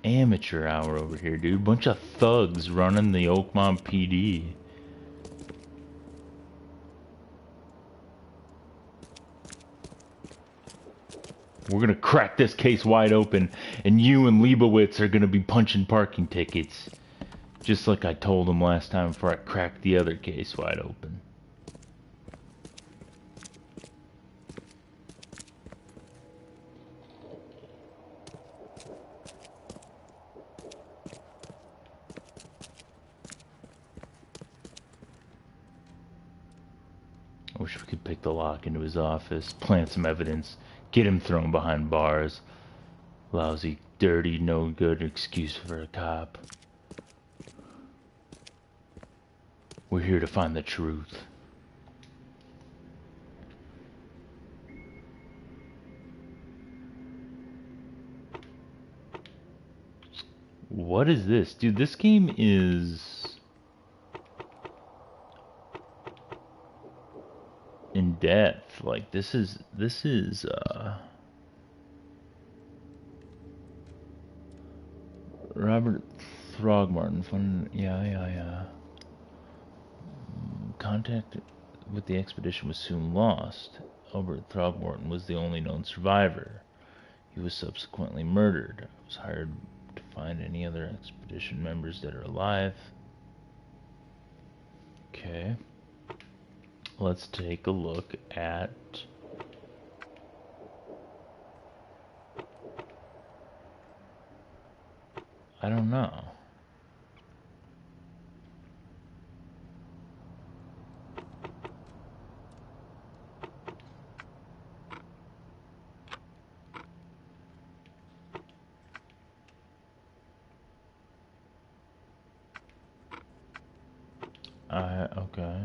Amateur hour over here, dude. Bunch of thugs running the Oakmont PD. We're gonna crack this case wide open, and you and Leibowitz are gonna be punching parking tickets. Just like I told him last time before I cracked the other case wide open. I wish we could pick the lock into his office, plant some evidence, get him thrown behind bars. Lousy, dirty, no good excuse for a cop. We're here to find the truth. What is this? Dude, this game is in depth. Like, this is Robert Throgmorton. Yeah. Contact with the expedition was soon lost. Albert Throgmorton was the only known survivor. He was subsequently murdered. I was hired to find any other expedition members that are alive. Okay. Let's take a look at I don't know. Okay.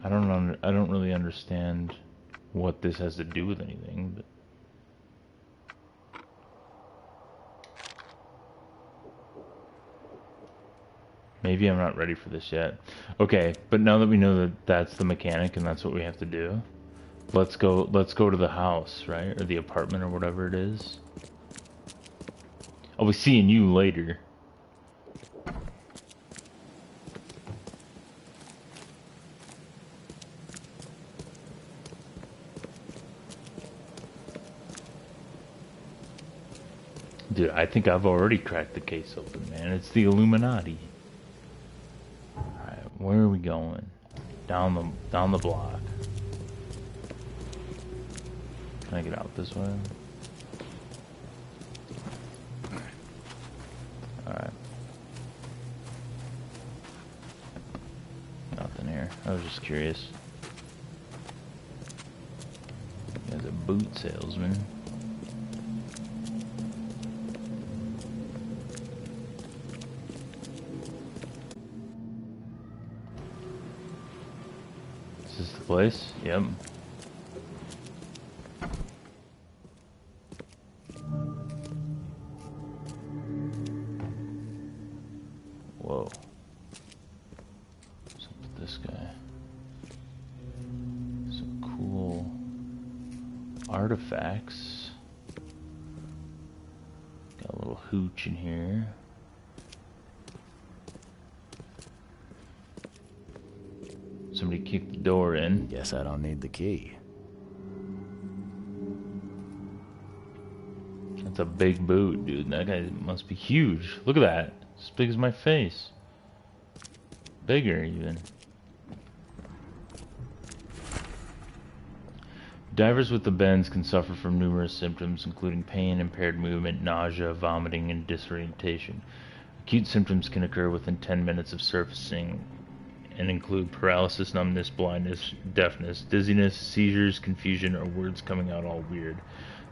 I don't really understand what this has to do with anything, but maybe I'm not ready for this yet. Okay, but now that we know that that's the mechanic and that's what we have to do, let's go to the house, right? Or the apartment or whatever it is. I'll be seeing you later. Dude, I think I've already cracked the case open, man. It's the Illuminati. Alright, where are we going? Down the block. Can I get out this way? Alright. Nothing here. I was just curious. There's a boot salesman. Is this the place? Yep. Whoa. What's up with this guy? Some cool artifacts. Got a little hooch in here. Somebody kicked the door in. Guess I don't need the key. That's a big boot, dude. That guy must be huge. Look at that. As big as my face. Bigger, even. Divers with the bends can suffer from numerous symptoms, including pain, impaired movement, nausea, vomiting, and disorientation. Acute symptoms can occur within 10 minutes of surfacing and include paralysis, numbness, blindness, deafness, dizziness, seizures, confusion, or words coming out all weird.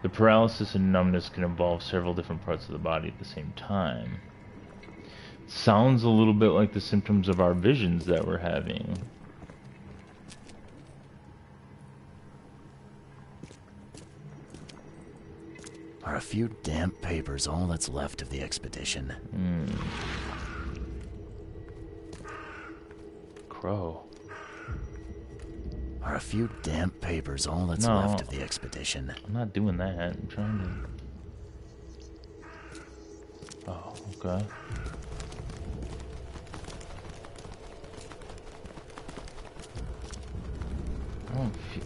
The paralysis and numbness can involve several different parts of the body at the same time. Sounds a little bit like the symptoms of our visions that we're having. Are a few damp papers all that's left of the expedition? Crow. Are a few damp papers all that's left of the expedition? I'm not doing that. I'm trying to... Oh, okay.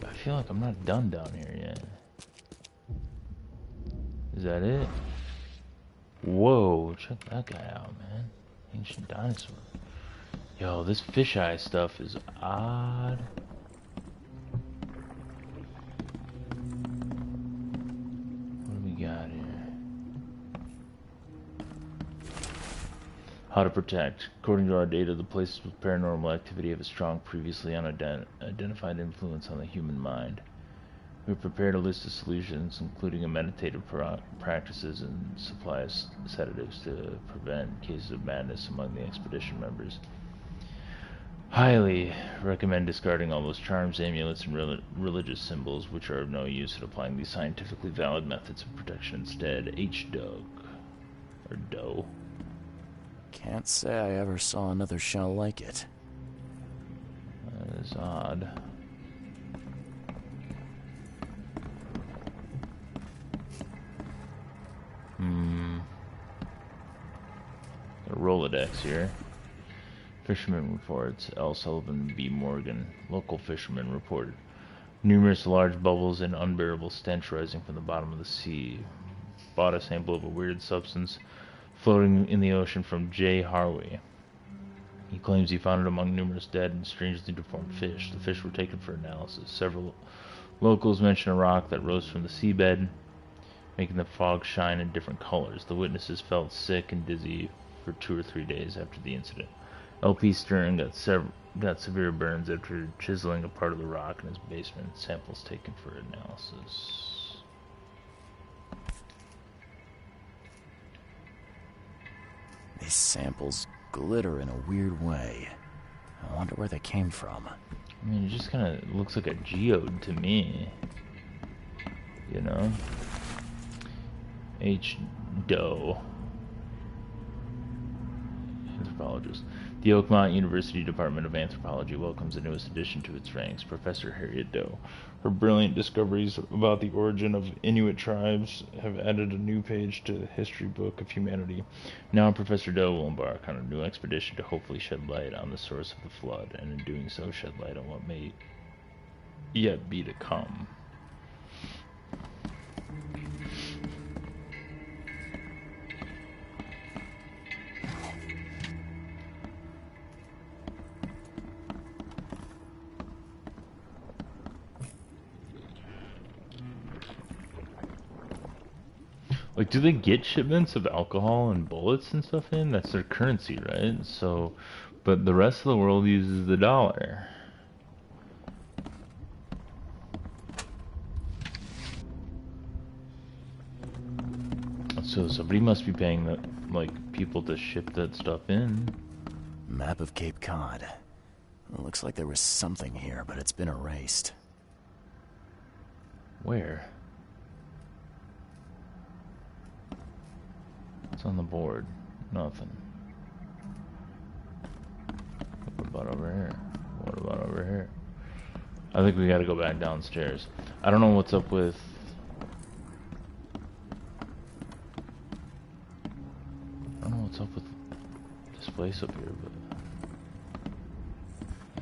I feel like I'm not done down here yet. Is that it? Whoa, check that guy out, man. Ancient dinosaur. Yo, this fisheye stuff is odd. What do we got here? How to protect. According to our data, the places with paranormal activity have a strong, previously unidentified influence on the human mind. We've prepared a list of solutions, including a meditative practices and supply of sedatives to prevent cases of madness among the expedition members. Highly recommend discarding all those charms, amulets, and religious symbols, which are of no use, and applying these scientifically valid methods of protection instead. H-Dog. Or Doe. Can't say I ever saw another shell like it. That is odd. A Rolodex here. Fisherman reports. L. Sullivan B. Morgan. Local fishermen reported numerous large bubbles and unbearable stench rising from the bottom of the sea. Bought a sample of a weird substance floating in the ocean from J. Harvey. He claims he found it among numerous dead and strangely deformed fish. The fish were taken for analysis. Several locals mention a rock that rose from the seabed, making the fog shine in different colors. The witnesses felt sick and dizzy for 2 or 3 days after the incident. L.P. Stern got severe burns after chiseling a part of the rock in his basement. Samples taken for analysis. These samples glitter in a weird way. I wonder where they came from. I mean, it just kind of looks like a geode to me. You know? H. Doe. Anthropologist. The Oakmont University Department of Anthropology welcomes the newest addition to its ranks, Professor Harriet Doe. Her brilliant discoveries about the origin of Inuit tribes have added a new page to the history book of humanity. Now Professor Doe will embark on a new expedition to hopefully shed light on the source of the flood, and in doing so shed light on what may yet be to come. Like, do they get shipments of alcohol and bullets and stuff in? That's their currency, right? So, but the rest of the world uses the dollar. So somebody must be paying the, like, people to ship that stuff in. Map of Cape Cod. It looks like there was something here, but it's been erased. Where? What's on the board? Nothing. What about over here? What about over here? I think we gotta go back downstairs. I don't know what's up with... I don't know what's up with this place up here, but...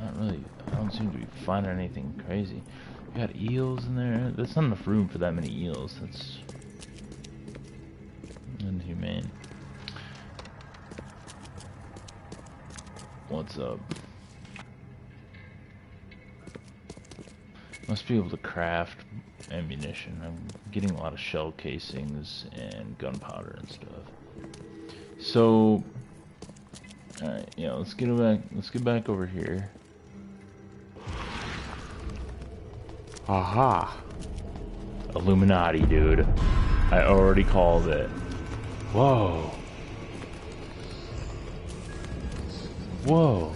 Not really... I don't seem to be finding anything crazy. We got eels in there. There's not enough room for that many eels. That's... inhumane. What's up? Must be able to craft ammunition. I'm getting a lot of shell casings and gunpowder and stuff. So, alright, yeah, let's get back. Let's get back over here. Aha! Illuminati, dude. I already called it. Whoa. Whoa.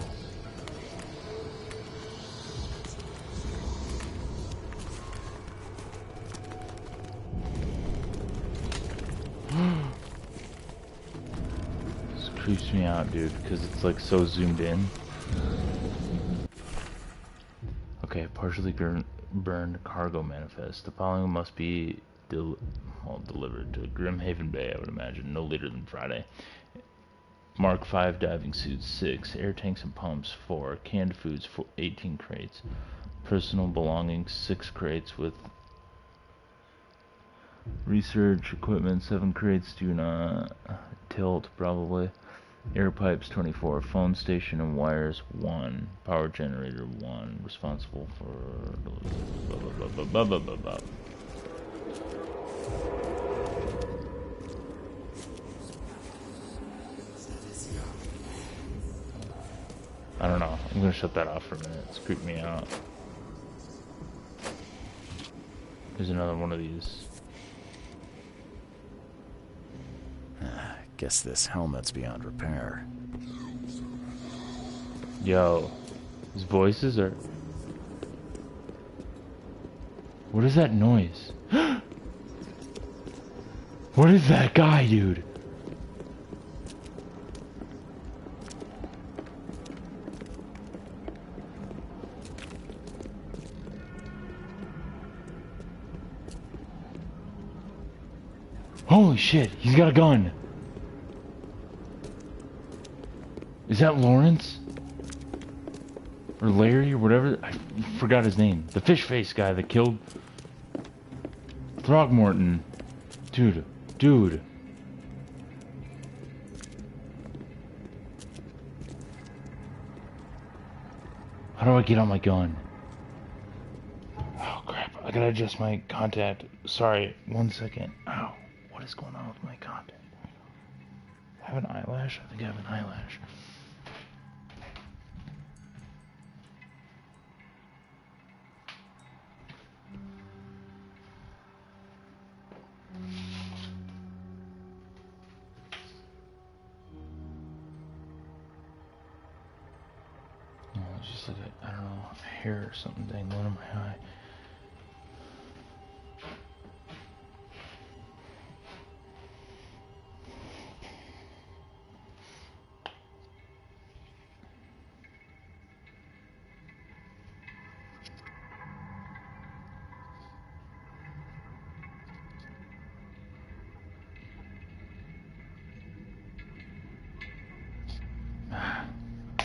This creeps me out, dude, because it's like so zoomed in. Okay, partially burned cargo manifest. The following must be delivered to Grimhaven Bay, I would imagine, no later than Friday. Mark 5 diving suits 6, air tanks and pumps 4, canned foods 18 crates, personal belongings 6 crates with research equipment 7 crates, do not tilt probably, air pipes 24, phone station and wires 1, power generator 1, responsible for blah, blah, blah, blah, blah. I don't know. I'm gonna shut that off for a minute. It's creeping me out. There's another one of these. Guess this helmet's beyond repair. Yo. His voices are... What is that noise? What is that guy, dude? Holy shit, he's got a gun. Is that Lawrence? Or Larry or whatever? I forgot his name. The fish face guy that killed Throgmorton. Dude. How do I get on my gun? Oh crap, I gotta adjust my contact. Sorry, 1 second. Ow. What is going on with my contact? I have an eyelash? I think I have an eyelash. looks like I don't know, a hair or something dangling in my eye.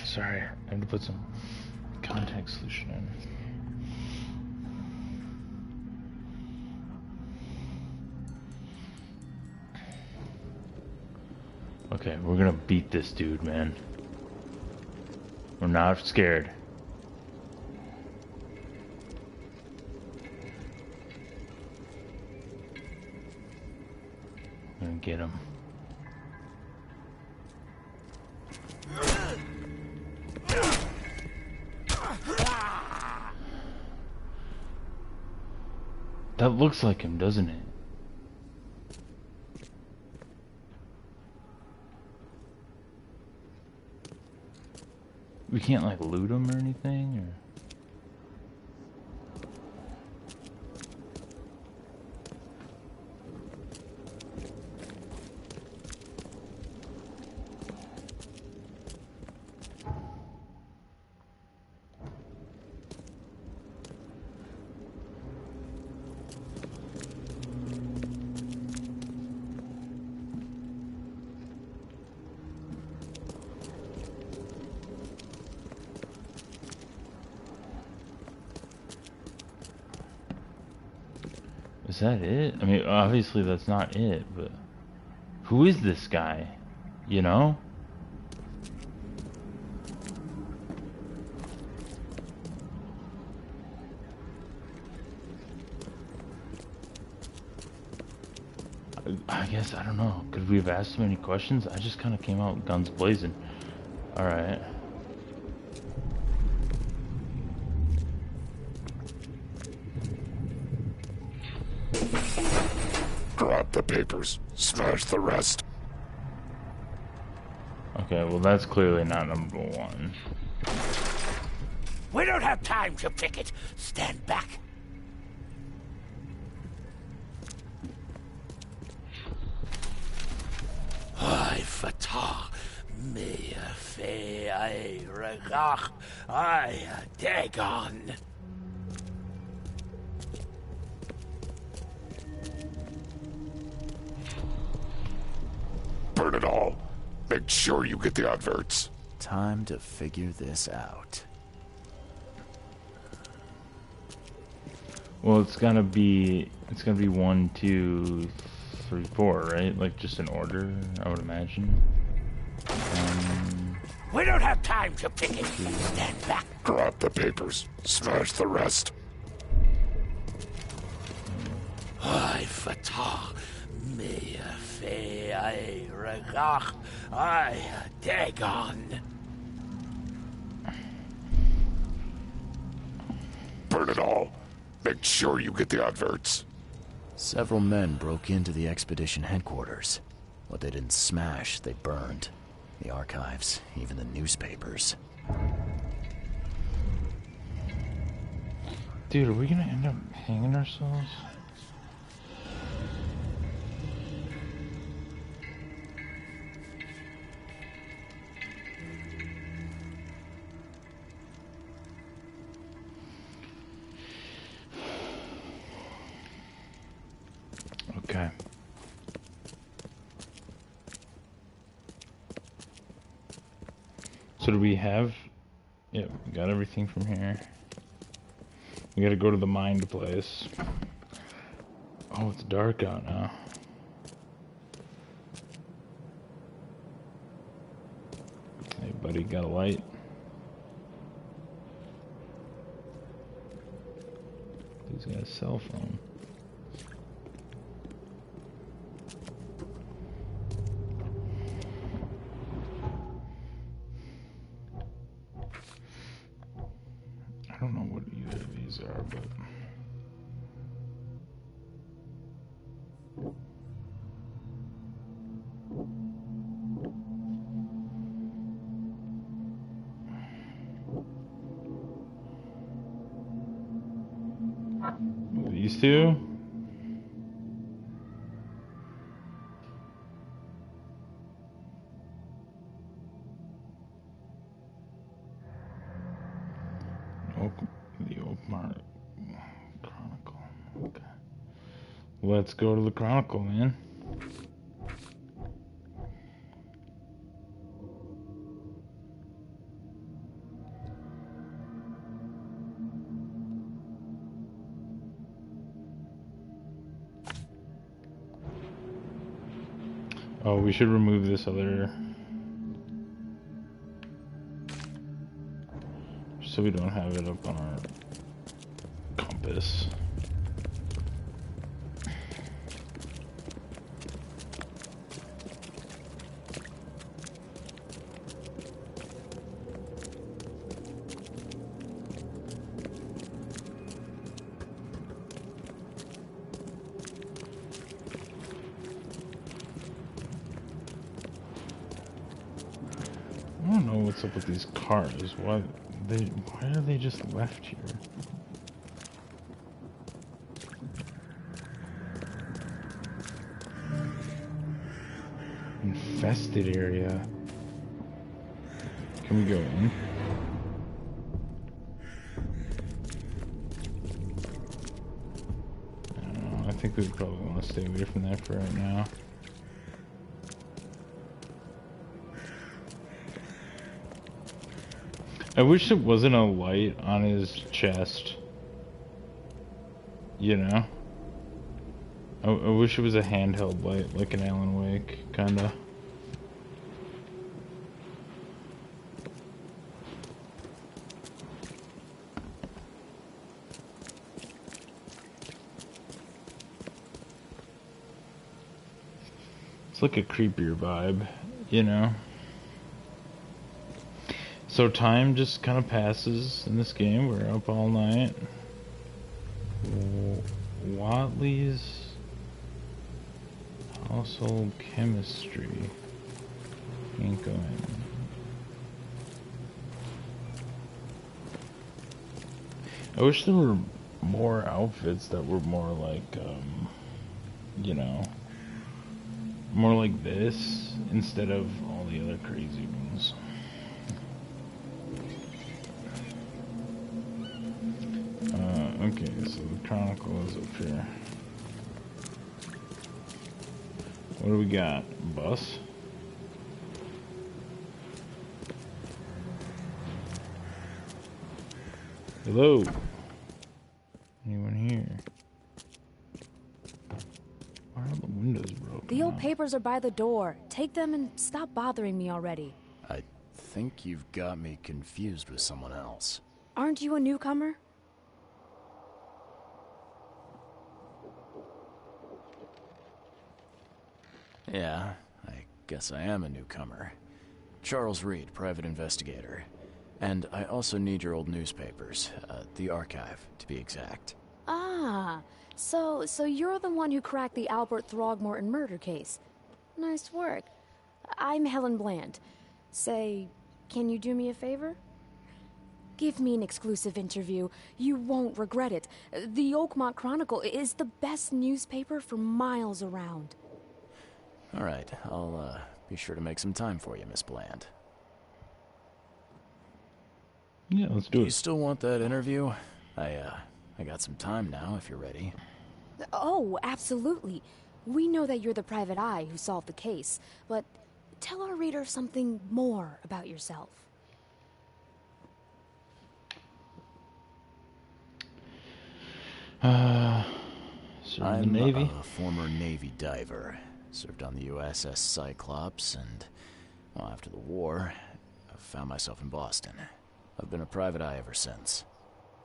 Sorry, I had to put some contact solution in. Okay, we're gonna beat this dude, man. We're not scared. I'm gonna get him. That looks like him, doesn't it? We can't like loot him or anything, or... Is that it? I mean, obviously that's not it, but... Who is this guy? You know? I guess, I don't know. Could we have asked him any questions? I just kind of came out guns blazing. Alright. Grab the papers. Smash the rest. Okay, well that's clearly not number one. We don't have time to pick it. Stand back. I fatah me fe I regach I dagon. Burn it all. Make sure you get the adverts. Time to figure this out. Well, it's gonna be 1, 2, 3, 4, right? Like just in order, I would imagine. We don't have time to pick it. Stand back. Grab the papers. Smash the rest. I fatah me fe I regach I dagon. Burn it all. Make sure you get the adverts. Several men broke into the expedition headquarters. What they didn't smash, they burned. The archives, even the newspapers. Dude, are we gonna end up hanging ourselves? Okay. So do we have... Yep, we got everything from here. We gotta go to the mind place. Oh, it's dark out now. Hey buddy, got a light? He's got a cell phone. I don't know what either of these are, but... These two? The Oakmont Chronicle. Okay. Let's go to the Chronicle, man. Oh, we should remove this other, so we don't have it up on our compass. I don't know what's up with these cars. Why are they just left here? Infested area. Can we go in? I don't know. I think we probably want to stay away from that for right now. I wish it wasn't a light on his chest. You know? I wish it was a handheld light, like an Alan Wake, kinda. It's like a creepier vibe, you know? So time just kind of passes in this game. We're up all night. Watley's household chemistry. Can't go in. I wish there were more outfits that were more like, you know, more like this instead of all the other crazy ones. Okay, so the Chronicle is up here. What do we got? Bus? Hello? Anyone here? Why are the windows broken? The old papers are by the door. Take them and stop bothering me already. I think you've got me confused with someone else. Aren't you a newcomer? Yeah, I guess I am a newcomer. Charles Reed, private investigator. And I also need your old newspapers, the archive, to be exact. Ah, so you're the one who cracked the Albert Throgmorton murder case. Nice work. I'm Helen Bland. Say, can you do me a favor? Give me an exclusive interview. You won't regret it. The Oakmont Chronicle is the best newspaper for miles around. All right, I'll be sure to make some time for you, Miss Bland. Yeah, let's do it. You still want that interview? I got some time now, if you're ready. Oh, absolutely. We know that you're the private eye who solved the case, but tell our reader something more about yourself. I'm the Navy. A former Navy diver. Served on the USS Cyclops, and well, after the war, I found myself in Boston. I've been a private eye ever since.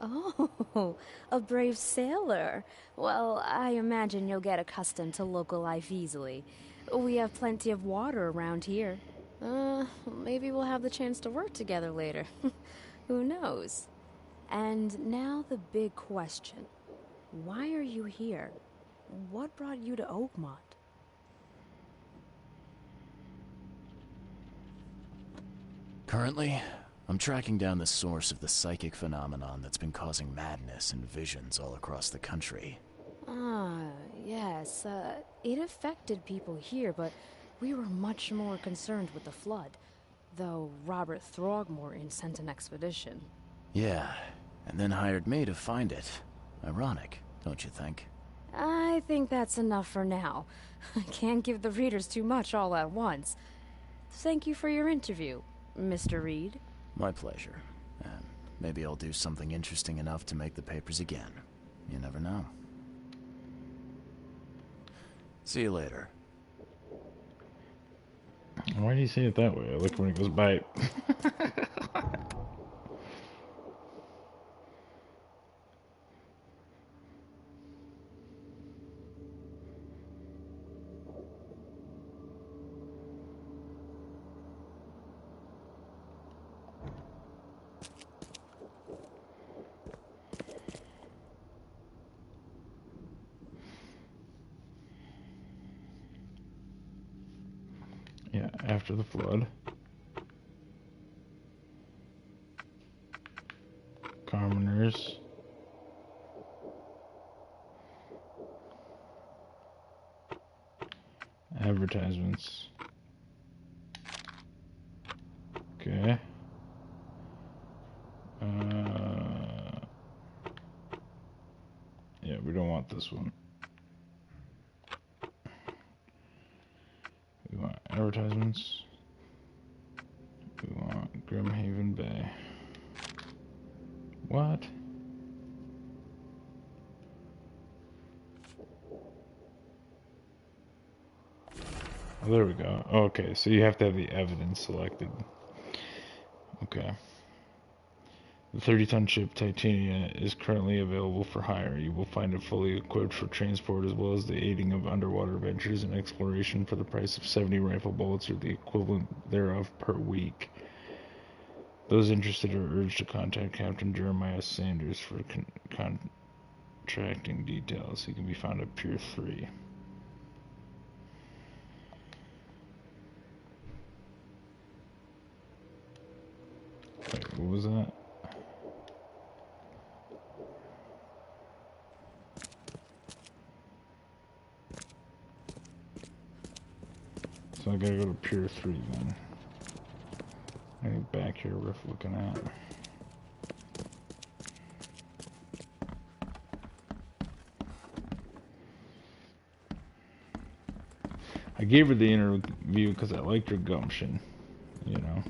Oh, a brave sailor. Well, I imagine you'll get accustomed to local life easily. We have plenty of water around here. Maybe we'll have the chance to work together later. Who knows? And now the big question. Why are you here? What brought you to Oakmont? Currently, I'm tracking down the source of the psychic phenomenon that's been causing madness and visions all across the country. Ah, yes. It affected people here, but we were much more concerned with the flood. Though Robert Throgmorton sent an expedition. Yeah, and then hired me to find it. Ironic, don't you think? I think that's enough for now. I can't give the readers too much all at once. Thank you for your interview, Mr. Reed. My pleasure. And maybe I'll do something interesting enough to make the papers again. You never know. See you later. Why do you say it that way? I like when he goes by. Yeah, after the flood. Commoners. Advertisements. Okay. Yeah, we don't want this one. We want advertisements. We want Grimhaven Bay. What? Oh, there we go. Okay, so you have to have the evidence selected. Okay. The 30-ton ship Titania is currently available for hire. You will find it fully equipped for transport as well as the aiding of underwater adventures and exploration for the price of 70 rifle bullets or the equivalent thereof per week. Those interested are urged to contact Captain Jeremiah Sanders for contracting details. He can be found at Pier 3. Wait, what was that? So I gotta go to Pier 3 then. I think back here worth looking at. I gave her the interview because I liked her gumption, you know.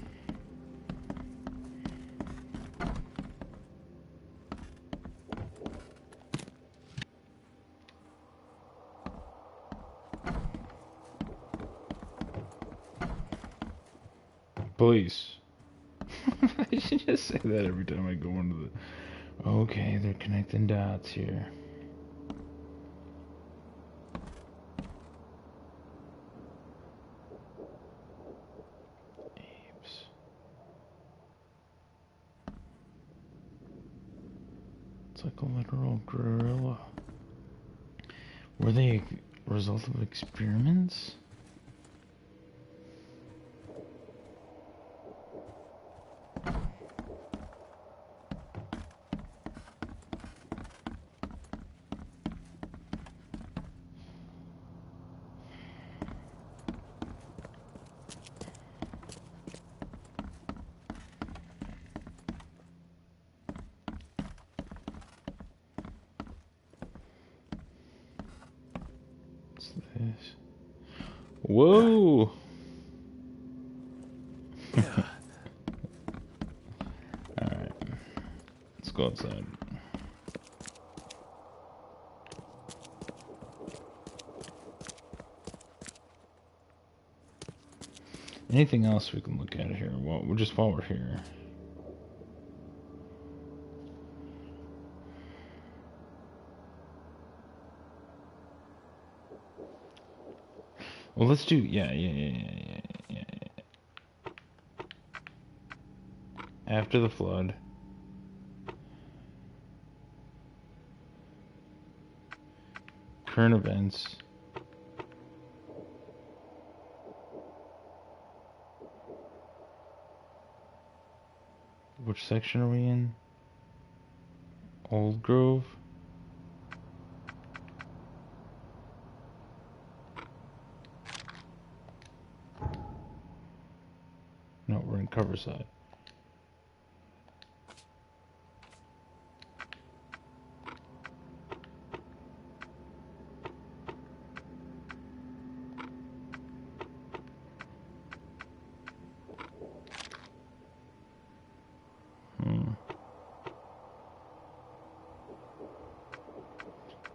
Police. I should just say that every time I go into the... Okay, they're connecting dots here. Apes. It's like a literal gorilla. Were they a result of experiments? This. Whoa! Alright. Let's go outside. Anything else we can look at here? Well, just while we're here. Well, let's do, yeah. After the flood. Current events. Which section are we in? Old Grove? No, we're in Coverside.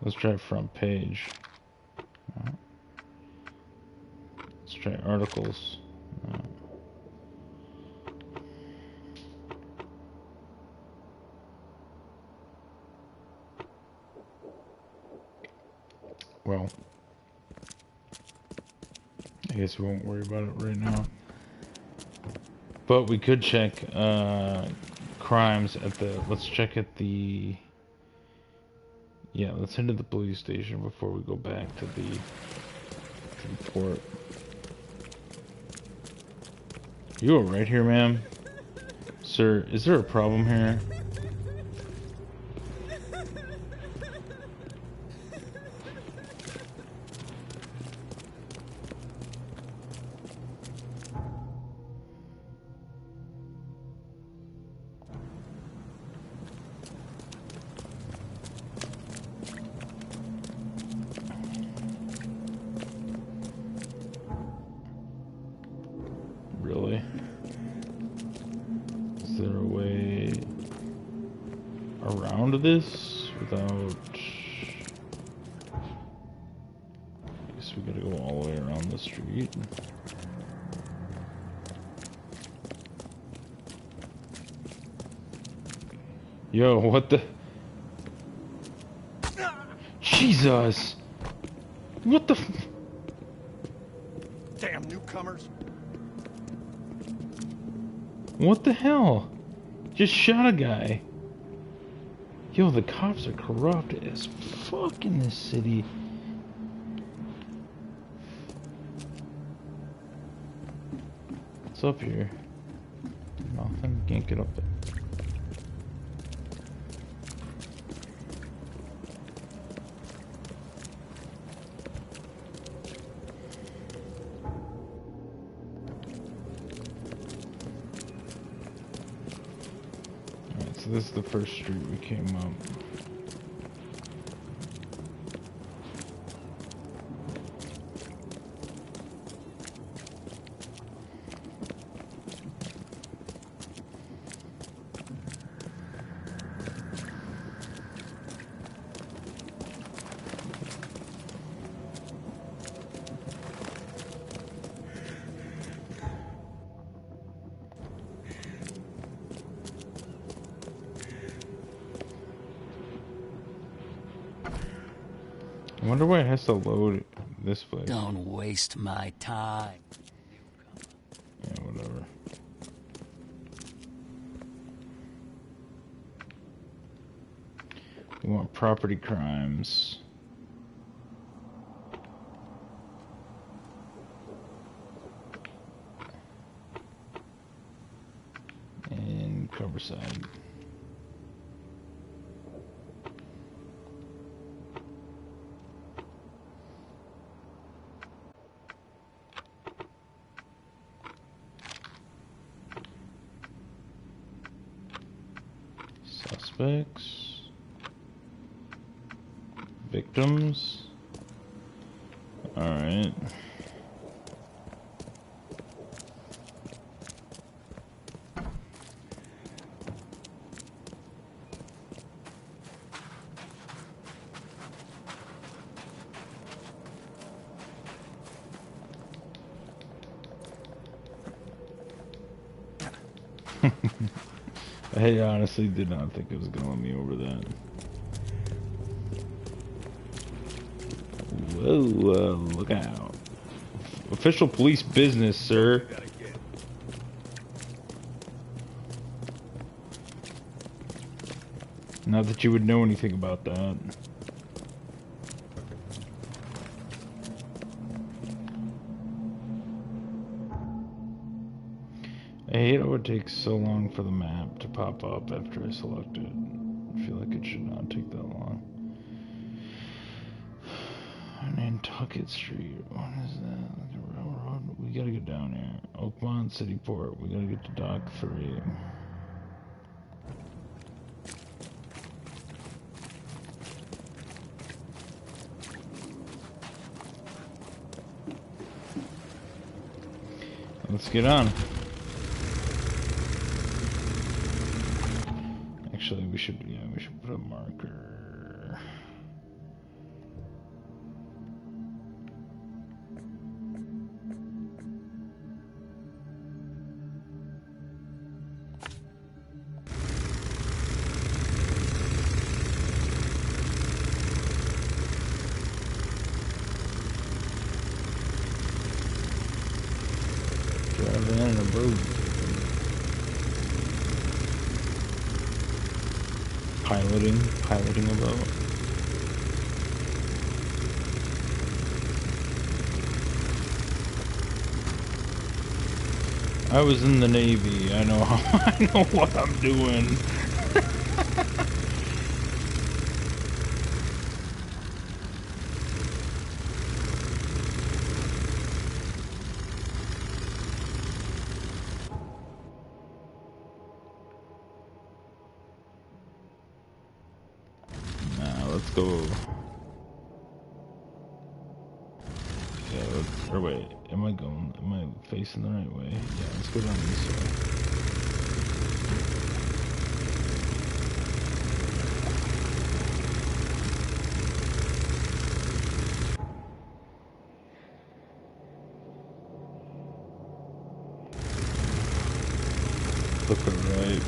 Let's try front page. Let's try articles. Well, I guess we won't worry about it right now. But we could check crimes at the... Let's check at the... Yeah, let's head to the police station before we go back to the port. You all right here, ma'am? Sir, is there a problem here? Really? Is there a way around this without... I guess we gotta go all the way around the street. Yo, what the... Jesus! What the... Damn newcomers! What the hell? Just shot a guy. Yo, the cops are corrupt as fuck in this city. What's up here? Nothing. Can't get up there. So this is the first street we came up. I wonder why it has to load this place. Don't waste my time. Yeah, whatever. We want property crimes. And Coverside. Suspects, victims. All right. I honestly did not think it was gonna let me over that. Whoa, look out. Official police business, sir. Not that you would know anything about that. hate how it takes so long for the map to pop up after I select it. I feel like it should not take that long. Nantucket Street. What is that? Like a railroad? We gotta get down here. Oakmont City Port. We gotta get to Dock 3. Let's get on. Actually, we should put a marker. Driving in a boat. Piloting a boat. I was in the Navy. I know what I'm doing. Let's go. Yeah, or wait, am I facing the right way? Yeah, let's go down this way. Look right.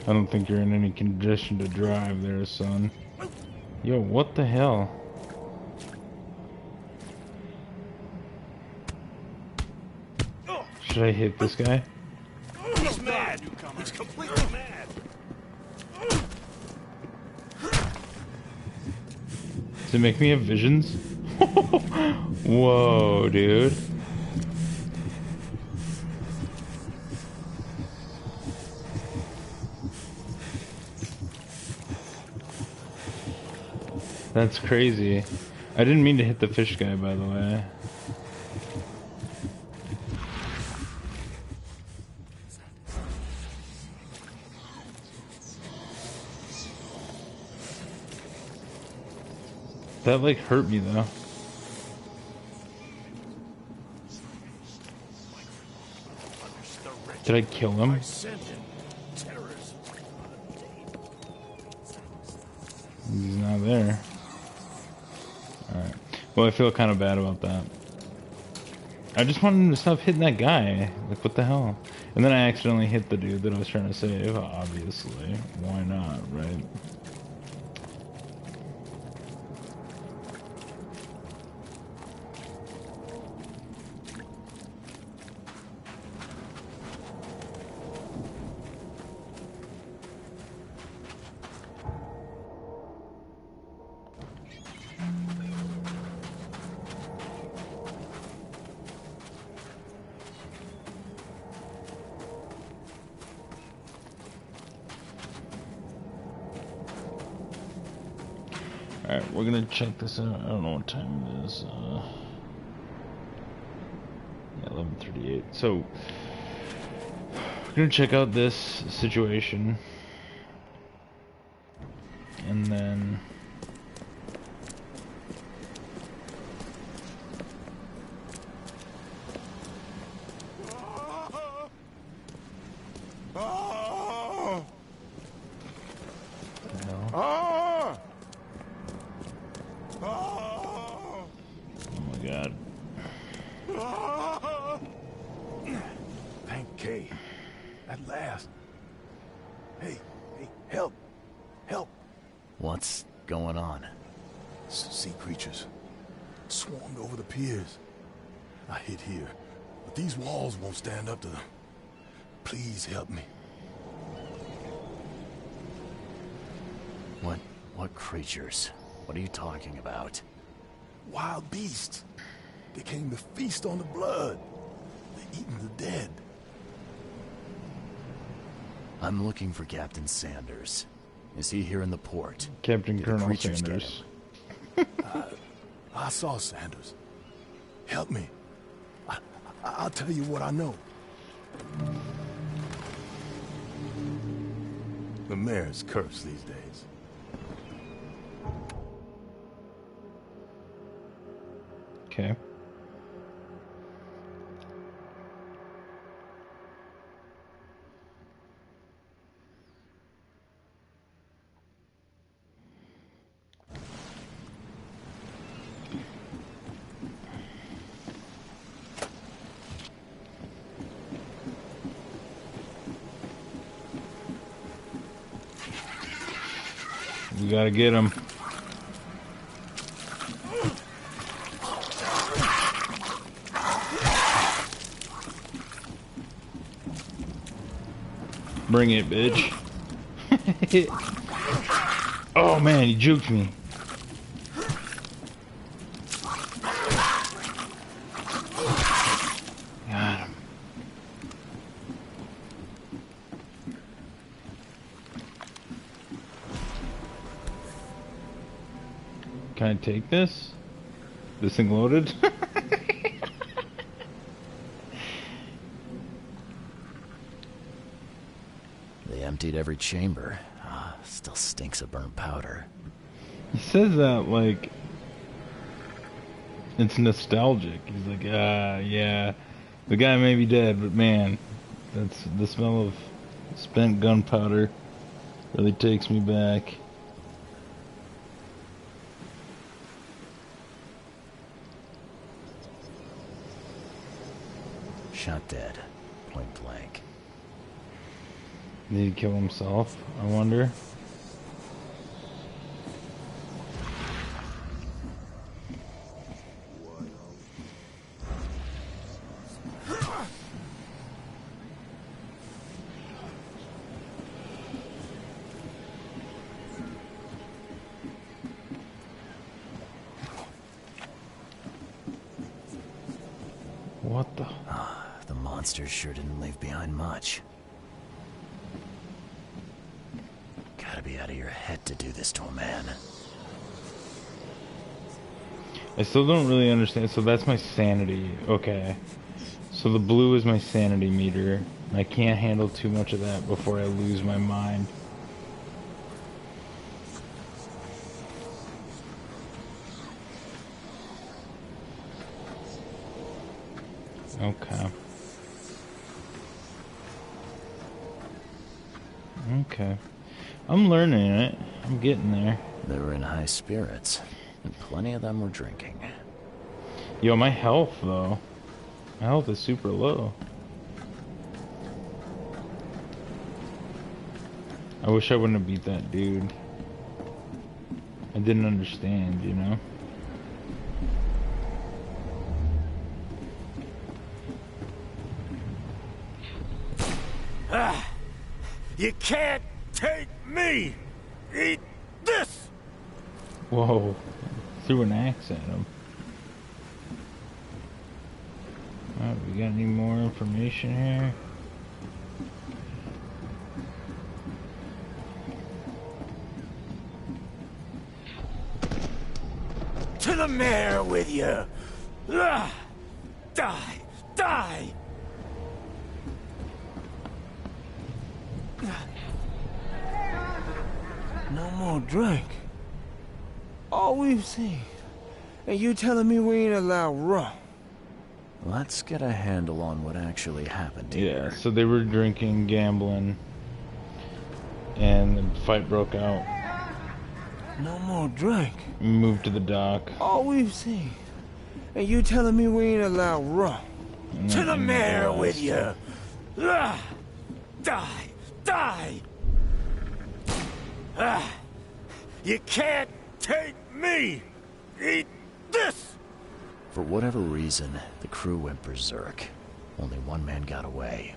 I don't think you're in any condition to drive there, son. Yo, what the hell? Should I hit this guy? He's mad. He's completely mad. Does it make me have visions? Whoa, dude. That's crazy. I didn't mean to hit the fish guy, by the way. That like hurt me though. Did I kill him? He's not there. Alright. Well, I feel kind of bad about that. I just wanted him to stop hitting that guy. Like, what the hell? And then I accidentally hit the dude that I was trying to save, obviously. Why not, right? Alright, we're gonna check this out. I don't know what time it is. Yeah, 11:38. So, we're gonna check out this situation. And then... Thank Kay. At last. What's going on? Sea creatures swarmed over the piers. I hid here, but these walls won't stand up to them. Please help me. What creatures? What are you talking about? Wild beasts. They came to feast on the blood. They're eating the dead. I'm looking for Captain Sanders. Is he here in the port? Captain Did the Colonel creatures get Sanders. him? I saw Sanders. Help me. I'll tell you what I know. The mayor's cursed these days. Okay. We gotta get him. Bring it, bitch. Oh man, he juked me. Got him. Can I take this? This thing loaded? They emptied every chamber. Still stinks of burnt powder. He says that like it's nostalgic. He's like, yeah, the guy may be dead, but man, that's the smell of spent gunpowder really takes me back. Shot dead. Point blank. Did he kill himself? I wonder. What the? The monsters sure didn't leave behind much. Gotta be out of your head to do this to a man. I still don't really understand. So that's my sanity. Okay. So the blue is my sanity meter. I can't handle too much of that before I lose my mind. Okay. Okay. I'm learning it. I'm getting there. They were in high spirits, and plenty of them were drinking. Yo, my health, though. My health is super low. I wish I wouldn't have beat that dude. I didn't understand, you know? You can't take me! Eat this! Whoa. Threw an axe at him. Alright, we got any more information here? To the mayor with you! Die! Die! No more drink. All we've seen. And you telling me we ain't allowed rum? Let's get a handle on what actually happened here. Yeah, so they were drinking, gambling, and the fight broke out. No more drink. Moved to the dock. All we've seen. And you telling me we ain't allowed rum? To the mayor with you! Die! Die! You can't take me! Eat this! For whatever reason, the crew went berserk. Only one man got away.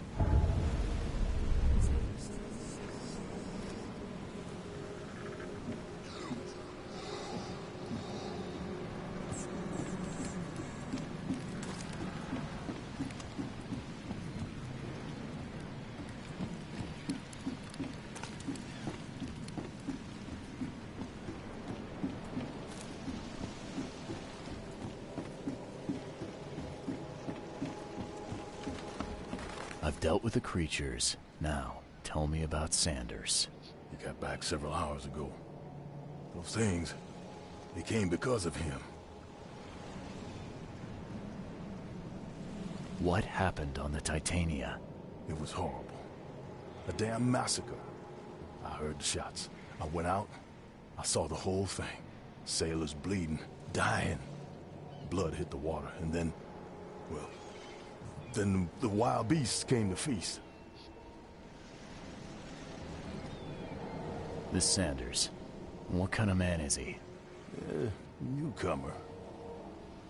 I've dealt with the creatures. Now, tell me about Sanders. He got back several hours ago. Those things, they came because of him. What happened on the Titania? It was horrible. A damn massacre. I heard the shots. I went out. I saw the whole thing. Sailors bleeding, dying. Blood hit the water, and then, well, then the wild beasts came to feast. This Sanders, what kind of man is he? Newcomer.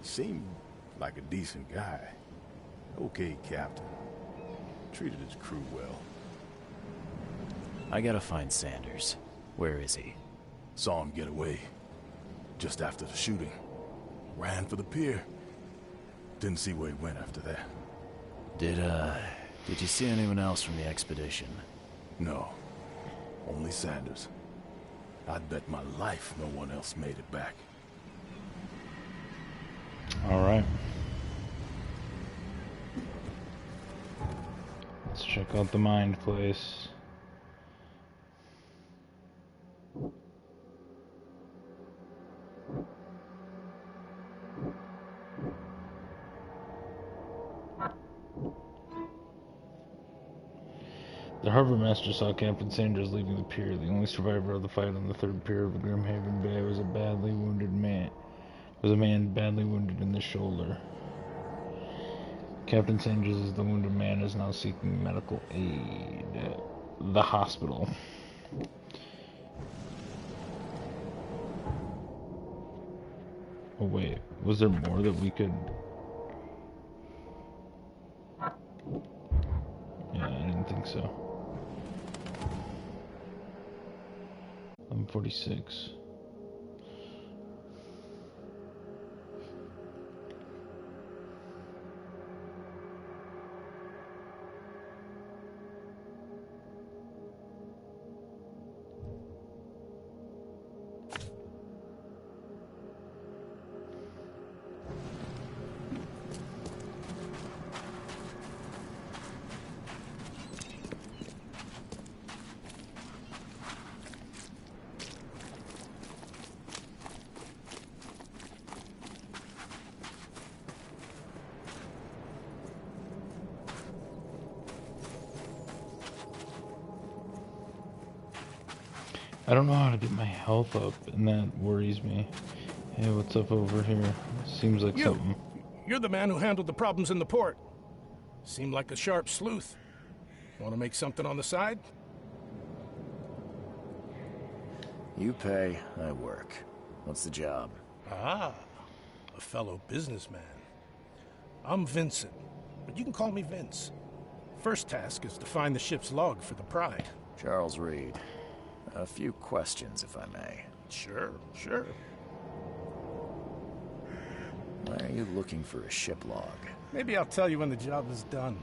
Seemed like a decent guy. Okay, Captain. Treated his crew well. I gotta find Sanders. Where is he? Saw him get away. Just after the shooting. Ran for the pier. Didn't see where he went after that. Did you see anyone else from the expedition? No. Only Sanders. I'd bet my life no one else made it back. All right. Let's check out the Mind Place. The harbor master saw Captain Sanders leaving the pier. The only survivor of the fight on the third pier of Grimhaven Bay was a man badly wounded in the shoulder. Captain Sanders is the wounded man is now seeking medical aid at the hospital. Oh wait, was there more that we could... Yeah, I didn't think so. 11:46. I don't know how to get my health up, and that worries me. Hey, what's up over here? Seems like something. You're the man who handled the problems in the port. Seemed like a sharp sleuth. Want to make something on the side? You pay, I work. What's the job? Ah, a fellow businessman. I'm Vincent, but you can call me Vince. First task is to find the ship's log for the Pride. Charles Reed. A few questions, if I may. Sure, sure. Why are you looking for a ship log? Maybe I'll tell you when the job is done.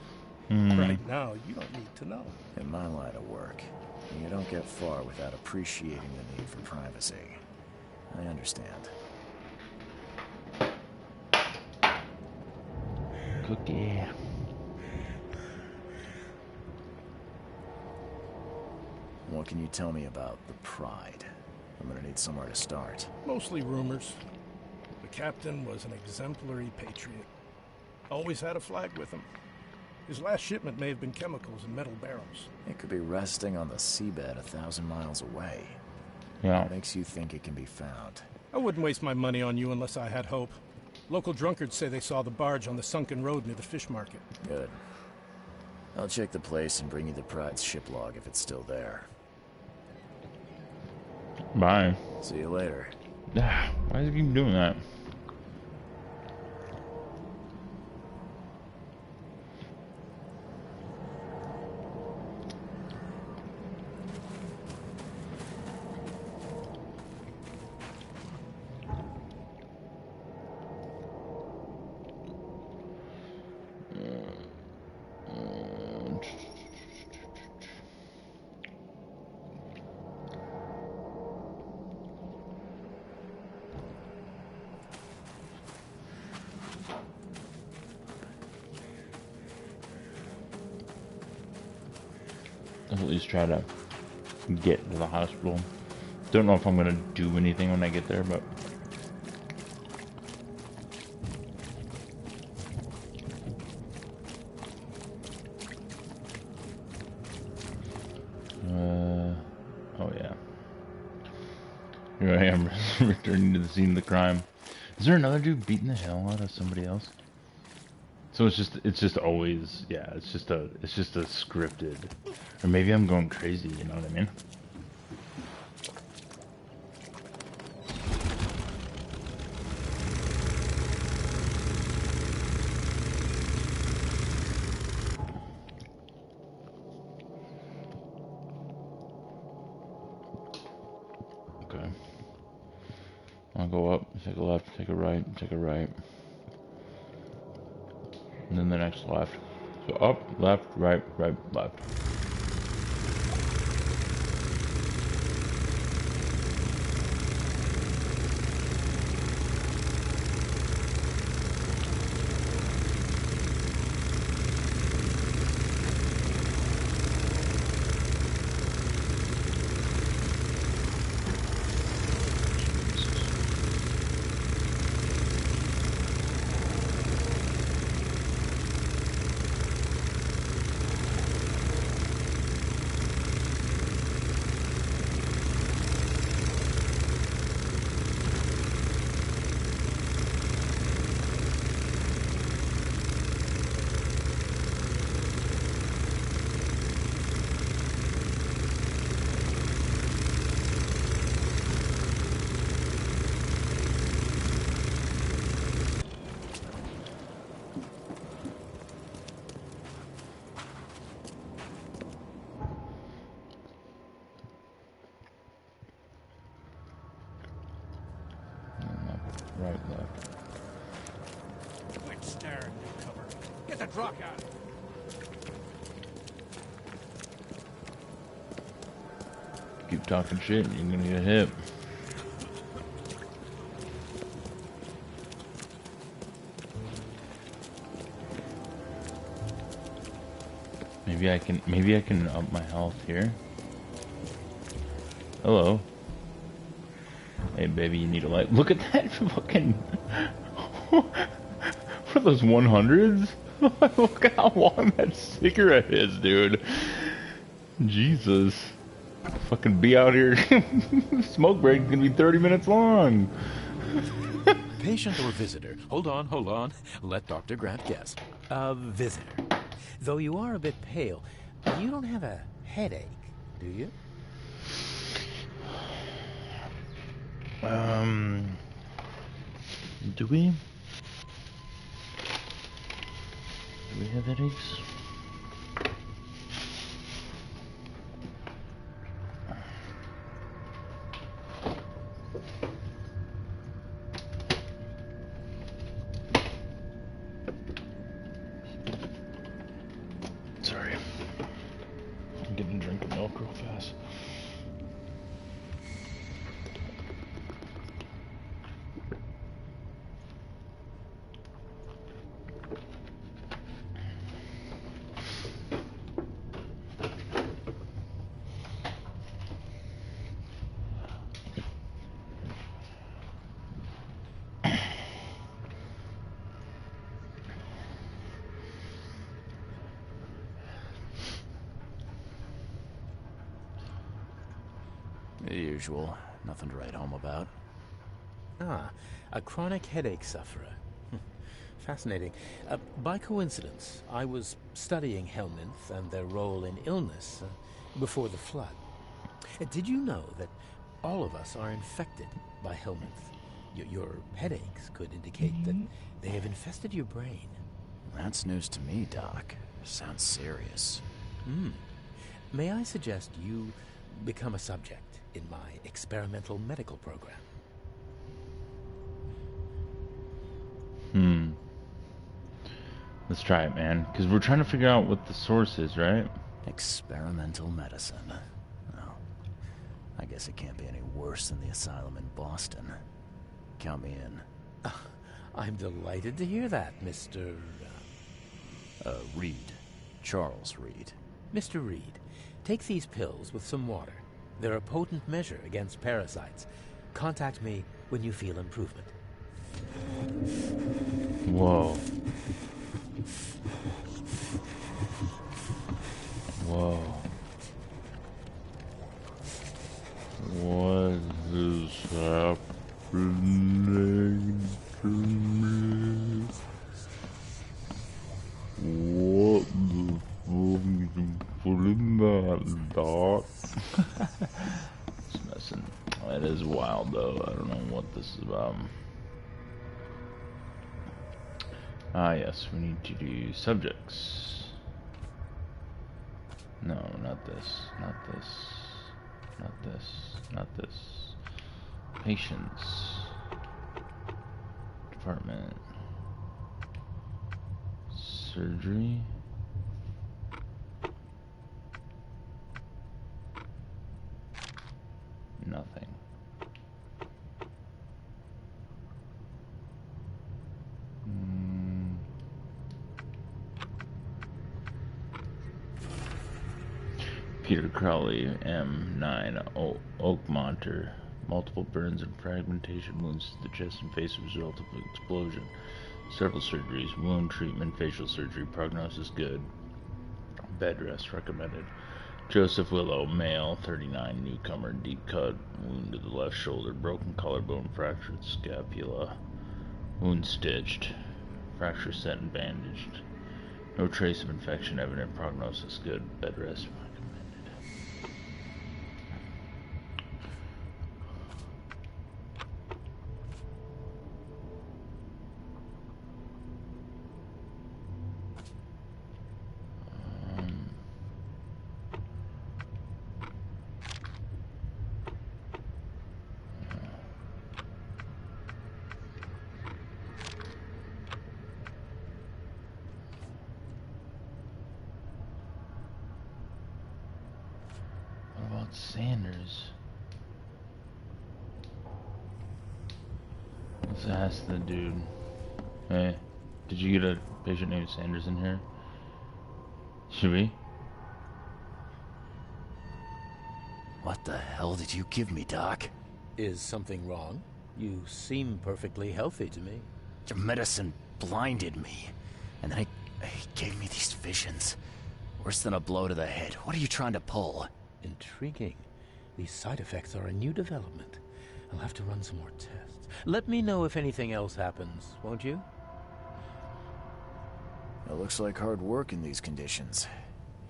Right now, you don't need to know. In my line of work, you don't get far without appreciating the need for privacy. I understand. Cookie. What can you tell me about the Pride? I'm gonna need somewhere to start. Mostly rumors. The captain was an exemplary patriot. Always had a flag with him. His last shipment may have been chemicals in metal barrels. It could be resting on the seabed 1,000 miles away. Yeah. What makes you think it can be found? I wouldn't waste my money on you unless I had hope. Local drunkards say they saw the barge on the sunken road near the fish market. Good. I'll check the place and bring you the Pride's ship log if it's still there. Bye. See you later. Why does he keep doing that? I'll at least try to get to the hospital. Don't know if I'm gonna do anything when I get there, but oh yeah. Here I am returning to the scene of the crime. Is there another dude beating the hell out of somebody else? So it's just always, yeah, it's just a scripted, or maybe I'm going crazy, you know what I mean? Okay. I'll go up, take a left, take a right, take a right. And then the next left. So up, left, right, right, left. Right, left. Quit staring, newcomer. Get the truck out. Keep talking shit and you're gonna get hit. Maybe I can up my health here. Hello. Hey baby, you need a light. Look at that fucking what are those 100s? Look at how long that cigarette is, dude. Jesus. Fucking be out here. Smoke break is gonna be 30 minutes long. Patient or visitor? Hold on. Let Dr. Grant guess. A visitor. Though you are a bit pale, you don't have a headache, do you? Do we? Do we have headaches? Sorry. I'm getting a drink of milk real fast. The usual. Nothing to write home about. Ah, a chronic headache sufferer. Fascinating. By coincidence, I was studying Helminth and their role in illness before the flood. Did you know that All of us are infected by helminths. Your headaches could indicate that they have infested your brain. That's news to me, Doc. Sounds serious. May I suggest you become a subject in my experimental medical program? Let's try it, man. Because we're trying to figure out what the source is, right? Experimental medicine. Well, I guess it can't be any worse than the asylum in Boston. Count me in. I'm delighted to hear that, Mr. Reed. Charles Reed. Mr. Reed, take these pills with some water. They're a potent measure against parasites. Contact me when you feel improvement. Whoa. Whoa. What is happening to me? What the fuck did you put in that, Doc? It's messing. That is wild, though. I don't know what this is about. Ah, yes, we need to do subjects. No, not this, not this, not this, not this. Patients. Department. Surgery. Nothing. Peter Crowley, M9, Oakmonter. Multiple burns and fragmentation wounds to the chest and face as a result of an explosion. Several surgeries, wound treatment, facial surgery, prognosis good. Bed rest recommended. Joseph Willow, male, 39, newcomer, deep cut, wound to the left shoulder, broken collarbone, fractured scapula, wound stitched, fracture set and bandaged. No trace of infection evident, prognosis good, bed rest recommended. Sanders. Let's ask the dude. Hey, did you get a patient named Sanders in here? Should we? What the hell did you give me, Doc? Is something wrong? You seem perfectly healthy to me. Your medicine blinded me. And then it gave me these visions. Worse than a blow to the head. What are you trying to pull? Intriguing. These side effects are a new development. I'll have to run some more tests. Let me know if anything else happens, won't you? It looks like hard work in these conditions.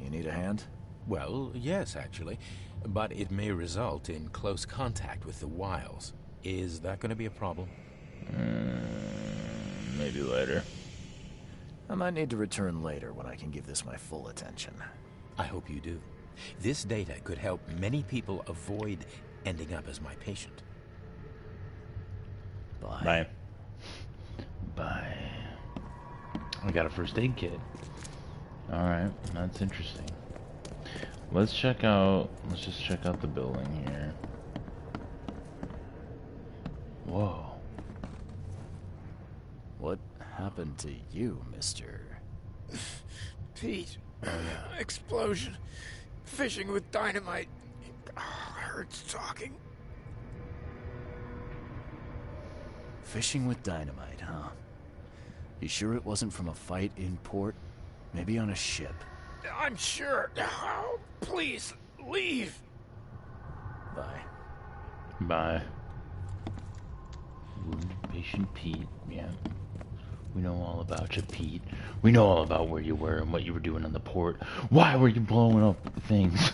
You need a hand? Well, yes, actually. But it may result in close contact with the Wiles. Is that going to be a problem? Maybe later. I might need to return later when I can give this my full attention. I hope you do. This data could help many people avoid ending up as my patient. Bye. Bye. Bye. I got a first aid kit. Alright, that's interesting. Let's just check out the building here. Whoa. What happened to you, mister? Pete. Explosion. Fishing with dynamite. Hurts talking. Fishing with dynamite, huh? You sure it wasn't from a fight in port? Maybe on a ship? I'm sure. Oh, please, leave. Bye. Bye. Patient Pete, yeah. We know all about you, Pete. We know all about where you were and what you were doing on the port. Why were you blowing up things?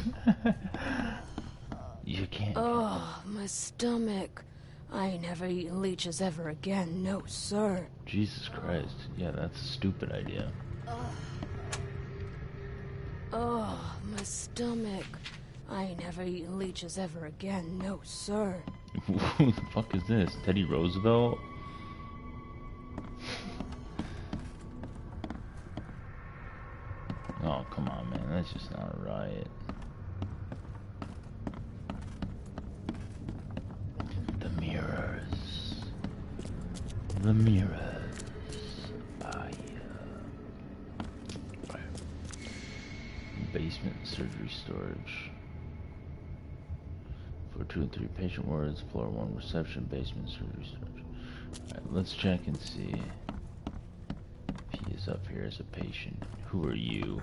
You can't. Oh, my stomach. I ain't never eaten leeches ever again, no sir. Jesus Christ. Yeah, that's a stupid idea. Oh, my stomach. I ain't never eaten leeches ever again, no sir. Who the fuck is this? Teddy Roosevelt? Oh, come on, man. That's just not a riot. The mirrors. The mirrors. Ah, yeah. Basement surgery storage. Floor 2 and 3 patient wards. Floor 1 reception. Basement surgery storage. Alright, let's check and see if he is up here as a patient. Who are you?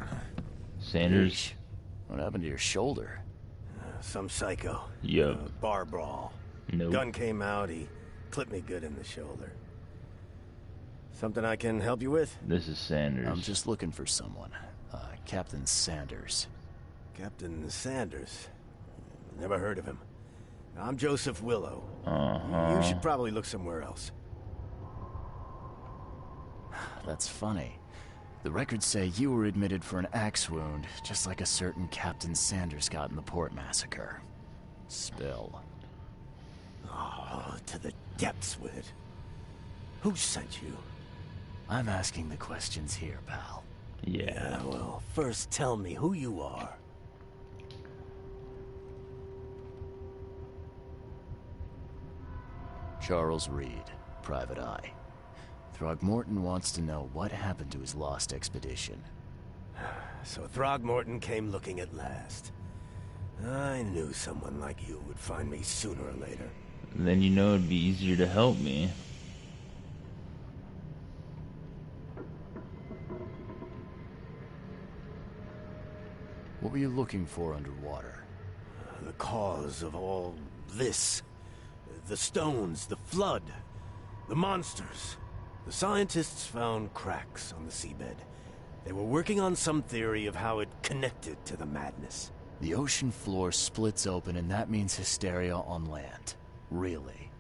Sanders? What happened to your shoulder? Some psycho. Yup. Bar brawl. Nope. Gun came out, he clipped me good in the shoulder. Something I can help you with? This is Sanders. I'm just looking for someone. Captain Sanders. Captain Sanders? Never heard of him. I'm Joseph Willow. You should probably look somewhere else. That's funny. The records say you were admitted for an axe wound, just like a certain Captain Sanders got in the Port Massacre. Spill. Oh, to the depths with it. Who sent you? I'm asking the questions here, pal. Yeah, well, first tell me who you are. Charles Reed, Private Eye. Throgmorton wants to know what happened to his lost expedition. So Throgmorton came looking at last. I knew someone like you would find me sooner or later. Then you know it'd be easier to help me. What were you looking for underwater? The cause of all this. The stones, the flood, the monsters. The scientists found cracks on the seabed. They were working on some theory of how it connected to the madness. The ocean floor splits open and that means hysteria on land. Really?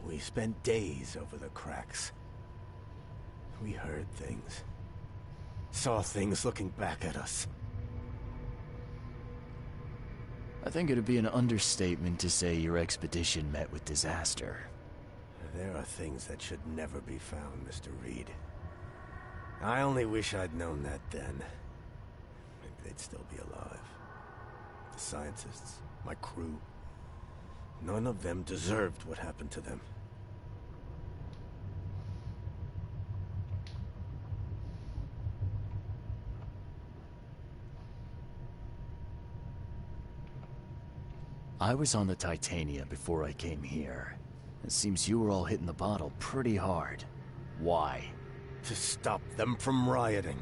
We spent days over the cracks. We heard things. Saw things looking back at us. I think it'd be an understatement to say your expedition met with disaster. There are things that should never be found, Mr. Reed. I only wish I'd known that then. Maybe they'd still be alive. The scientists, my crew. None of them deserved what happened to them. I was on the Titania before I came here. It seems you were all hitting the bottle pretty hard. Why? To stop them from rioting.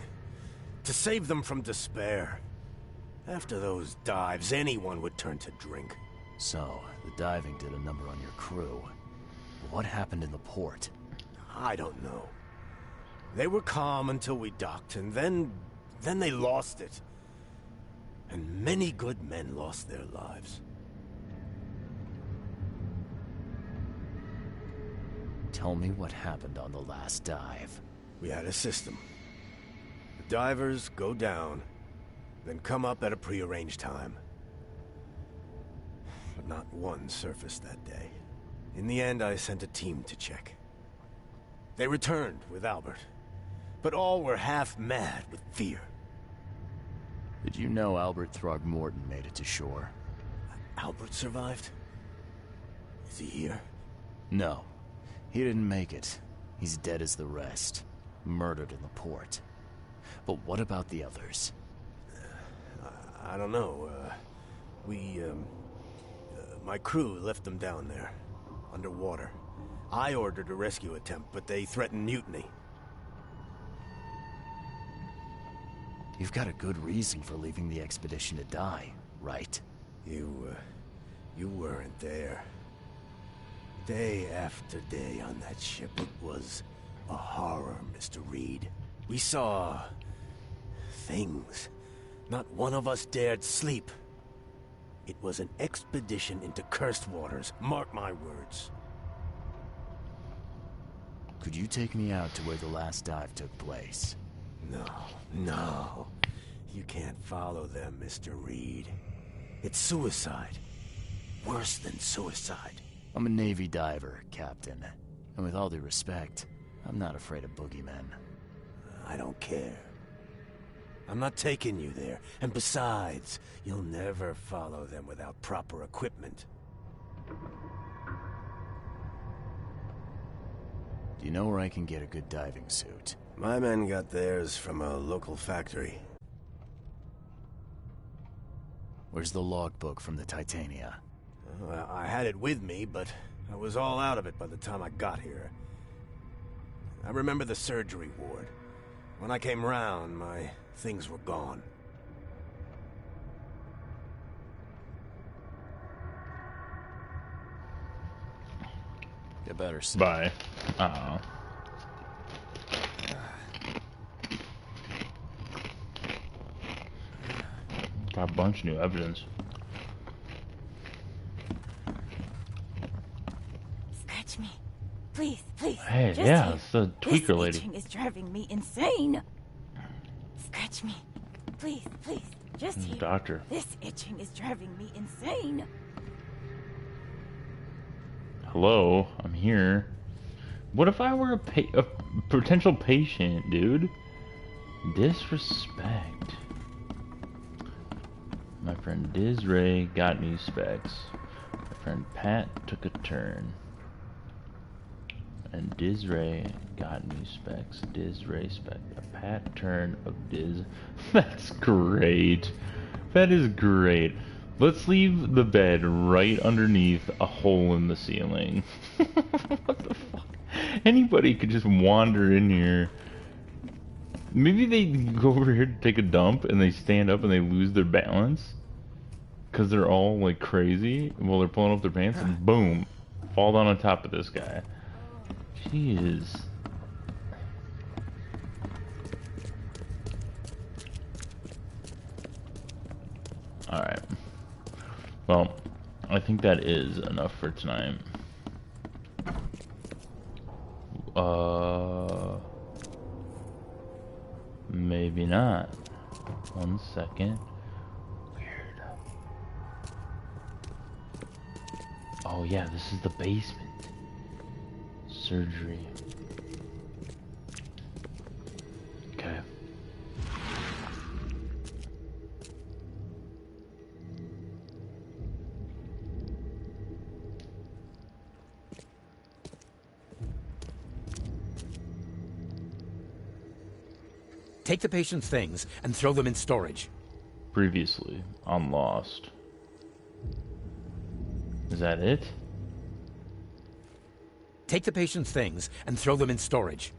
To save them from despair. After those dives, anyone would turn to drink. So, the diving did a number on your crew. But what happened in the port? I don't know. They were calm until we docked, and then they lost it. And many good men lost their lives. Tell me what happened on the last dive. We had a system. The divers go down, then come up at a prearranged time. But not one surfaced that day. In the end, I sent a team to check. They returned with Albert, but all were half mad with fear. Did you know Albert Throgmorton made it to shore? Albert survived? Is he here? No. He didn't make it. He's dead as the rest. Murdered in the port. But what about the others? I don't know. My crew left them down there, underwater. I ordered a rescue attempt, but they threatened mutiny. You've got a good reason for leaving the expedition to die, right? You weren't there. Day after day on that ship, it was a horror, Mr. Reed. We saw things. Not one of us dared sleep. It was an expedition into cursed waters. Mark my words. Could you take me out to where the last dive took place? No. You can't follow them, Mr. Reed. It's suicide. Worse than suicide. I'm a Navy diver, Captain. And with all due respect, I'm not afraid of boogeymen. I don't care. I'm not taking you there. And besides, you'll never follow them without proper equipment. Do you know where I can get a good diving suit? My men got theirs from a local factory. Where's the logbook from the Titania? Well, I had it with me, but I was all out of it by the time I got here. I remember the surgery ward. When I came round, my things were gone. Get better soon. Bye. Uh-oh. Got a bunch of new evidence. Scratch me. Please, please. Hey, just yeah, here. it's the tweaker lady. This itching is driving me insane. Scratch me. Please, please. Just here. Doctor. This itching is driving me insane. Hello, I'm here. What if I were a potential patient, dude? Disrespect. My friend Disray got new specs. My friend Pat took a turn. And Disray got new specs. Disray spec. A Pat turn of Diz. That's great. That is great. Let's leave the bed right underneath a hole in the ceiling. What the fuck? Anybody could just wander in here. Maybe they go over here to take a dump and they stand up and they lose their balance. Because they're all like crazy while they're pulling up their pants and boom, fall down on top of this guy. Jeez. Alright. Well, I think that is enough for tonight. Maybe not. 1 second. Weird. Oh yeah, this is the basement. Surgery. Okay. Take the patient's things and throw them in storage. Previously on Lost. Is that it? Take the patient's things and throw them in storage.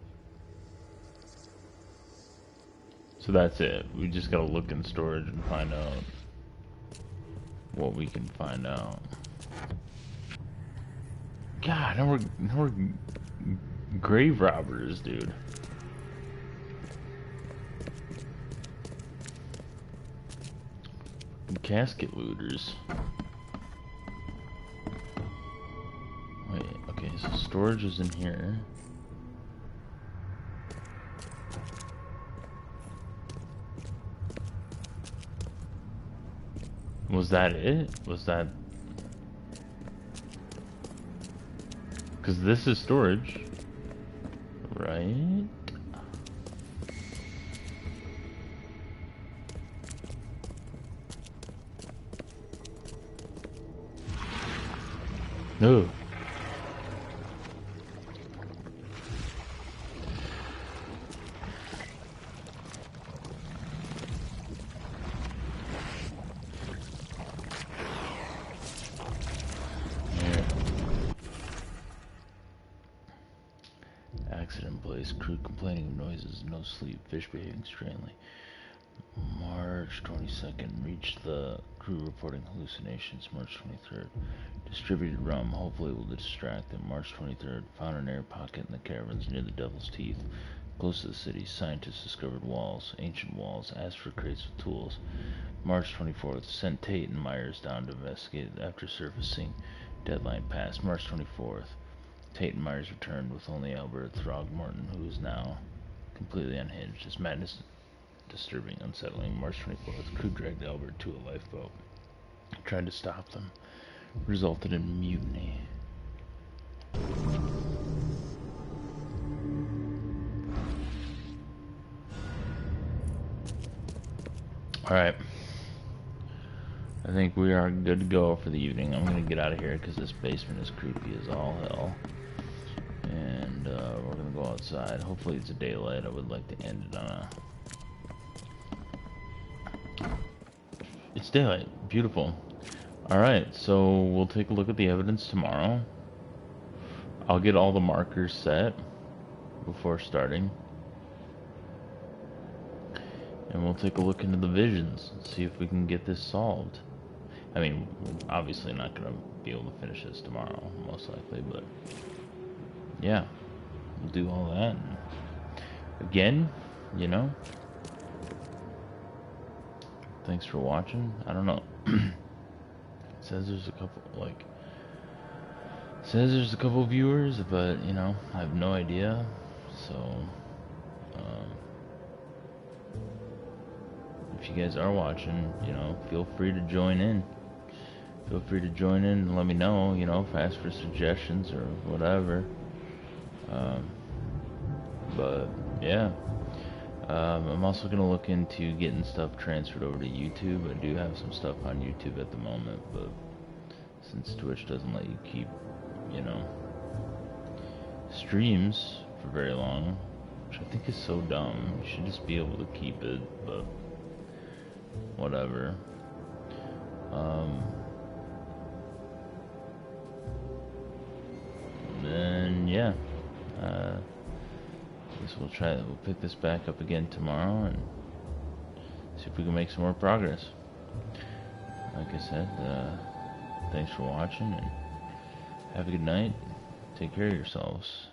So that's it. We just gotta look in storage and find out what we can find out. God, now we're grave robbers, dude. Casket looters. Wait, okay, so storage is in here. Was that it? Was that... Because this is storage, right? No. Accident place. Crew complaining of noises, no sleep, fish behaving strangely. March 22nd. Reached the crew reporting hallucinations. March 23rd. Distributed rum. Hopefully it will distract them. March 23rd. Found an air pocket in the caverns near the Devil's Teeth. Close to the city, scientists discovered walls, ancient walls, asked for crates with tools. March 24th, sent Tate and Myers down to investigate after surfacing. Deadline passed. March 24th, Tate and Myers returned with only Albert Throgmorton, who is now completely unhinged. His madness disturbing, unsettling. March 24th, crew dragged Albert to a lifeboat. Tried to stop them. Resulted in mutiny. Alright. I think we are good to go for the evening. I'm gonna get out of here because this basement is creepy as all hell. And we're gonna go outside. Hopefully it's a daylight. I would like to end it on a... It's daylight. Beautiful. Alright, so we'll take a look at the evidence tomorrow. I'll get all the markers set before starting. And we'll take a look into the visions and see if we can get this solved. I mean, we're obviously not going to be able to finish this tomorrow, most likely, but yeah, we'll do all that. And again, you know, thanks for watching. I don't know. It says there's a couple, like, says there's a couple viewers, but, you know, I have no idea, so, if you guys are watching, you know, feel free to join in. Feel free to join in and let me know, you know, if I ask for suggestions or whatever. But, yeah. I'm also going to look into getting stuff transferred over to YouTube. I do have some stuff on YouTube at the moment, but since Twitch doesn't let you keep, you know, streams for very long, which I think is so dumb. You should just be able to keep it, but whatever. Then yeah, I guess we'll pick this back up again tomorrow and see if we can make some more progress. Like I said, thanks for watching and have a good night. Take care of yourselves.